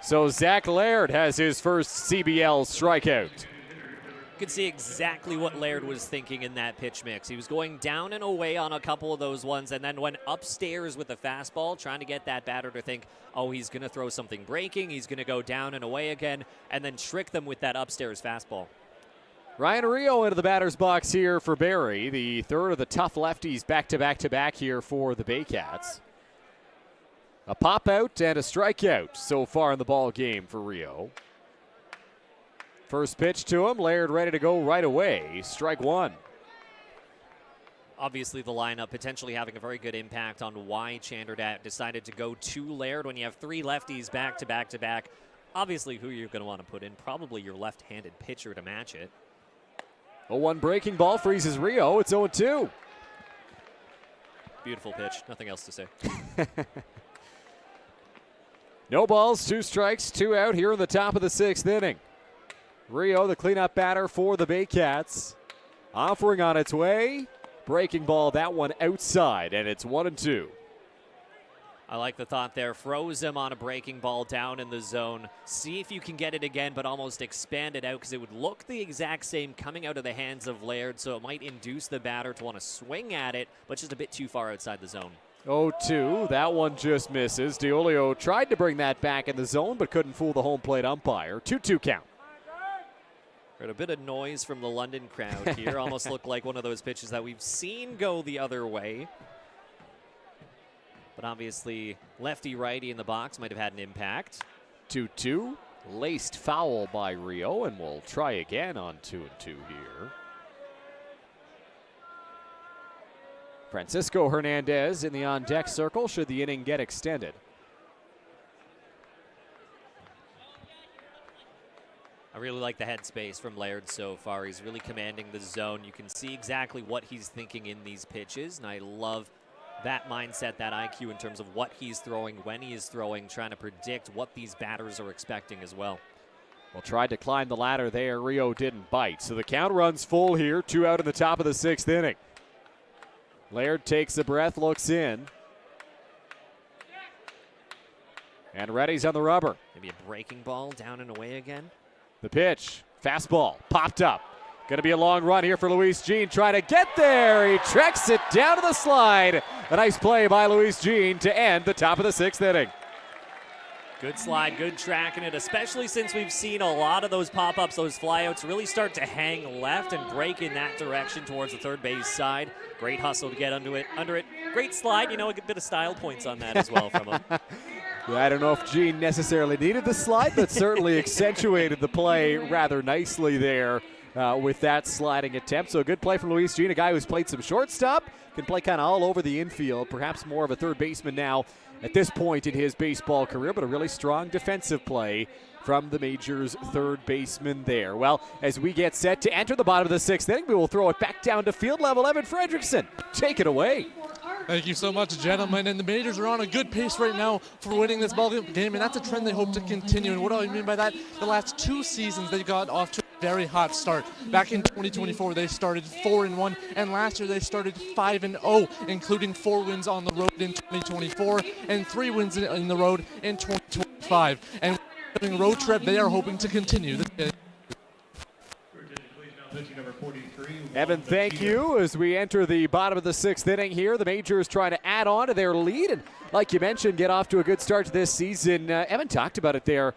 So Zach Laird has his first CBL strikeout. You could see exactly what Laird was thinking in that pitch mix. He was going down and away on a couple of those ones and then went upstairs with the fastball, trying to get that batter to think, oh, he's going to throw something breaking, he's going to go down and away again, and then trick them with that upstairs fastball. Ryan Rio into the batter's box here for Barrie, the third of the tough lefties back-to-back-to-back here for the Baycats. A pop-out and a strikeout so far in the ball game for Rio. First pitch to him, Laird ready to go right away. Strike 1. Obviously, the lineup potentially having a very good impact on why Chanderdad decided to go to Laird when you have 3 lefties back-to-back-to-back. Obviously, who you're going to want to put in, probably your left-handed pitcher to match it. 0-1 breaking ball freezes Rio. It's 0-2. Beautiful pitch. Nothing else to say. No balls, 2 strikes, 2 out here in the top of the 6th inning. Rio, the cleanup batter for the Baycats. Offering on its way. Breaking ball, that one outside, and it's 1-2. I like the thought there. Froze him on a breaking ball down in the zone. See if you can get it again, but almost expand it out because it would look the exact same coming out of the hands of Laird, so it might induce the batter to want to swing at it, but just a bit too far outside the zone. 0-2. That one just misses. DiOlio tried to bring that back in the zone, but couldn't fool the home plate umpire. 2-2 count. Heard a bit of noise from the London crowd here. Almost looked like one of those pitches that we've seen go the other way. But obviously, lefty-righty in the box might have had an impact. 2-2. Laced foul by Rio, and we'll try again on 2-2 here. Francisco Hernandez in the on-deck circle should the inning get extended. I really like the headspace from Laird so far. He's really commanding the zone. You can see exactly what he's thinking in these pitches, and I love that mindset, that IQ in terms of what he's throwing, when he is throwing, trying to predict what these batters are expecting as well. Well, tried to climb the ladder there. Rio didn't bite. So the count runs full here. 2 out in the top of the 6th inning. Laird takes a breath, looks in. And Reddy's on the rubber. Maybe a breaking ball down and away again. The pitch, fastball, popped up. Going to be a long run here for Luis Jean, trying to get there. He tracks it down to the slide. A nice play by Luis Jean to end the top of the 6th inning. Good slide, good tracking it, especially since we've seen a lot of those pop-ups, those flyouts really start to hang left and break in that direction towards the third base side. Great hustle to get under it. Great slide, you know, a bit of style points on that as well from him. Yeah, I don't know if Jean necessarily needed the slide, but certainly accentuated the play rather nicely there with that sliding attempt. So a good play from Luis Jean, a guy who's played some shortstop, can play kind of all over the infield, perhaps more of a third baseman now at this point in his baseball career, but a really strong defensive play from the Majors' third baseman there. Well, as we get set to enter the bottom of the 6th inning, we will throw it back down to field level. Evan Frederiksen, take it away. Thank you so much, gentlemen. And the Majors are on a good pace right now for winning this ball game, and that's a trend they hope to continue. And what do I mean by that? The last 2 seasons, they got off to a very hot start. Back in 2024, they started 4-1, and last year they started 5-0, including 4 wins on the road in 2024 and 3 wins in the road in 2025. And during road trip, they are hoping to continue this. Evan, thank you. As we enter the bottom of the 6th inning here, the Majors trying to add on to their lead and, like you mentioned, get off to a good start to this season. Evan talked about it there.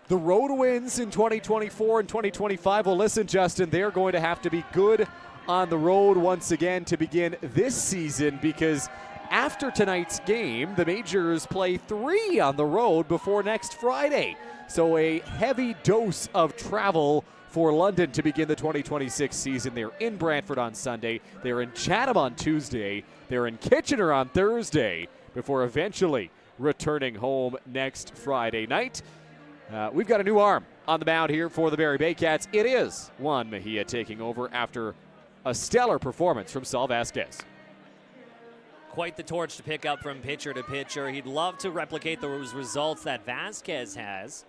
The road wins in 2024 and 2025. Well, listen, Justin, they're going to have to be good on the road once again to begin this season, because after tonight's game, the Majors play 3 on the road before next Friday. So a heavy dose of travel for London to begin the 2026 season. They're in Brantford on Sunday. They're in Chatham on Tuesday. They're in Kitchener on Thursday before eventually returning home next Friday night. We've got a new arm on the mound here for the Barrie Baycats. It is Juan Mejia taking over after a stellar performance from Saul Vasquez. Quite the torch to pick up from pitcher to pitcher. He'd love to replicate those results that Vasquez has.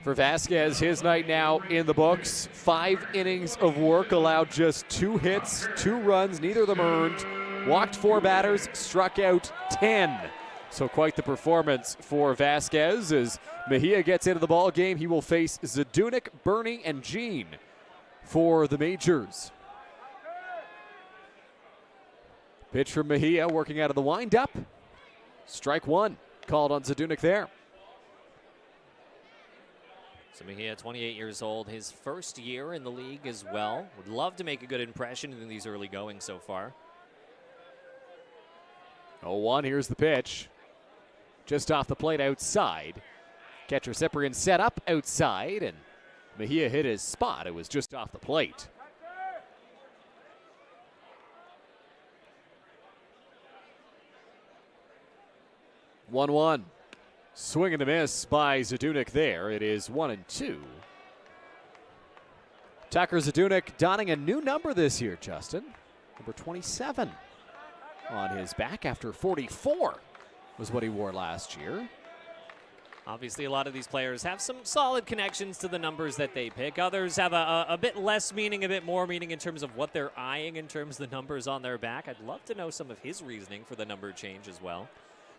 For Vasquez, his night now in the books. 5 innings of work, allowed just 2 hits, 2 runs, neither of them earned. Walked 4 batters, struck out 10. So quite the performance for Vasquez. As Mejia gets into the ball game, he will face Zadunik, Bernie, and Jean for the Majors. Pitch from Mejia, working out of the windup. Strike 1 called on Zadunik there. So Mejia, 28 years old, his first year in the league as well. Would love to make a good impression in these early goings so far. 0-1, here's the pitch. Just off the plate outside. Catcher Cyprian set up outside, and Mejia hit his spot. It was just off the plate. One. Swing and a miss by Zadunik there. It is 1-2. Tucker Zadunik donning a new number this year, Justin. Number 27 on his back after 44 was what he wore last year. Obviously, a lot of these players have some solid connections to the numbers that they pick. Others have a bit less meaning, a bit more meaning in terms of what they're eyeing in terms of the numbers on their back. I'd love to know some of his reasoning for the number change as well.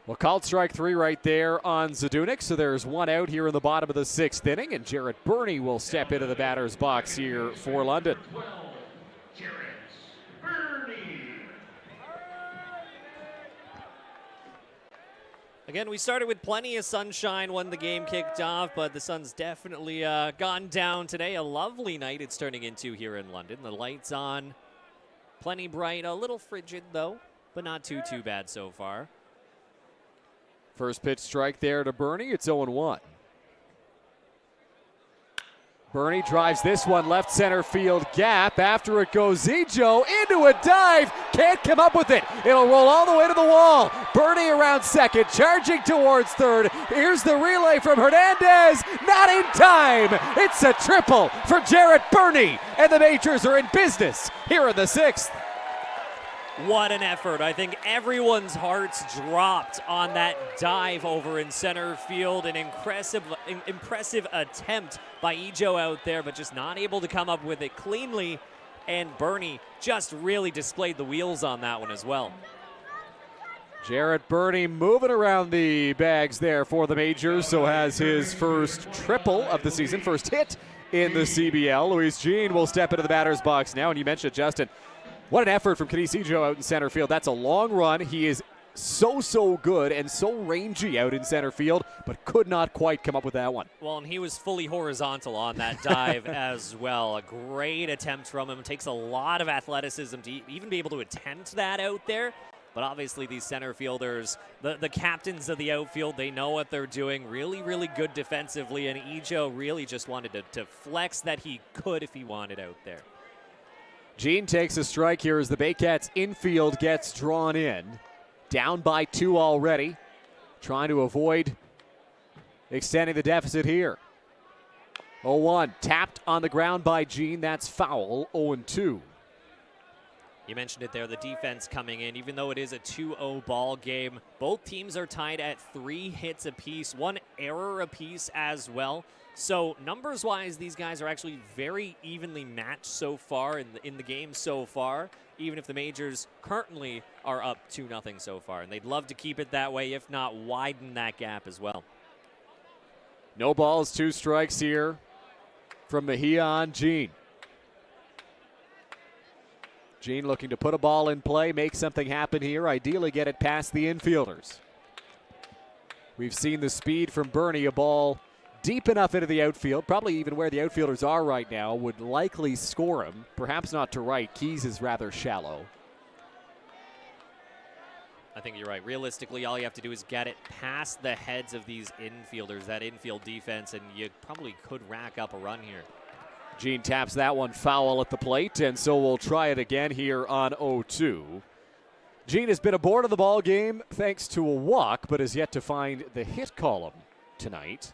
Well, called strike 3 right there on Zadunik, so there's 1 out here in the bottom of the 6th inning, and Jarrett Burney will step into the batter's box here for London. Again, we started with plenty of sunshine when the game kicked off, but the sun's definitely gone down today. A lovely night it's turning into here in London. The lights on, plenty bright, a little frigid though, but not too bad so far. First pitch strike there to Bernie. It's 0-1. Bernie drives this one left center field gap. After it goes Ejo into a dive. Can't come up with it. It'll roll all the way to the wall. Bernie around second, charging towards third. Here's the relay from Hernandez. Not in time. It's a triple for Jarrett Bernie. And the Majors are in business here in the 6th. What an effort. I think everyone's hearts dropped on that dive over in center field. An impressive attempt by Ejo out there, but just not able to come up with it cleanly. And Bernie just really displayed the wheels on that one as well. Jarrett Bernie moving around the bags there for the Majors, so has his first triple of the season, first hit in the CBL. Luis Jean will step into the batter's box now, and you mentioned, Justin, what an effort from Kenny Ejo out in center field. That's a long run. He is so good and so rangy out in center field, but could not quite come up with that one. Well, and he was fully horizontal on that dive as well. A great attempt from him. It takes a lot of athleticism to even be able to attempt that out there. But obviously these center fielders, the captains of the outfield, they know what they're doing. Really good defensively, and Ejo really just wanted to flex that he could if he wanted out there. Jean takes a strike here as the Baycats infield gets drawn in. Down by 2 already. Trying to avoid extending the deficit here. 0-1. Tapped on the ground by Jean. That's foul. 0-2. You mentioned it there, the defense coming in. Even though it is a 2-0 ball game, both teams are tied at 3 hits apiece, 1 error apiece as well. So numbers-wise, these guys are actually very evenly matched so far in the game so far, even if the Majors currently are up 2-0 so far. And they'd love to keep it that way, if not widen that gap as well. No balls, 2 strikes here from Mejia on Jean. Jean looking to put a ball in play, make something happen here, ideally get it past the infielders. We've seen the speed from Bernie, a ball deep enough into the outfield, probably even where the outfielders are right now, would likely score him. Perhaps not to right. Keys is rather shallow. I think you're right. Realistically, all you have to do is get it past the heads of these infielders, that infield defense, and you probably could rack up a run here. Jean taps that one foul at the plate, and so we'll try it again here on 0-2. Jean has been aboard of the ball game thanks to a walk, but has yet to find the hit column tonight.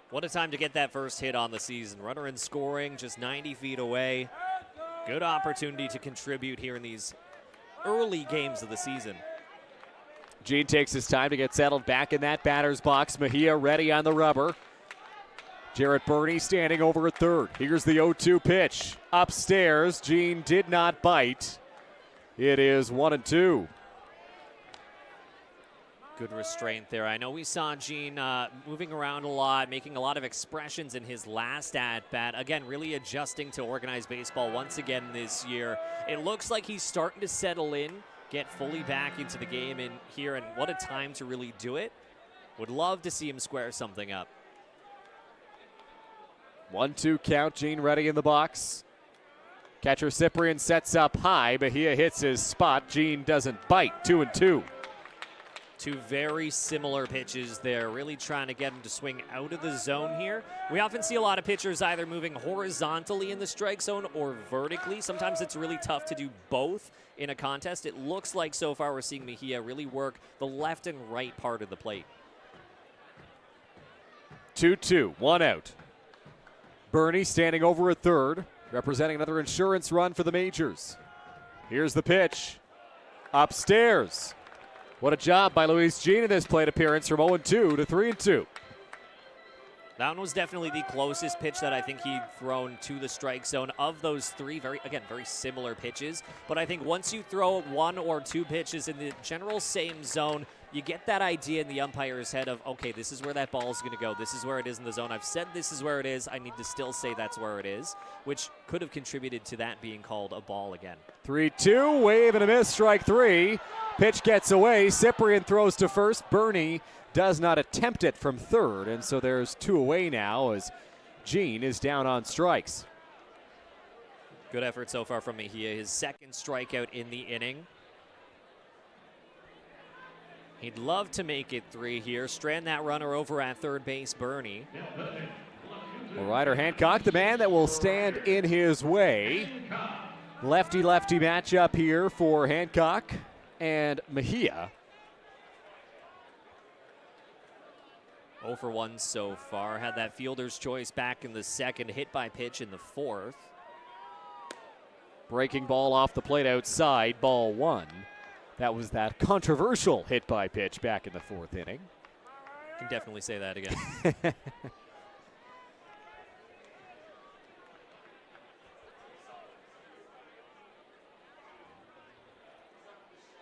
What a time to get that first hit on the season. Runner in scoring, just 90 feet away. Good opportunity to contribute here in these early games of the season. Jean takes his time to get settled back in that batter's box. Mejia ready on the rubber. Jarrett Bernie standing over at third. Here's the 0-2 pitch. Upstairs, Jean did not bite. It is 1-2. Good restraint there. I know we saw Jean moving around a lot, making a lot of expressions in his last at-bat. Again, really adjusting to organized baseball once again this year. It looks like he's starting to settle in, get fully back into the game in here, and what a time to really do it. Would love to see him square something up. 1-2 count. Jean ready in the box. Catcher Cyprian sets up high. Mejia hits his spot. Jean doesn't bite. 2-2. 2 very similar pitches there, really trying to get him to swing out of the zone here. We often see a lot of pitchers either moving horizontally in the strike zone or vertically. Sometimes it's really tough to do both in a contest. It looks like so far we're seeing Mejia really work the left and right part of the plate. 2-2, 1 out. Bernie standing over at third, representing another insurance run for the Majors. Here's the pitch. Upstairs. What a job by Luis Jean in this plate appearance from 0-2 to 3-2. That one was definitely the closest pitch that I think he'd thrown to the strike zone of those 3. Very similar pitches. But I think once you throw 1 or 2 pitches in the general same zone, you get that idea in the umpire's head of, okay, this is where that ball is going to go. This is where it is in the zone. I've said this is where it is. I need to still say that's where it is, which could have contributed to that being called a ball again. 3-2, wave and a miss, strike 3. Pitch gets away. Cyprian throws to first. Bernie does not attempt it from third, and so there's 2 away now as Gene is down on strikes. Good effort so far from Mejia. His second strikeout in the inning. He'd love to make it 3 here. Strand that runner over at third base, Bernie. Well, Ryder Hancock, the man that will stand in his way. Lefty-lefty matchup here for Hancock and Mejia. 0 for 1 so far. Had that fielder's choice back in the second, hit by pitch in the fourth. Breaking ball off the plate outside, ball 1. That was that controversial hit by pitch back in the fourth inning. Can definitely say that again.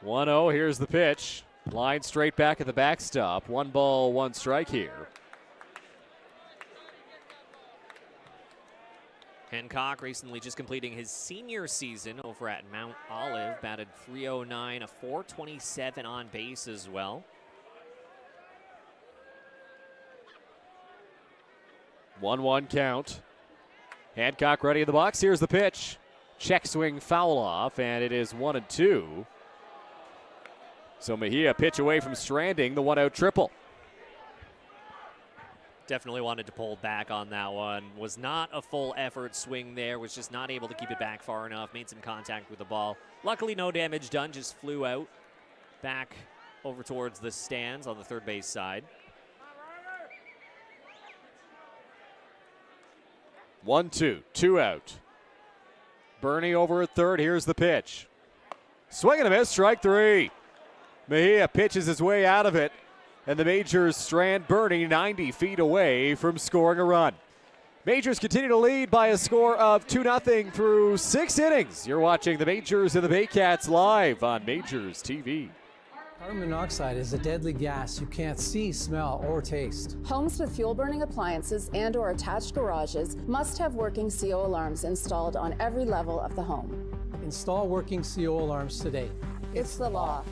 1-0, here's the pitch. Line straight back at the backstop. 1 ball, 1 strike here. Hancock recently just completing his senior season over at Mount Olive. Batted .309, a .427 on base as well. 1-1 count. Hancock ready in the box. Here's the pitch. Check swing foul off, and it is 1-2. So Mejia pitch away from Stranding, the 1-out triple. Definitely wanted to pull back on that one. Was not a full effort swing there. Was just not able to keep it back far enough. Made some contact with the ball. Luckily, no damage done. Just flew out back over towards the stands on the third base side. 1-2, 2 out. Bernie over at third. Here's the pitch. Swing and a miss, strike 3. Mejia pitches his way out of it, and the Majors strand Bernie 90 feet away from scoring a run. Majors continue to lead by a score of 2-0 through 6 innings. You're watching the Majors and the Baycats live on Majors TV. Carbon monoxide is a deadly gas you can't see, smell, or taste. Homes with fuel-burning appliances and or attached garages must have working CO alarms installed on every level of the home. Install working CO alarms today. It's the law.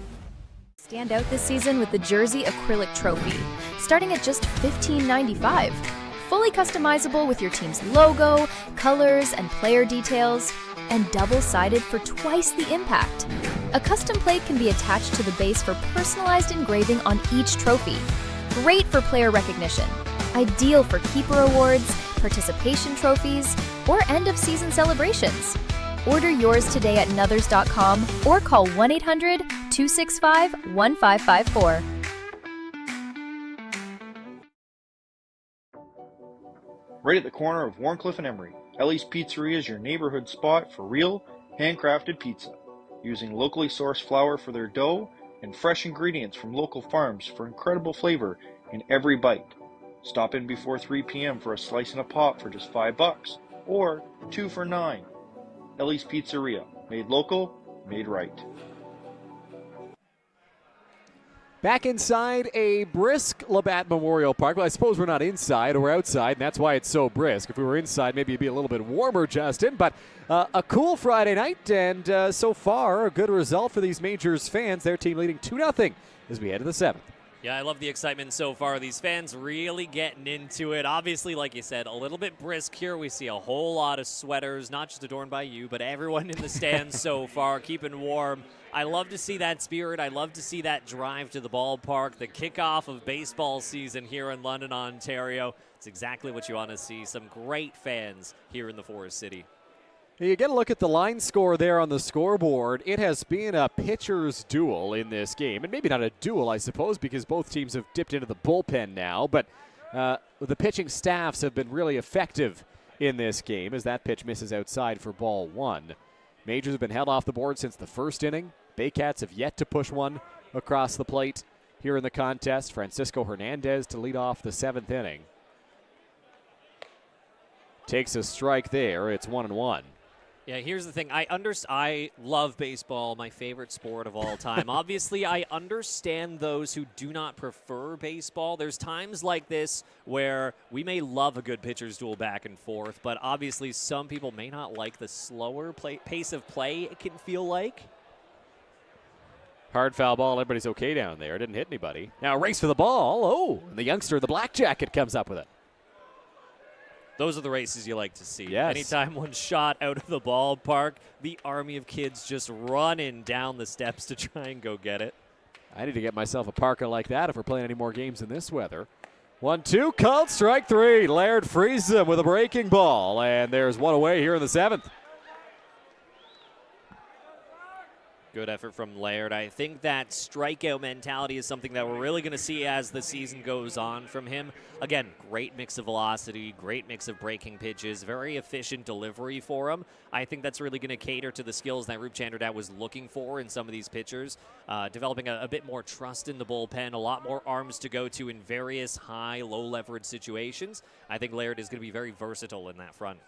Stand out this season with the Jersey Acrylic Trophy, starting at just $15.95. Fully customizable with your team's logo, colors, and player details, and double-sided for twice the impact. A custom plate can be attached to the base for personalized engraving on each trophy. Great for player recognition. Ideal for keeper awards, participation trophies, or end-of-season celebrations. Order yours today at Nuthers.com or call 1-800-265-1554. Right at the corner of Warncliffe and Emery, Ellie's Pizzeria is your neighborhood spot for real, handcrafted pizza. Using locally sourced flour for their dough and fresh ingredients from local farms for incredible flavor in every bite. Stop in before 3 p.m. for a slice and a pop for just $5 or 2 for $9. Ellie's Pizzeria, made local, made right. Back inside a brisk Labatt Memorial Park. Well, I suppose we're not inside, or we're outside, and that's why it's so brisk. If we were inside, maybe it'd be a little bit warmer, Justin. But a cool Friday night, and so far, a good result for these Majors fans. Their team leading 2-0 as we head to the 7th. Yeah, I love the excitement so far. These fans really getting into it. Obviously, like you said, a little bit brisk here. We see a whole lot of sweaters, not just adorned by you, but everyone in the stands so far keeping warm. I love to see that spirit. I love to see that drive to the ballpark, the kickoff of baseball season here in London, Ontario. It's exactly what you want to see. Some great fans here in the Forest City. You get a look at the line score there on the scoreboard. It has been a pitcher's duel in this game. And maybe not a duel, I suppose, because both teams have dipped into the bullpen now. But the pitching staffs have been really effective in this game as that pitch misses outside for ball 1. Majors have been held off the board since the first inning. Baycats have yet to push one across the plate here in the contest. Francisco Hernandez to lead off the 7th inning. Takes a strike there. It's 1-1. Yeah, here's the thing. I love baseball, my favorite sport of all time. Obviously, I understand those who do not prefer baseball. There's times like this where we may love a good pitcher's duel back and forth, but obviously some people may not like the slower pace of play, it can feel like. Hard foul ball. Everybody's okay down there. Didn't hit anybody. Now a race for the ball. Oh, and the youngster in the black jacket comes up with it. Those are the races you like to see. Yes. Anytime one shot out of the ballpark, the army of kids just running down the steps to try and go get it. I need to get myself a parka like that if we're playing any more games in this weather. 1-2, called strike 3. Laird freezes him with a breaking ball, and there's one away here in the 7th. Good effort from Laird. I think that strikeout mentality is something that we're really going to see as the season goes on from him. Again, great mix of velocity, great mix of breaking pitches, very efficient delivery for him. I think that's really going to cater to the skills that Roop Chanderdad was looking for in some of these pitchers. Developing a bit more trust in the bullpen, a lot more arms to go to in various high, low leverage situations. I think Laird is going to be very versatile in that front.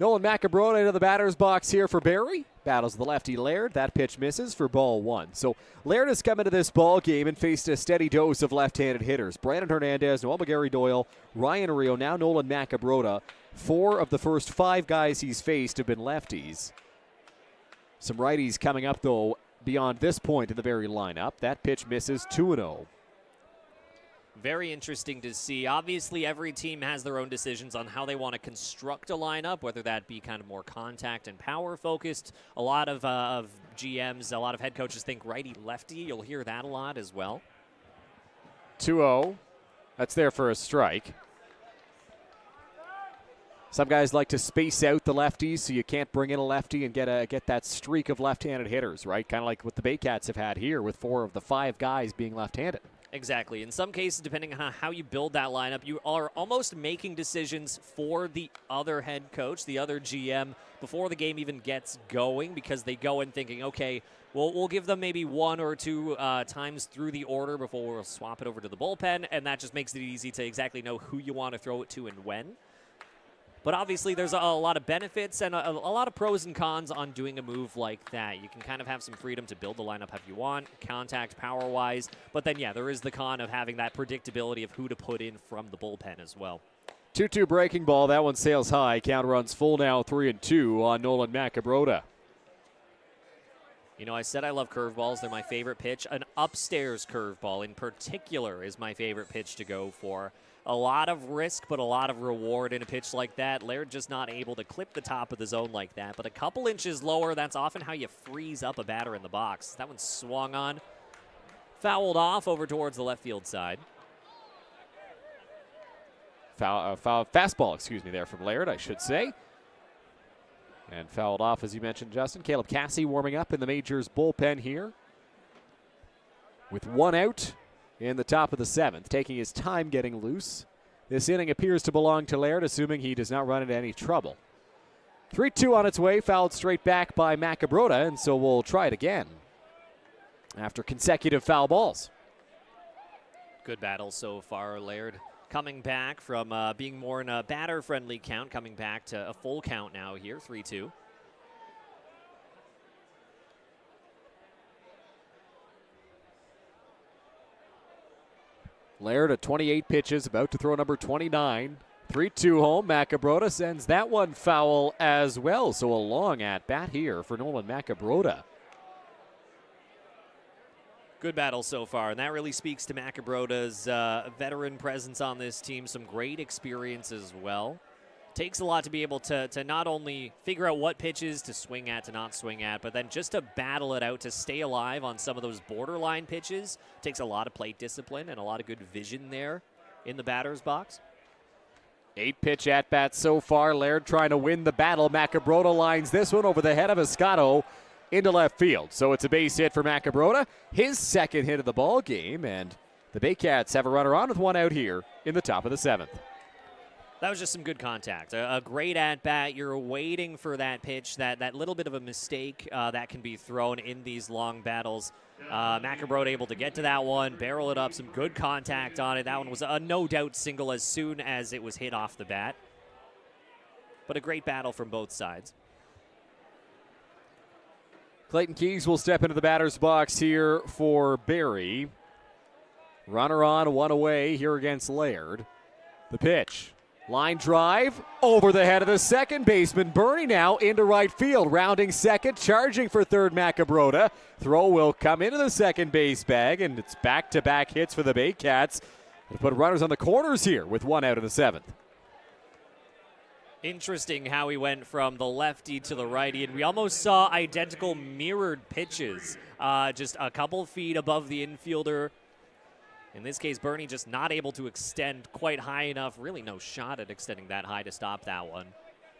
Nolan Macabrota into the batter's box here for Barrie. Battles the lefty Laird. That pitch misses for ball 1. So Laird has come into this ball game and faced a steady dose of left-handed hitters. Brandon Hernandez, Noel McGarry-Doyle, Ryan Rio, now Nolan Macabrota. 4 of the first 5 guys he's faced have been lefties. Some righties coming up, though, beyond this point in the Barrie lineup. That pitch misses 2-0. Very interesting to see. Obviously, every team has their own decisions on how they want to construct a lineup, whether that be kind of more contact and power focused. A lot of GMs, a lot of head coaches think righty-lefty. You'll hear that a lot as well. 2-0. That's there for a strike. Some guys like to space out the lefties so you can't bring in a lefty and get that streak of left-handed hitters, right? Kind of like what the Baycats have had here with 4 of the 5 guys being left-handed. Exactly. In some cases, depending on how you build that lineup, you are almost making decisions for the other head coach, the other GM, before the game even gets going, because they go in thinking, okay, well, we'll give them maybe 1 or 2 times through the order before we'll swap it over to the bullpen, and that just makes it easy to exactly know who you want to throw it to and when. But obviously, there's a lot of benefits and a lot of pros and cons on doing a move like that. You can kind of have some freedom to build the lineup if you want, contact power-wise. But then, yeah, there is the con of having that predictability of who to put in from the bullpen as well. 2-2 breaking ball. That one sails high. Count runs full now, 3-2 on Nolan Macabrota. You know, I said I love curveballs. They're my favorite pitch. An upstairs curveball in particular is my favorite pitch to go for. A lot of risk, but a lot of reward in a pitch like that. Laird just not able to clip the top of the zone like that. But a couple inches lower, that's often how you freeze up a batter in the box. That one swung on. Fouled off over towards the left field side. Fastball, there from Laird, I should say. And fouled off, as you mentioned, Justin. Caleb Cassie warming up in the Majors bullpen here. With 1 out in the top of the 7th, taking his time getting loose. This inning appears to belong to Laird, assuming he does not run into any trouble. 3-2 on its way, fouled straight back by Macabrota, and so we'll try it again after consecutive foul balls. Good battle so far. Laird coming back from being more in a batter-friendly count, coming back to a full count now here, 3-2. Laird at 28 pitches, about to throw number 29. 3-2 home. Macabrota sends that one foul as well. So a long at bat here for Nolan Macabrota. Good battle so far, and that really speaks to Macabrota's veteran presence on this team. Some great experience as well. Takes a lot to be able to not only figure out what pitches to swing at, to not swing at, but then just to battle it out, to stay alive on some of those borderline pitches. Takes a lot of plate discipline and a lot of good vision there in the batter's box. 8-pitch at-bats so far. Laird trying to win the battle. Macabrota lines this one over the head of Escato into left field. So it's a base hit for Macabrota. His second hit of the ball game, and the Baycats have a runner on with 1 out here in the top of the 7th. That was just some good contact. A great at-bat. You're waiting for that pitch, that little bit of a mistake that can be thrown in these long battles. Macabrota able to get to that one, barrel it up, some good contact on it. That one was a no-doubt single as soon as it was hit off the bat. But a great battle from both sides. Clayton Keys will step into the batter's box here for Barrie. Runner on, 1 away here against Laird. The pitch. Line drive over the head of the second baseman. Bernie now into right field. Rounding second, charging for third, Macabrota. Throw will come into the second base bag, and it's back-to-back hits for the Baycats. To put runners on the corners here with 1 out in the 7th. Interesting how he went from the lefty to the righty, and we almost saw identical mirrored pitches, just a couple feet above the infielder. In this case, Bernie just not able to extend quite high enough. Really no shot at extending that high to stop that one.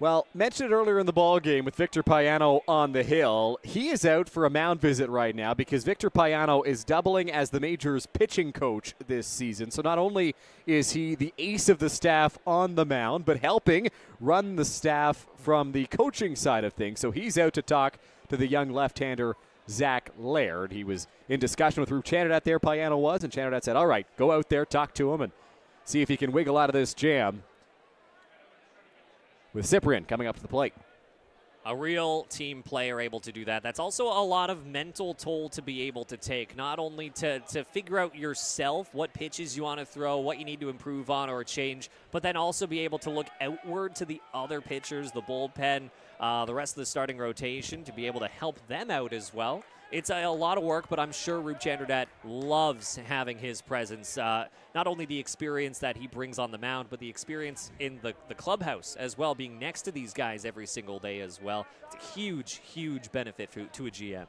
Well, mentioned it earlier in the ball game with Victor Payano on the hill. He is out for a mound visit right now because Victor Payano is doubling as the Majors pitching coach this season. So not only is he the ace of the staff on the mound, but helping run the staff from the coaching side of things. So he's out to talk to the young left-hander Zach Laird. He was in discussion with Rube Chandadat there, Payano was, and Chandadat said, all right, go out there, talk to him, and see if he can wiggle out of this jam. With Cyprian coming up to the plate. A real team player able to do that. That's also a lot of mental toll to be able to take, not only to figure out yourself what pitches you want to throw, what you need to improve on or change, but then also be able to look outward to the other pitchers, the bullpen, the rest of the starting rotation, to be able to help them out as well. It's a lot of work, but I'm sure Rube Chandadat loves having his presence. Not only the experience that he brings on the mound, but the experience in the clubhouse as well, being next to these guys every single day as well. It's a huge, huge benefit to a GM.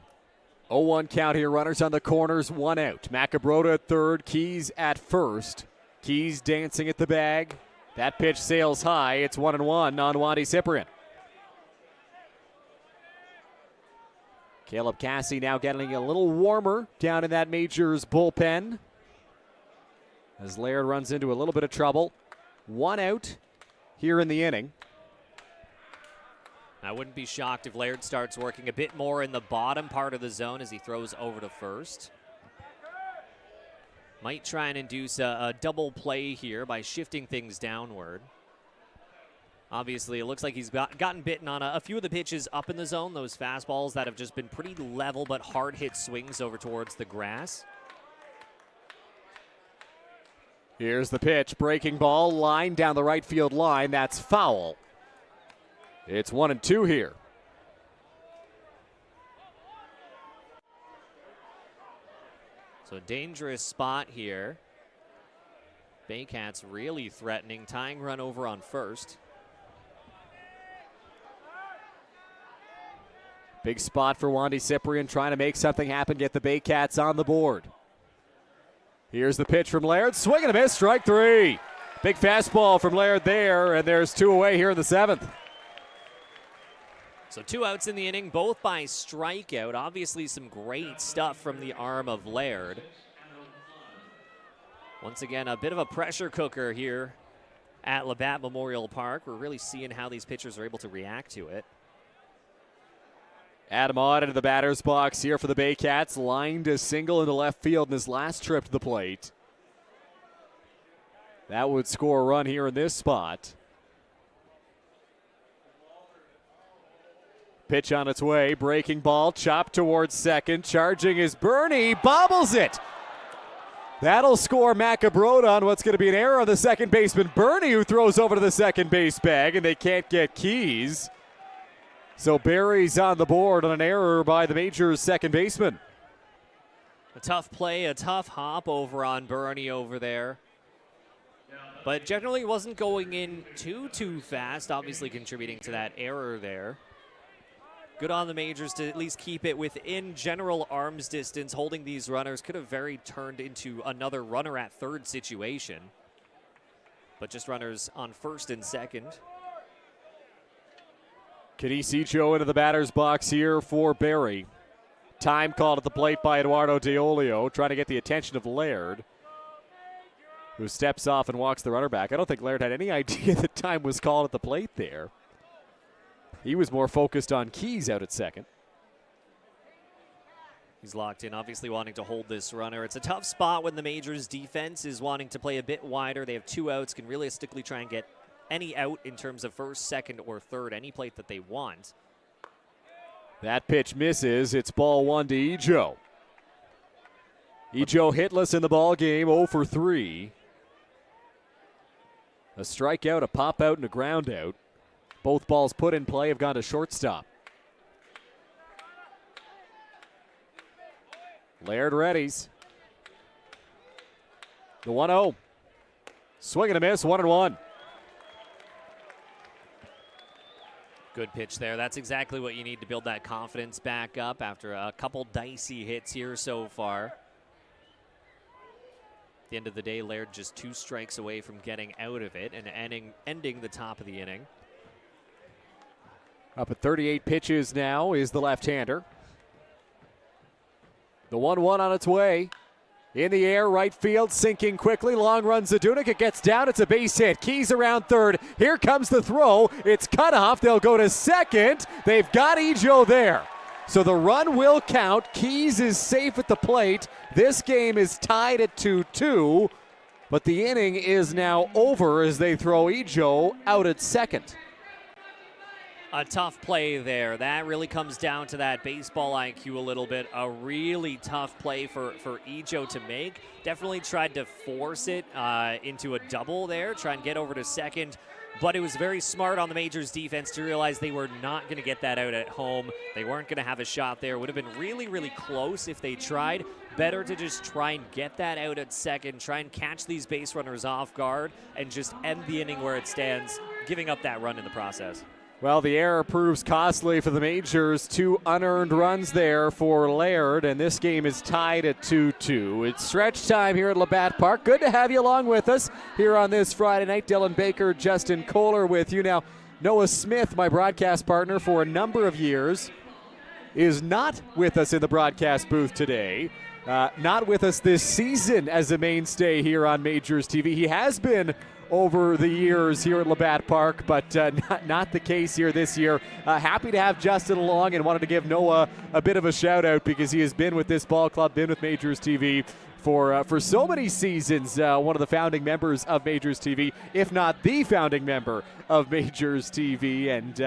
0-1 count here, runners on the corners, 1 out. Macabrota at third, Keys at first. Keys dancing at the bag. That pitch sails high. It's 1-1 on Wandy Cyprian. Caleb Cassie now getting a little warmer down in that Majors bullpen as Laird runs into a little bit of trouble. 1 out here in the inning. I wouldn't be shocked if Laird starts working a bit more in the bottom part of the zone as he throws over to first. Might try and induce a double play here by shifting things downward. Obviously, it looks like he's gotten bitten on a few of the pitches up in the zone, those fastballs that have just been pretty level but hard-hit swings over towards the grass. Here's the pitch, breaking ball, line down the right field line. That's foul. It's 1-2 here. So a dangerous spot here. Baycats really threatening, tying run over on first. Big spot for Wandy Cyprian, trying to make something happen, get the Baycats on the board. Here's the pitch from Laird, swing and a miss, strike 3. Big fastball from Laird there, and there's 2 away here in the 7th. So 2 outs in the inning, both by strikeout. Obviously some great stuff from the arm of Laird. Once again, a bit of a pressure cooker here at Labatt Memorial Park. We're really seeing how these pitchers are able to react to it. Adam Ott into the batter's box here for the Baycats. Lined a single into left field in his last trip to the plate. That would score a run here in this spot. Pitch on its way. Breaking ball. Chopped towards second. Charging is Bernie. Bobbles it. That'll score Macabrota on what's going to be an error on the second baseman. Bernie, who throws over to the second base bag, and they can't get Keys. So Barrie's on the board on an error by the Majors second baseman. A tough play, a tough hop over on Bernie over there. But generally wasn't going in too fast, obviously contributing to that error there. Good on the Majors to at least keep it within general arms distance. Holding these runners could have very turned into another runner at third situation. But just runners on first and second. Cadicicio into the batter's box here for Barrie. Time called at the plate by Eduardo DeOlio, trying to get the attention of Laird, who steps off and walks the runner back. I don't think Laird had any idea that time was called at the plate there. He was more focused on Keys out at second. He's locked in, obviously wanting to hold this runner. It's a tough spot when the Majors defense is wanting to play a bit wider. They have 2 outs, can realistically try and get any out in terms of first, second, or third, any plate that they want. That pitch misses. It's ball 1 to Ejo. Ejo hitless in the ball game, 0 for 3. A strikeout, a pop out, and a ground out. Both balls put in play have gone to shortstop. Laird readies. The 1-0. Swing and a miss, 1-1. Good pitch there. That's exactly what you need to build that confidence back up after a couple dicey hits here so far. At the end of the day, Laird just 2 strikes away from getting out of it and ending the top of the inning. Up at 38 pitches now is the left-hander. The 1-1 on its way. In the air, right field, sinking quickly. Long run Zadunik. It gets down. It's a base hit. Keys around third. Here comes the throw. It's cut off. They'll go to second. They've got Ejo there. So the run will count. Keys is safe at the plate. This game is tied at 2-2. But the inning is now over as they throw Ejo out at second. A tough play there. That really comes down to that baseball IQ a little bit. A really tough play for Ejo to make. Definitely tried to force it into a double there, try and get over to second. But it was very smart on the Majors defense to realize they were not going to get that out at home. They weren't going to have a shot there. Would have been really, really close if they tried. Better to just try and get that out at second, try and catch these base runners off guard, and just end the inning where it stands, giving up that run in the process. Well, the error proves costly for the Majors. 2 unearned runs there for Laird, and this game is tied at 2-2. It's stretch time here at Labatt Park. Good to have you along with us here on this Friday night. Dylan Baker, Justin Koehler with you. Now, Noah Smith, my broadcast partner for a number of years, is not with us in the broadcast booth today. Not with us this season as a mainstay here on Majors TV. He has been over the years here at Labatt Park, but not the case here this year. Happy to have Justin along and wanted to give Noah a bit of a shout out because he has been with this ball club, been with Majors TV for so many seasons. One of the founding members of Majors TV, if not the founding member of Majors TV, and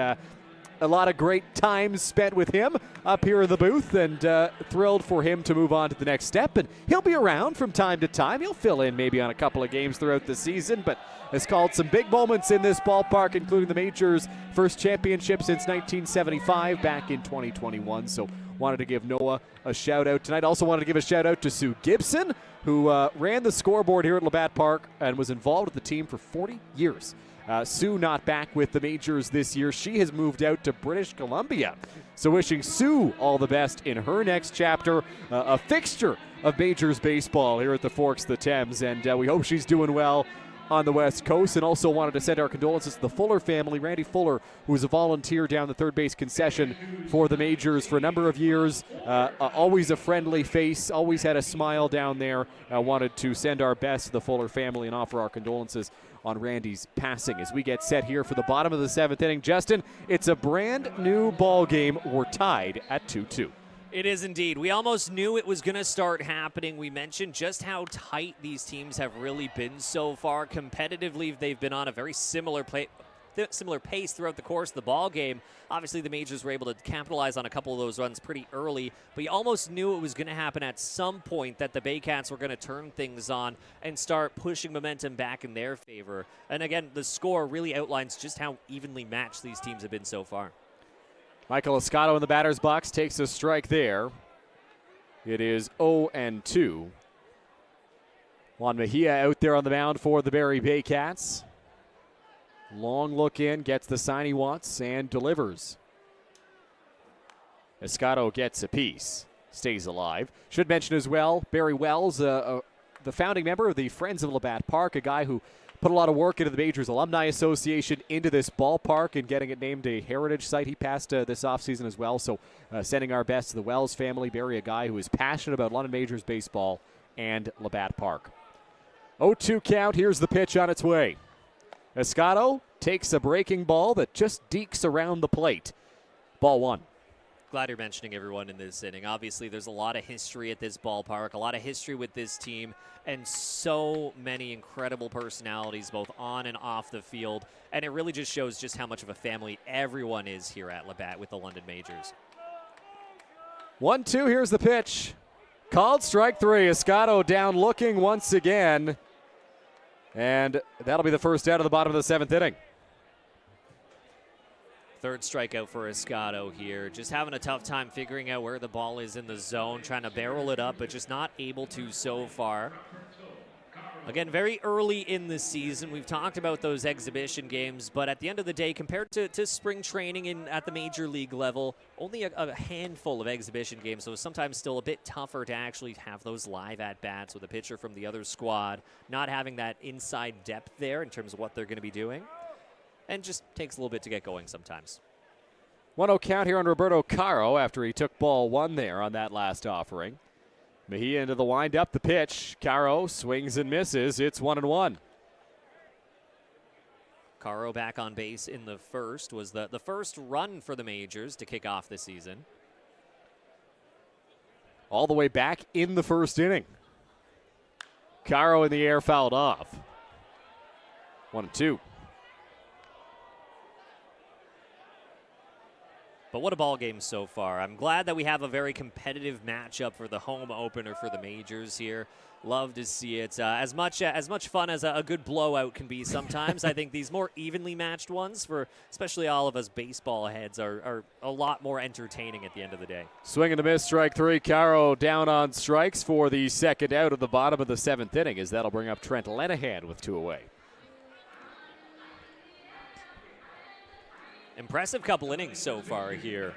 a lot of great times spent with him up here in the booth, and thrilled for him to move on to the next step. And he'll be around from time to time. He'll fill in maybe on a couple of games throughout the season, but has called some big moments in this ballpark, including the Majors' first championship since 1975 back in 2021. So wanted to give Noah a shout out tonight. Also wanted to give a shout out to Sue Gibson, who ran the scoreboard here at Labatt Park and was involved with the team for 40 years. Sue not back with the Majors this year. She has moved out to British Columbia. So wishing Sue all the best in her next chapter, a fixture of Majors baseball here at the Forks of the Thames. And we hope she's doing well on the West Coast. And also wanted to send our condolences to the Fuller family. Randy Fuller, who was a volunteer down the third base concession for the Majors for a number of years. Always a friendly face, always had a smile down there. Wanted to send our best to the Fuller family and offer our condolences on Randy's passing as we get set here for the bottom of the 7th inning. Justin, it's a brand new ball game. We're tied at 2-2. It is indeed. We almost knew it was going to start happening. We mentioned just how tight these teams have really been so far. Competitively, they've been on a very similar pace throughout the course of the ball game. Obviously, the Majors were able to capitalize on a couple of those runs pretty early, but you almost knew it was going to happen at some point, that the Baycats were going to turn things on and start pushing momentum back in their favor. And again, the score really outlines just how evenly matched these teams have been so far. Michael Escato in the batter's box takes a strike there. It is 0-2. Juan Mejia out there on the mound for the Barrie Baycats. Long look in, gets the sign he wants, and delivers. Escato gets a piece, stays alive. Should mention as well, Barry Wells, the founding member of the Friends of Labatt Park, a guy who put a lot of work into the Majors Alumni Association, into this ballpark, and getting it named a heritage site. He passed this offseason as well, so sending our best to the Wells family. Barry, a guy who is passionate about London Majors baseball and Labatt Park. 0-2 count, here's the pitch on its way. Escato takes a breaking ball that just dekes around the plate. Ball 1. Glad you're mentioning everyone in this inning. Obviously, there's a lot of history at this ballpark, a lot of history with this team, and so many incredible personalities both on and off the field. And it really just shows just how much of a family everyone is here at Labatt with the London Majors. 1-2, here's the pitch. Called strike 3. Escato down looking once again. And that'll be the first out of the bottom of the 7th inning. Third strikeout for Escato here. Just having a tough time figuring out where the ball is in the zone, trying to barrel it up, but just not able to so far. Again, very early in the season. We've talked about those exhibition games, but at the end of the day, compared to spring training at the major league level, only a handful of exhibition games, so it's sometimes still a bit tougher to actually have those live at-bats with a pitcher from the other squad, not having that inside depth there in terms of what they're going to be doing, and just takes a little bit to get going sometimes. 1-0 count here on Roberto Caro after he took ball 1 there on that last offering. Mejia into the windup, the pitch. Caro swings and misses. It's 1-1. Caro back on base in the first. Was the first run for the majors to kick off the season. All the way back in the first inning. Caro in the air, fouled off. 1-2. But what a ball game so far. I'm glad that we have a very competitive matchup for the home opener for the majors here. Love to see it. As much fun as a good blowout can be sometimes, I think these more evenly matched ones, for especially all of us baseball heads, are a lot more entertaining at the end of the day. Swing and a miss, strike 3. Caro down on strikes for the second out of the bottom of the 7th inning, as that'll bring up Trent Lenahan with 2 away. Impressive couple innings so far here.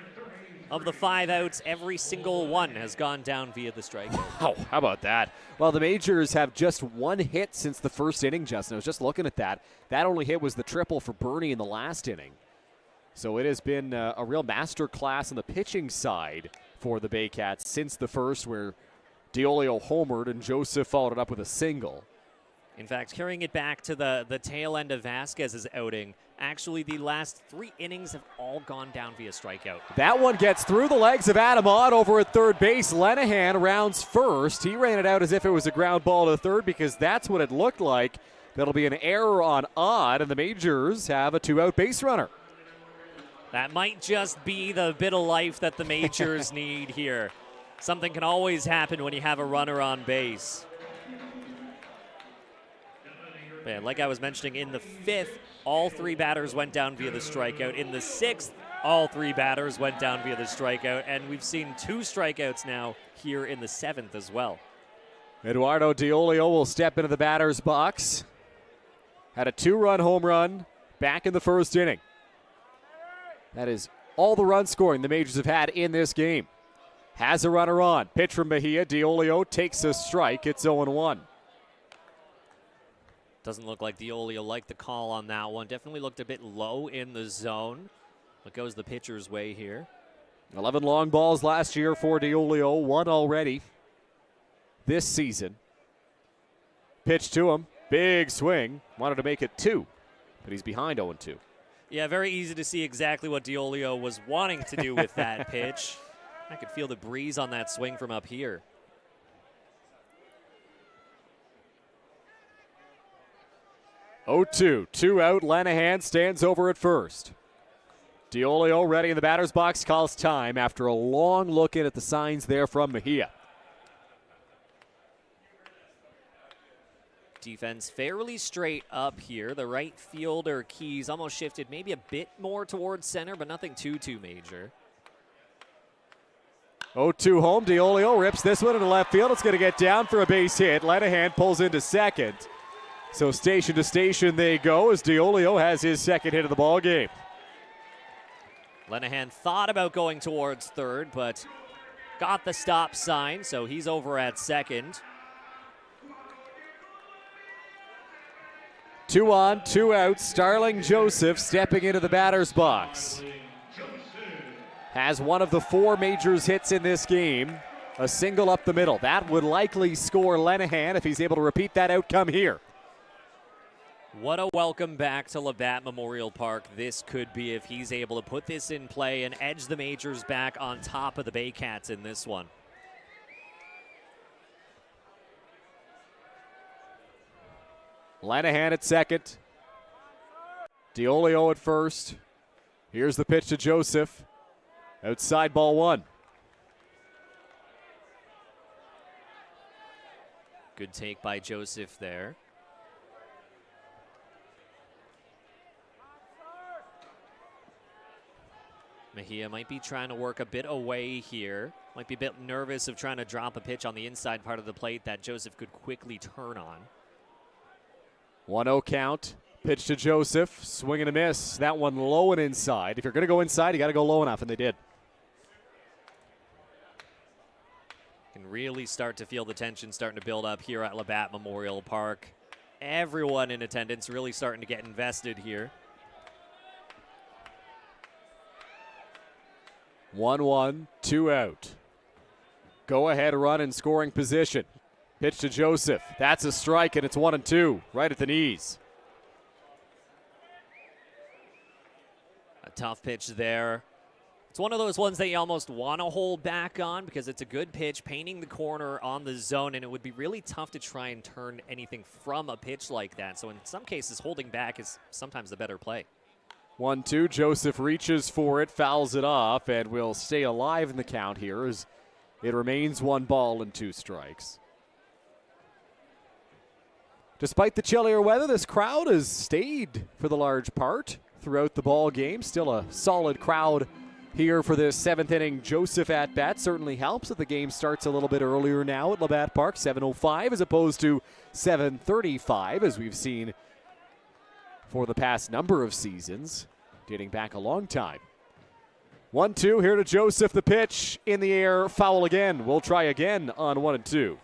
Of the 5 outs, every single one has gone down via the strikeout. Wow, how about that? Well, the majors have just 1 hit since the first inning, Justin. I was just looking at that. That only hit was the triple for Bernie in the last inning. So it has been a real master class on the pitching side for the Baycats since the first, where Diolio homered and Joseph followed it up with a single. In fact, carrying it back to the tail end of Vasquez's outing, actually the last 3 innings have all gone down via strikeout. That one gets through the legs of Adam Ott over at third base. Lenahan rounds first. He ran it out as if it was a ground ball to third, because that's what it looked like. That'll be an error on Ott, and the majors have a 2-out base runner. That might just be the bit of life that the majors need here. Something can always happen when you have a runner on base. Man, like I was mentioning, in the 5th, all 3 batters went down via the strikeout. In the 6th, all 3 batters went down via the strikeout. And we've seen 2 strikeouts now here in the 7th as well. Eduardo Diolio will step into the batter's box. Had a 2-run home run back in the first inning. That is all the run scoring the majors have had in this game. Has a runner on. Pitch from Mejia. Diolio takes a strike. It's 0-1. Doesn't look like Diolio liked the call on that one. Definitely looked a bit low in the zone. But goes the pitcher's way here. 11 long balls last year for Diolio. 1 already this season. Pitch to him. Big swing. Wanted to make it 2. But he's behind 0-2. Yeah, very easy to see exactly what Diolio was wanting to do with that pitch. I could feel the breeze on that swing from up here. 0-2, 2 out. Lenahan stands over at first. Diolio ready in the batter's box, calls time after a long look in at the signs there from Mejia. Defense fairly straight up here. The right fielder Keys almost shifted maybe a bit more towards center, but nothing too major. 0-2 home. Diolio rips this one into left field. It's going to get down for a base hit. Lenahan pulls into second. So station to station they go as Diolio has his second hit of the ball game. Lenahan thought about going towards third, but got the stop sign, so he's over at second. 2 on, 2 out. Starling Joseph stepping into the batter's box. Has one of the 4 majors hits in this game. A single up the middle. That would likely score Lenahan if he's able to repeat that outcome here. What a welcome back to Labatt Memorial Park this could be if he's able to put this in play and edge the majors back on top of the Baycats in this one. Lenahan at second. Diolio at first. Here's the pitch to Joseph. Outside ball 1. Good take by Joseph there. Mejia might be trying to work a bit away here. Might be a bit nervous of trying to drop a pitch on the inside part of the plate that Joseph could quickly turn on. 1-0 count. Pitch to Joseph. Swing and a miss. That one low and inside. If you're going to go inside, you got to go low enough, and they did. Can really start to feel the tension starting to build up here at Labatt Memorial Park. Everyone in attendance really starting to get invested here. 1-1, 2 out. Go ahead run in scoring position. Pitch to Joseph. That's a strike, and it's 1-2, right at the knees. A tough pitch there. It's one of those ones that you almost want to hold back on because it's a good pitch, painting the corner on the zone, and it would be really tough to try and turn anything from a pitch like that. So in some cases, holding back is sometimes the better play. 1-2, Joseph reaches for it, fouls it off, and will stay alive in the count here as it remains 1 ball and 2 strikes. Despite the chillier weather, this crowd has stayed for the large part throughout the ball game. Still a solid crowd here for this 7th inning Joseph at bat. Certainly helps that the game starts a little bit earlier now at Labatt Park, 7:05 as opposed to 7:35 as we've seen for the past number of seasons, dating back a long time. 1-2 here to Joseph. The pitch in the air, foul again. We'll try again on 1-2.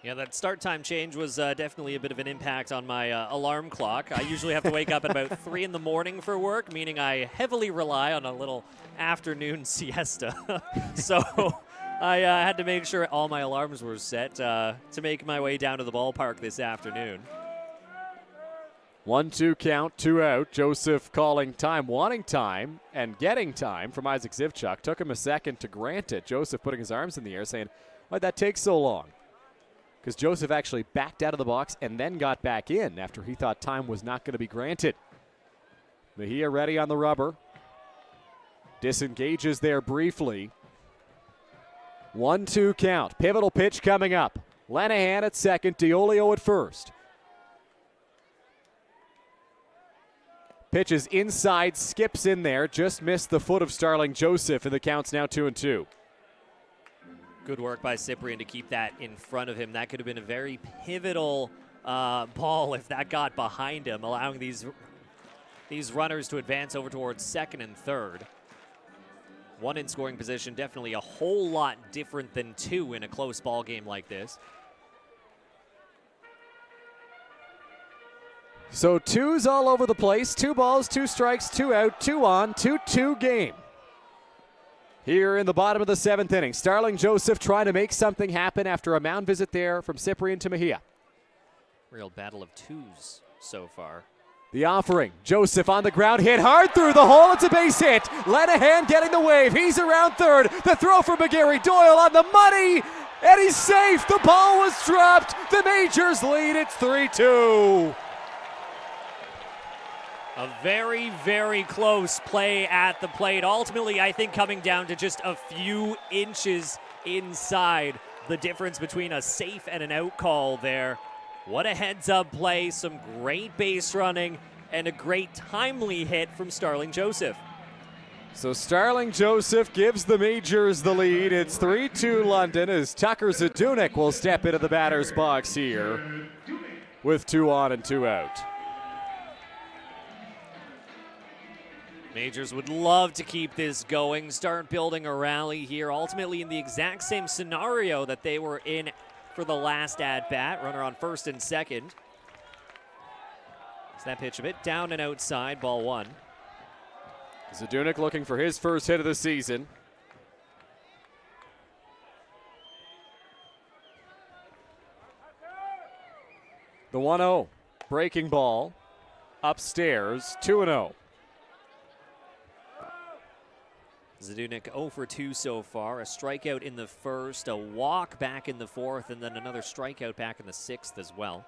Yeah, that start time change was definitely a bit of an impact on my alarm clock. I usually have to wake up at about 3 in the morning for work, meaning I heavily rely on a little afternoon siesta. So I had to make sure all my alarms were set to make my way down to the ballpark this afternoon. 1-2 count, 2 out. Joseph calling time, wanting time, and getting time from Isaac Zivchuk. Took him a second to grant it. Joseph putting his arms in the air saying, why'd that take so long? Because Joseph actually backed out of the box and then got back in after he thought time was not going to be granted. Mejia ready on the rubber. Disengages there briefly. 1-2 count. Pivotal pitch coming up. Lanahan at second, Diolio at first. Pitch is inside, skips in there, just missed the foot of Starling Joseph, and the count's now 2-2. Good work by Cyprian to keep that in front of him. That could have been a very pivotal ball if that got behind him, allowing these runners to advance over towards second and third. 1 in scoring position, definitely a whole lot different than 2 in a close ball game like this. So 2s all over the place. 2 balls, 2 strikes, 2 out, 2 on, 2-2 game. Here in the bottom of the 7th inning, Starling Joseph trying to make something happen after a mound visit there from Cyprian to Mejia. Real battle of 2s so far. The offering, Joseph on the ground, hit hard through the hole. It's a base hit. Lanahan getting the wave. He's around third. The throw for McGarry. Doyle on the money, and he's safe. The ball was dropped. The Majors lead. It's 3-2. A very, very close play at the plate. Ultimately, I think coming down to just a few inches inside. The difference between a safe and an out call there. What a heads-up play, some great base running, and a great timely hit from Starling Joseph. So Starling Joseph gives the Majors the lead. It's 3-2 London as Tucker Zadunik will step into the batter's box here with 2 on and 2 out. Majors would love to keep this going, start building a rally here, ultimately in the exact same scenario that they were in for the last at-bat. Runner on first and second. Is that pitch a bit down and outside, ball 1. Zadunik looking for his first hit of the season. The 1-0, breaking ball, upstairs, 2-0. Zadunik 0 for 2 so far. A strikeout in the first, a walk back in the fourth, and then another strikeout back in the sixth as well.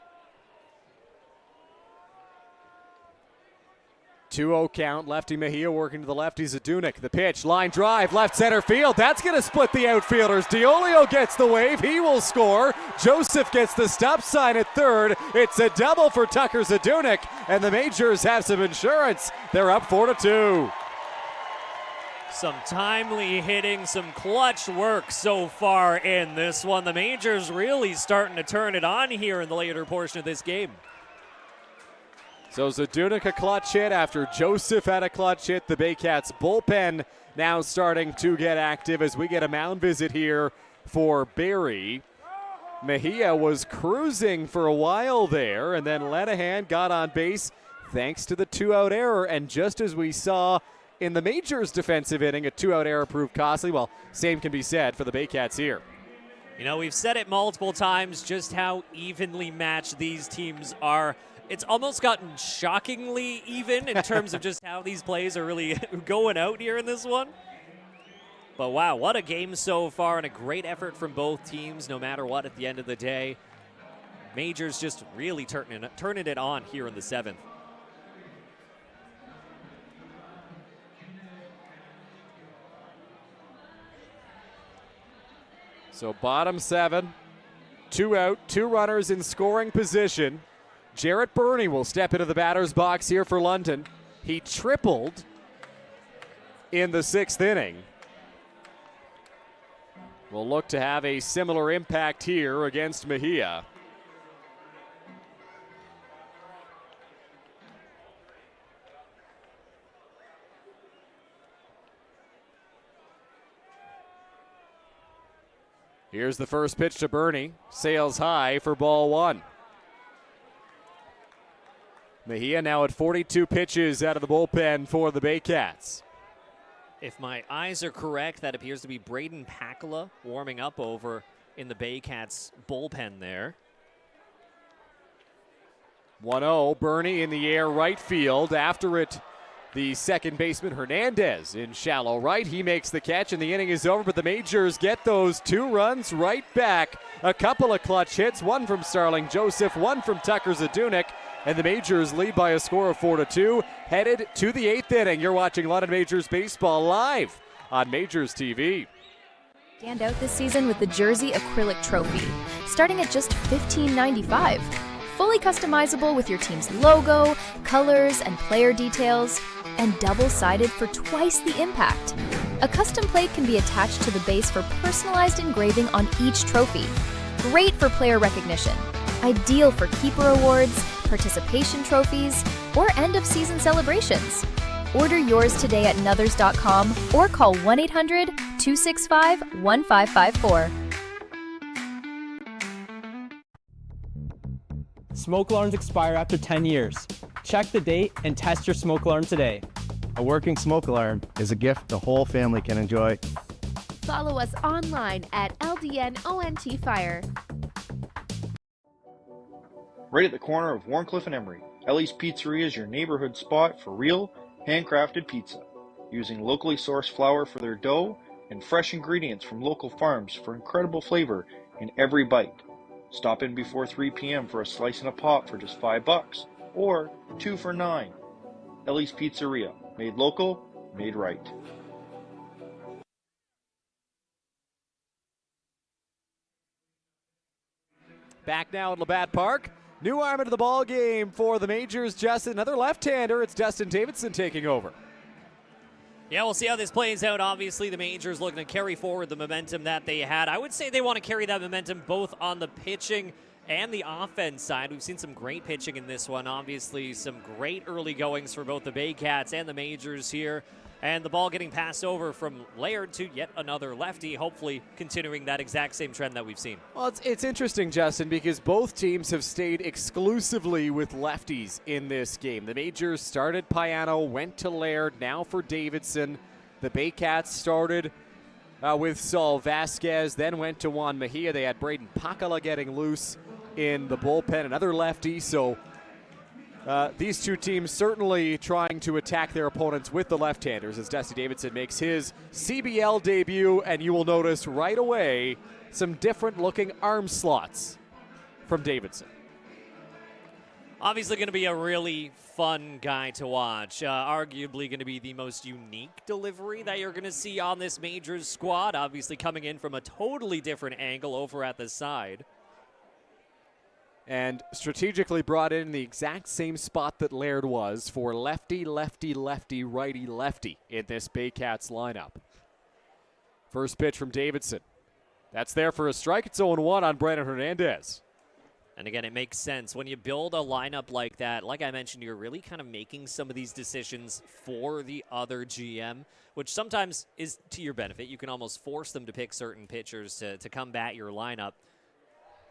2-0 count. Lefty Mejia working to the lefty Zadunik. The pitch, line drive, left center field. That's going to split the outfielders. Diolio gets the wave. He will score. Joseph gets the stop sign at third. It's a double for Tucker Zadunik, and the Majors have some insurance. They're up 4-2. Some timely hitting, some clutch work so far in this one. The Majors really starting to turn it on here in the later portion of this game. So Zadunik a clutch hit after Joseph had a clutch hit. The Baycats bullpen now starting to get active as we get a mound visit here for Barrie. Mejia was cruising for a while there, and then Lenihan got on base thanks to the 2-out error. And just as we saw in the Majors' defensive inning, a 2-out error proved costly. Well, same can be said for the Baycats here. You know, we've said it multiple times just how evenly matched these teams are. It's almost gotten shockingly even in terms of just how these plays are really going out here in this one. But wow, what a game so far, and a great effort from both teams no matter what at the end of the day. Majors just really turning it on here in the 7th. So bottom 7, 2 out, 2 runners in scoring position. Jarrett Burney will step into the batter's box here for London. He tripled in the 6th inning. Will look to have a similar impact here against Mejia. Here's the first pitch to Burney. Sails high for ball 1. Mejia now at 42 pitches out of the bullpen for the Baycats. If my eyes are correct, that appears to be Braden Pakala warming up over in the Baycats bullpen there. 1-0, Burney in the air right field. After it, the second baseman Hernandez in shallow right. He makes the catch and the inning is over, but the Majors get those 2 runs right back. A couple of clutch hits, one from Starling Joseph, one from Tucker Zadunik, and the Majors lead by a score of 4-2, headed to the 8th inning. You're watching London Majors baseball live on Majors TV. Stand out this season with the Jersey Acrylic Trophy, starting at just $15.95. Fully customizable with your team's logo, colors, and player details, and double-sided for twice the impact. A custom plate can be attached to the base for personalized engraving on each trophy. Great for player recognition. Ideal for keeper awards, participation trophies, or end-of-season celebrations. Order yours today at Nuthers.com or call 1-800-265-1554. Smoke alarms expire after 10 years. Check the date and test your smoke alarm today. A working smoke alarm is a gift the whole family can enjoy. Follow us online at LDNONT Fire. Right at the corner of Warncliffe and Emery, Ellie's Pizzeria is your neighborhood spot for real, handcrafted pizza. Using locally sourced flour for their dough and fresh ingredients from local farms for incredible flavor in every bite. Stop in before 3 p.m. for a slice and a pop for just $5 or 2 for $9. Ellie's Pizzeria, made local, made right. Back now at Labatt Park. New arm into the ball game for the Majors. Just another left-hander. It's Dustin Davidson taking over. Yeah, we'll see how this plays out. Obviously, the Majors looking to carry forward the momentum that they had. I would say they want to carry that momentum both on the pitching and the offense side. We've seen some great pitching in this one. Obviously, some great early goings for both the Baycats and the Majors here. And the ball getting passed over from Laird to yet another lefty, hopefully continuing that exact same trend that we've seen. Well, it's interesting, Justin, because both teams have stayed exclusively with lefties in this game. The Majors started Payano, went to Laird, now for Davidson. The Baycats started with Saul Vasquez, then went to Juan Mejia. They had Braden Pakala getting loose in the bullpen, another lefty. So these two teams certainly trying to attack their opponents with the left-handers as Dusty Davidson makes his CBL debut, and you will notice right away some different-looking arm slots from Davidson. Obviously going to be a really fun guy to watch. Arguably going to be the most unique delivery that you're going to see on this Majors squad. Obviously coming in from a totally different angle over at the side. And strategically brought in the exact same spot that Laird was for lefty, lefty, lefty, righty, lefty in this Baycats lineup. First pitch from Davidson. That's there for a strike. It's 0-1 on Brandon Hernandez. And again, it makes sense. When you build a lineup like that, like I mentioned, you're really kind of making some of these decisions for the other GM, which sometimes is to your benefit. You can almost force them to pick certain pitchers to combat your lineup.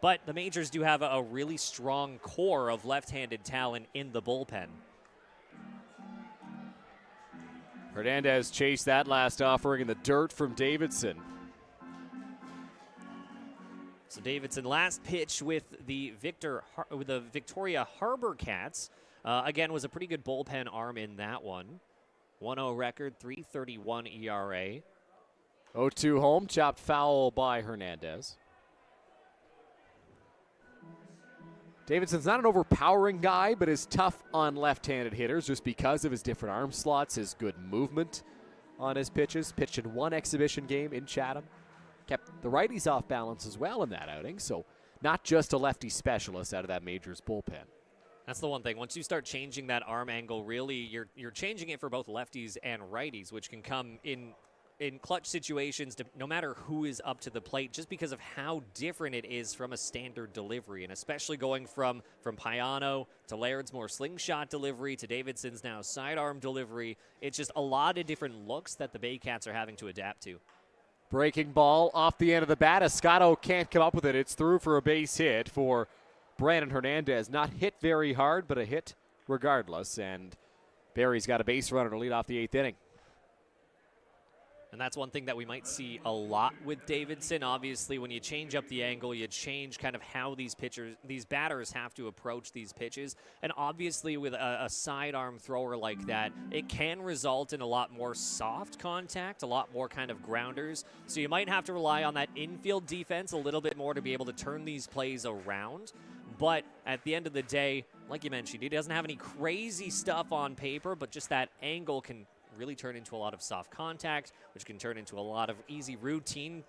But the Majors do have a really strong core of left-handed talent in the bullpen. Hernandez chased that last offering in the dirt from Davidson. So Davidson, last pitch with the Victoria Harbor Cats. Again, was a pretty good bullpen arm in that one. 1-0 record, 3.31 ERA. 0-2 home, chopped foul by Hernandez. Davidson's not an overpowering guy, but is tough on left-handed hitters just because of his different arm slots, his good movement on his pitches. Pitched in one exhibition game in Chatham. Kept the righties off balance as well in that outing, so not just a lefty specialist out of that Majors bullpen. That's the one thing. Once you start changing that arm angle, really, you're changing it for both lefties and righties, which can come in clutch situations, no matter who is up to the plate, just because of how different it is from a standard delivery, and especially going from Payano to Laird's more slingshot delivery to Davidson's now sidearm delivery. It's just a lot of different looks that the Baycats are having to adapt to. Breaking ball off the end of the bat. Escato can't come up with it. It's through for a base hit for Brandon Hernandez. Not hit very hard, but a hit regardless. And Barrie's got a base runner to lead off the 8th inning. And that's one thing that we might see a lot with Davidson. Obviously, when you change up the angle, you change kind of how these batters have to approach these pitches. And obviously, with a sidearm thrower like that, it can result in a lot more soft contact, a lot more kind of grounders. So you might have to rely on that infield defense a little bit more to be able to turn these plays around. But at the end of the day, like you mentioned, he doesn't have any crazy stuff on paper, but just that angle can really turn into a lot of soft contact, which can turn into a lot of easy routine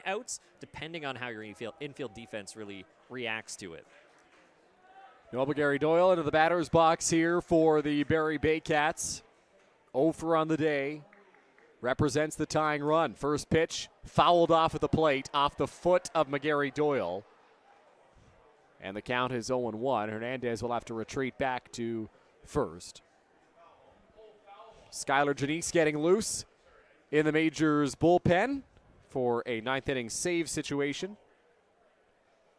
outs, depending on how your infield defense really reacts to it. Noble Gary Doyle into the batter's box here for the Barrie Baycats. 0 for on the day. Represents the tying run. First pitch fouled off at the plate, off the foot of McGarry Doyle. And the count is 0-1. Hernandez will have to retreat back to first. Skylar Janice getting loose in the Majors bullpen for a 9th inning save situation.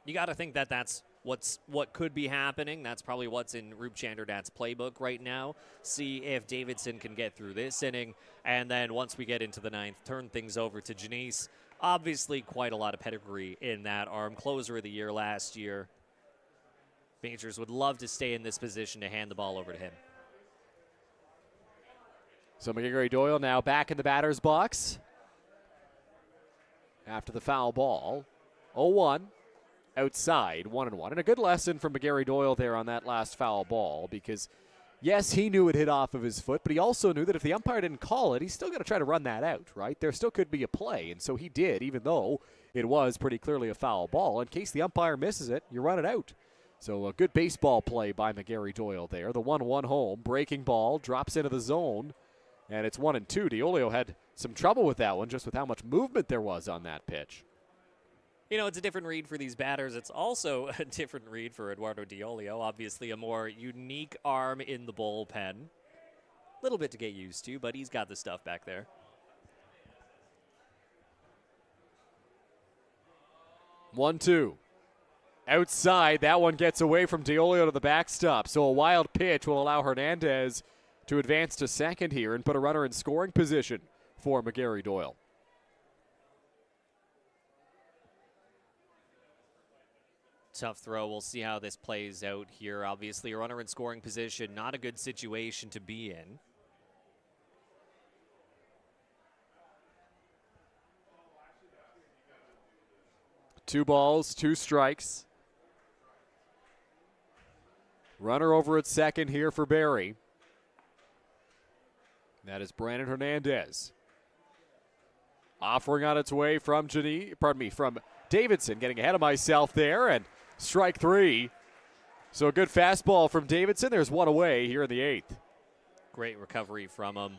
You got to think that that's what could be happening. That's probably what's in Rube Chanderdat's playbook right now. See if Davidson can get through this inning, and then once we get into the 9th, turn things over to Janice. Obviously, quite a lot of pedigree in that arm. Closer of the year last year. Majors would love to stay in this position to hand the ball over to him. So McGarry Doyle now back in the batter's box after the foul ball. 0-1 outside, 1-1. And a good lesson from McGarry Doyle there on that last foul ball because, yes, he knew it hit off of his foot, but he also knew that if the umpire didn't call it, he's still got to try to run that out, right? There still could be a play, and so he did, even though it was pretty clearly a foul ball. In case the umpire misses it, you run it out. So a good baseball play by McGarry Doyle there. The 1-1 home, breaking ball, drops into the zone. And it's 1-2. Diolio had some trouble with that one, just with how much movement there was on that pitch. You know, it's a different read for these batters. It's also a different read for Eduardo Diolio. Obviously, a more unique arm in the bullpen. A little bit to get used to, but he's got the stuff back there. One, two. Outside, that one gets away from Diolio to the backstop. So a wild pitch will allow Hernandez to advance to second here and put a runner in scoring position for McGarry Doyle. Tough throw. We'll see how this plays out here. Obviously, a runner in scoring position, not a good situation to be in. Two balls, two strikes. Runner over at second here for Barrie. That is Brandon Hernandez. Offering on its way from from Davidson. Getting ahead of myself there, and strike three. So a good fastball from Davidson. There's one away here in the 8th. Great recovery from him.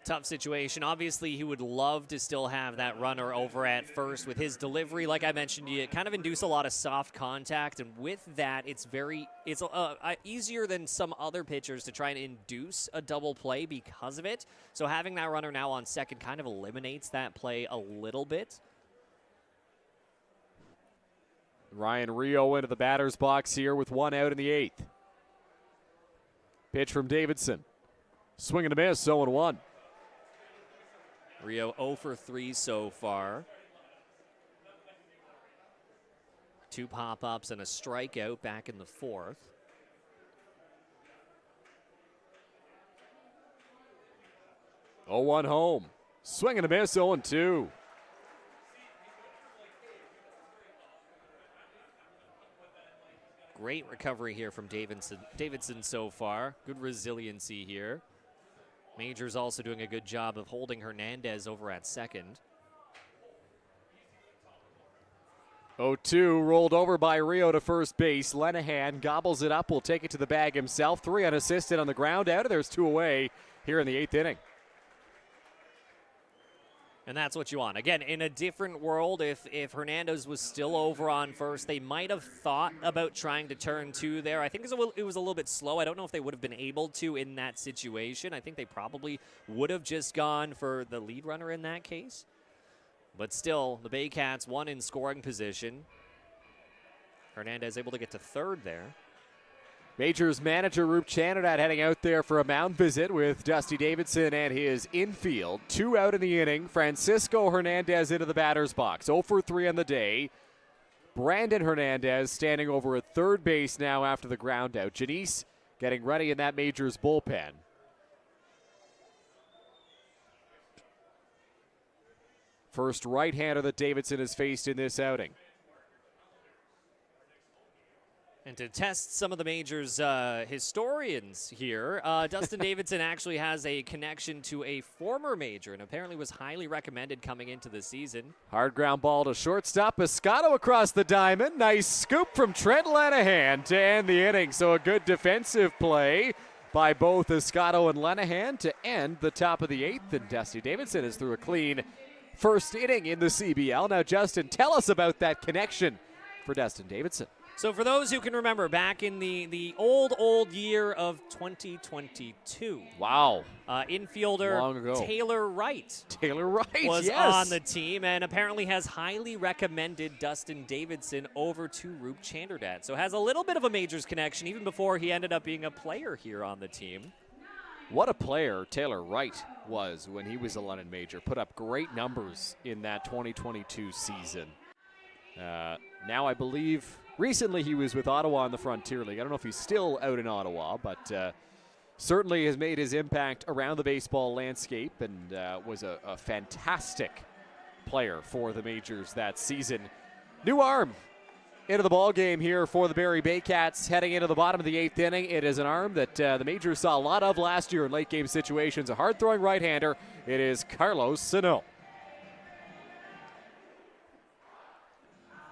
Tough situation. Obviously, he would love to still have that runner over at first. With his delivery, like I mentioned, you kind of induce a lot of soft contact, and with that, it's easier than some other pitchers to try and induce a double play because of it. So having that runner now on second kind of eliminates that play a little bit. Ryan Rio into the batter's box here with one out in the 8th. Pitch from Davidson. Swing and a miss, 0-1. Rio 0 for 3 so far. 2 pop-ups and a strikeout back in the 4th. Oh, 1 home. Swing and a miss, 0-2. Great recovery here from Davidson so far. Good resiliency here. Major's also doing a good job of holding Hernandez over at second. 0-2, rolled over by Rio to first base. Lenahan gobbles it up, will take it to the bag himself. 3 unassisted on the ground out, and there's 2 away here in the 8th inning. And that's what you want. Again, in a different world, if Hernandez was still over on first, they might have thought about trying to turn 2 there. I think it was a little bit slow. I don't know if they would have been able to in that situation. I think they probably would have just gone for the lead runner in that case. But still, the Baycats one in scoring position. Hernandez able to get to third there. Majors manager Roop Chanadad heading out there for a mound visit with Dusty Davidson and his infield. 2 out in the inning. Francisco Hernandez into the batter's box. 0 for 3 on the day. Brandon Hernandez standing over at third base now after the ground out. Janice getting ready in that Majors bullpen. First right-hander that Davidson has faced in this outing. And to test some of the Majors historians here, Dustin Davidson actually has a connection to a former Major and apparently was highly recommended coming into the season. Hard ground ball to shortstop. Piscotto across the diamond. Nice scoop from Trent Lenahan to end the inning. So a good defensive play by both Piscotto and Lenahan to end the top of the 8th. And Dusty Davidson is through a clean first inning in the CBL. Now, Justin, tell us about that connection for Dustin Davidson. So for those who can remember, back in the old year of 2022. Wow. Infielder Long ago. Taylor Wright. Taylor Wright, was yes. on the team and apparently has highly recommended Dustin Davidson over to Roop Chanadad. So has a little bit of a Majors connection even before he ended up being a player here on the team. What a player Taylor Wright was when he was a London Major. Put up great numbers in that 2022 season. Now I believe recently he was with Ottawa in the Frontier League. I don't know if he's still out in Ottawa, but certainly has made his impact around the baseball landscape and was a fantastic player for the Majors that season. New arm into the ball game here for the Barrie Baycats heading into the bottom of the 8th inning. It is an arm that the Majors saw a lot of last year in late game situations. A hard-throwing right-hander. It is Carlos Sano.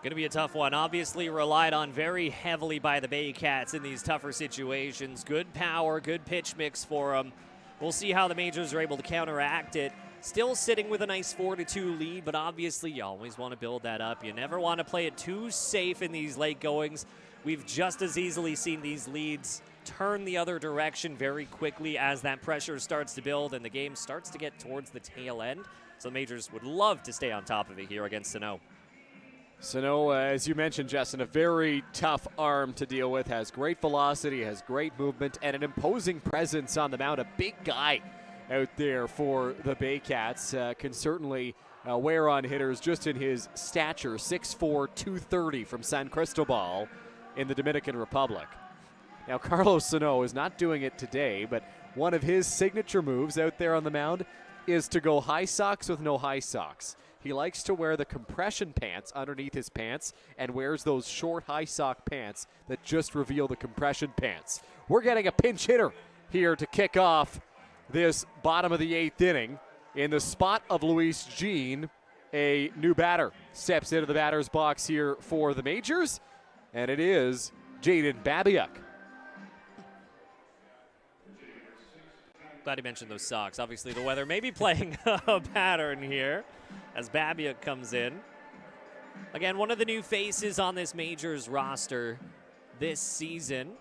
Going to be a tough one. Obviously relied on very heavily by the Baycats in these tougher situations. Good power, good pitch mix for them. We'll see how the Majors are able to counteract it. Still sitting with a nice 4-2 lead, but obviously you always want to build that up. You never want to play it too safe in these late goings. We've just as easily seen these leads turn the other direction very quickly as that pressure starts to build and the game starts to get towards the tail end. So the Majors would love to stay on top of it here against Sano. Sano, as you mentioned, Justin, a very tough arm to deal with. Has great velocity, has great movement, and an imposing presence on the mound. A big guy out there for the Baycats. Can certainly wear on hitters just in his stature. 6'4", 230 from San Cristobal in the Dominican Republic. Now, Carlos Sano is not doing it today, but one of his signature moves out there on the mound is to go high socks with no high socks. He likes to wear the compression pants underneath his pants and wears those short high sock pants that just reveal the compression pants. We're getting a pinch hitter here to kick off this bottom of the 8th inning. In the spot of Luis Jean, a new batter steps into the batter's box here for the Majors, and it is Jaden Babiuk. Glad you mentioned those socks. Obviously, the weather may be playing a pattern here as Babiuk comes in. Again, one of the new faces on this Majors roster this season.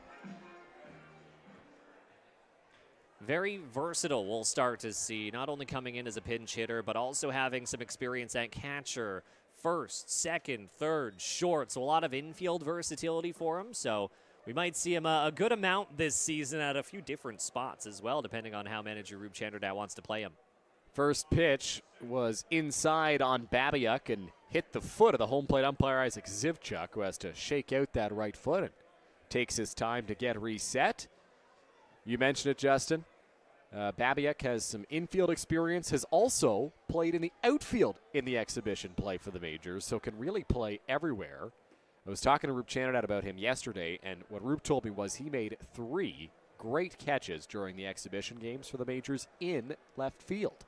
Very versatile, we'll start to see. Not only coming in as a pinch hitter, but also having some experience at catcher, first, second, third, short. So a lot of infield versatility for him. So we might see him a good amount this season at a few different spots as well, depending on how manager Rube Chanderdat wants to play him. First pitch was inside on Babiuk and hit the foot of the home plate umpire Isaac Zivchuk, who has to shake out that right foot and takes his time to get reset. You mentioned it, Justin. Babiuk has some infield experience, has also played in the outfield in the exhibition play for the Majors, so can really play everywhere. I was talking to Rube Chanderdat about him yesterday, and what Rube told me was he made 3 great catches during the exhibition games for the Majors in left field.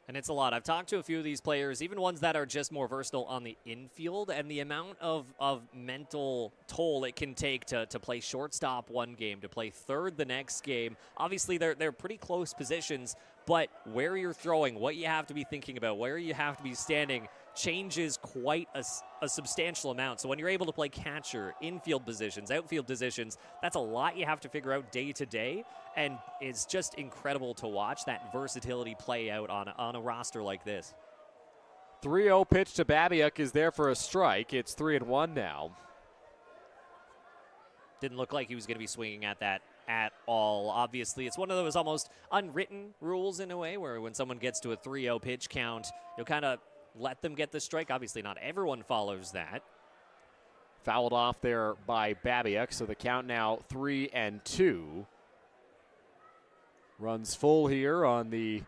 And it's a lot. I've talked to a few of these players, even ones that are just more versatile on the infield, and the amount of mental toll it can take to play shortstop one game, to play third the next game. Obviously, they're pretty close positions, but where you're throwing, what you have to be thinking about, where you have to be standing changes quite a substantial amount. So when you're able to play catcher, infield positions, outfield positions, that's a lot you have to figure out day to day. And it's just incredible to watch that versatility play out on a roster like this. 3-0 pitch to Babiuk is there for a strike. It's 3-1 now. Didn't look like he was going to be swinging at that at all. Obviously, it's one of those almost unwritten rules in a way where when someone gets to a 3-0 pitch count, you'll kind of let them get the strike. Obviously, not everyone follows that. Fouled off there by Babiuk, so the count now 3-2. Runs full here on the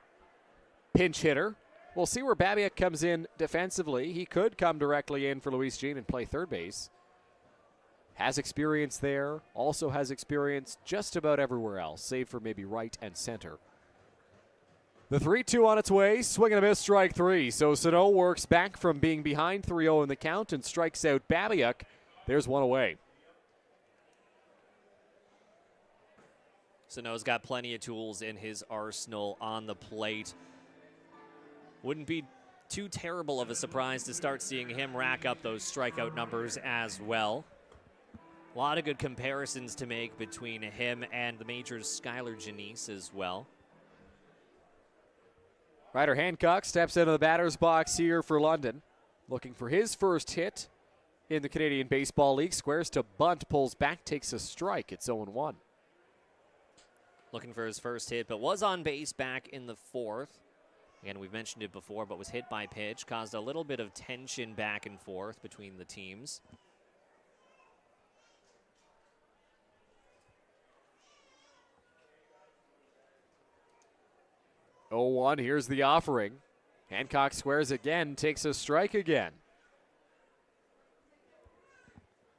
pinch hitter. We'll see where Babiuk comes in defensively. He could come directly in for Luis Jean and play third base. Has experience there. Also has experience just about everywhere else, save for maybe right and center. The 3-2 on its way. Swing and a miss, strike 3. So Sano works back from being behind 3-0 in the count and strikes out Babiuk. There's one away. Sano's got plenty of tools in his arsenal on the plate. Wouldn't be too terrible of a surprise to start seeing him rack up those strikeout numbers as well. A lot of good comparisons to make between him and the Majors' Skylar Janice as well. Ryder Hancock steps into the batter's box here for London. Looking for his first hit in the Canadian Baseball League. Squares to bunt, pulls back, takes a strike. It's 0-1. Looking for his first hit, but was on base back in the 4th. Again, we've mentioned it before, but was hit by pitch. Caused a little bit of tension back and forth between the teams. Oh, here's the offering. Hancock squares again, takes a strike again.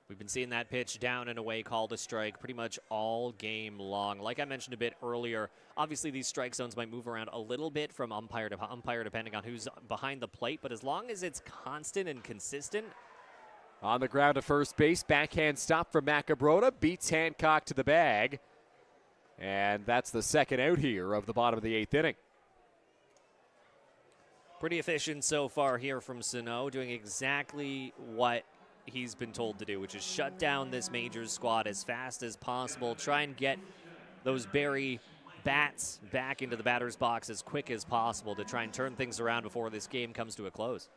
We've been seeing that pitch down and away called a strike pretty much all game long. Like I mentioned a bit earlier, obviously these strike zones might move around a little bit from umpire to umpire depending on who's behind the plate, but as long as it's constant and consistent. On the ground to first base, backhand stop from Macabrota, beats Hancock to the bag. And that's the second out here of the bottom of the 8th inning. Pretty efficient so far here from Sano, doing exactly what he's been told to do, which is shut down this Majors squad as fast as possible, try and get those Barrie bats back into the batter's box as quick as possible to try and turn things around before this game comes to a close.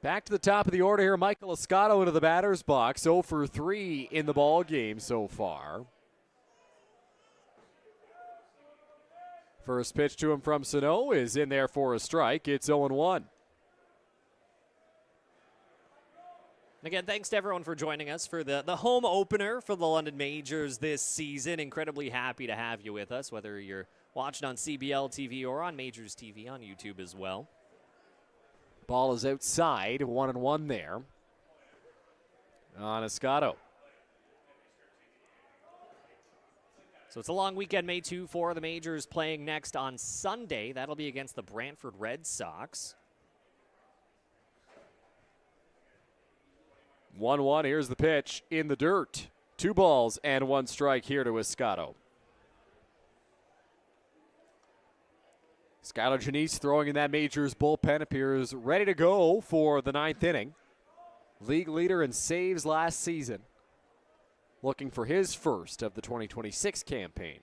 Back to the top of the order here, Michael Escato into the batter's box, 0 for 3 in the ball game so far. First pitch to him from Sano is in there for a strike. It's 0-1. Again, thanks to everyone for joining us for the home opener for the London Majors this season. Incredibly happy to have you with us, whether you're watching on CBL TV or on Majors TV on YouTube as well. Ball is outside, 1-1 there on Escato. So it's a long weekend, May 2 for the Majors playing next on Sunday. That'll be against the Brantford Red Sox. 1-1, here's the pitch in the dirt. 2 balls and 1 strike here to Escato. Skylar Janice throwing in that Majors bullpen, appears ready to go for the 9th inning. League leader in saves last season. Looking for his first of the 2026 campaign.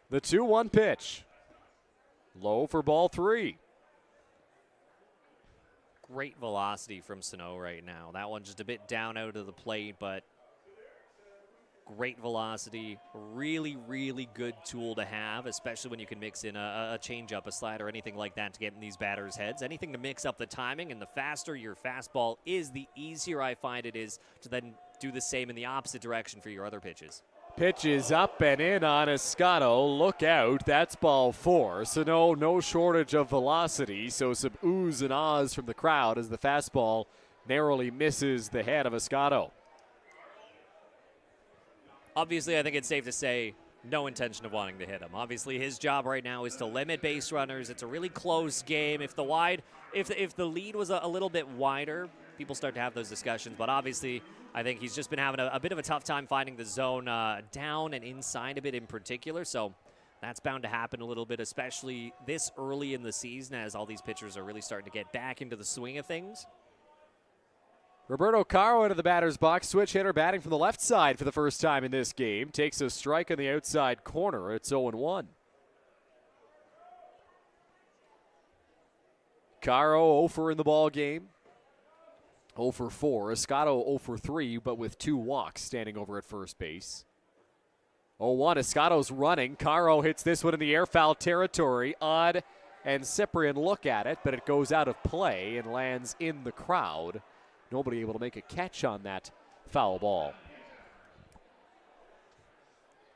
The 2-1 pitch. Low for ball 3. Great velocity from Sano right now. That one just a bit down out of the plate, but great velocity. Really, really good tool to have, especially when you can mix in a changeup, a slider, anything like that to get in these batters' heads. Anything to mix up the timing, and the faster your fastball is, the easier I find it is to then do the same in the opposite direction for your other pitches. Pitch is up and in on Escato. Look out, that's ball 4. So no shortage of velocity. So some oohs and ahs from the crowd as the fastball narrowly misses the head of Escato. Obviously, I think it's safe to say no intention of wanting to hit him. Obviously, his job right now is to limit base runners. It's a really close game. If the lead was a little bit wider, people start to have those discussions. But obviously, I think he's just been having a bit of a tough time finding the zone down and inside a bit in particular. So that's bound to happen a little bit, especially this early in the season as all these pitchers are really starting to get back into the swing of things. Roberto Caro into the batter's box. Switch hitter batting from the left side for the first time in this game. Takes a strike on the outside corner. It's 0-1. Caro 0 for in the ball game. 0 for 4. Escato 0 for 3, but with 2 walks standing over at first base. 0-1. Escato's running. Caro hits this one in the air, foul territory. Odd and Cyprian look at it, but it goes out of play and lands in the crowd. Nobody able to make a catch on that foul ball.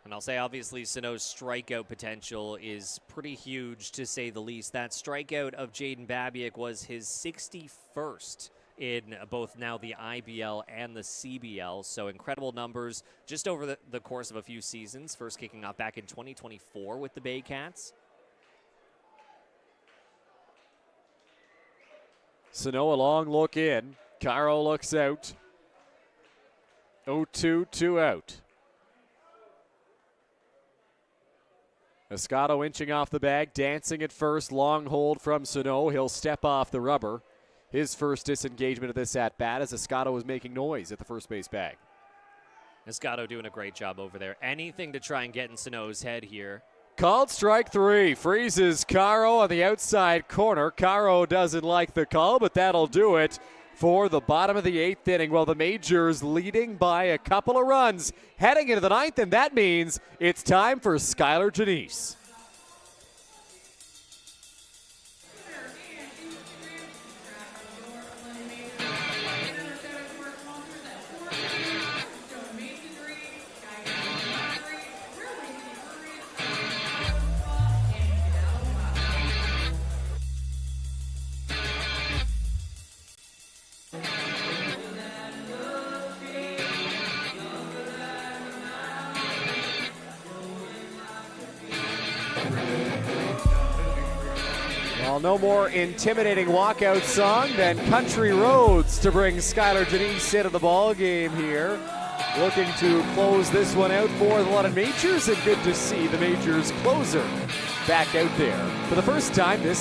And I'll say, obviously, Sano's strikeout potential is pretty huge, to say the least. That strikeout of Jaden Babiak was his 61st in both now the IBL and the CBL. So incredible numbers just over the course of a few seasons. First kicking off back in 2024 with the Baycats. Sano a long look in. Caro looks out. 0-2, 2 out. Escato inching off the bag, dancing at first. Long hold from Sano. He'll step off the rubber. His first disengagement of this at-bat as Escato was making noise at the first base bag. Escato doing a great job over there. Anything to try and get in Sano's head here. Called strike 3. Freezes Caro on the outside corner. Caro doesn't like the call, but that'll do it for the bottom of the 8th inning. Well, the Majors leading by a couple of runs heading into the 9th, and that means it's time for Skylar Janice. Well, no more intimidating walkout song than Country Roads to bring Skylar Janice into the ball game here. Looking to close this one out for the London Majors, and good to see the Majors closer back out there for the first time this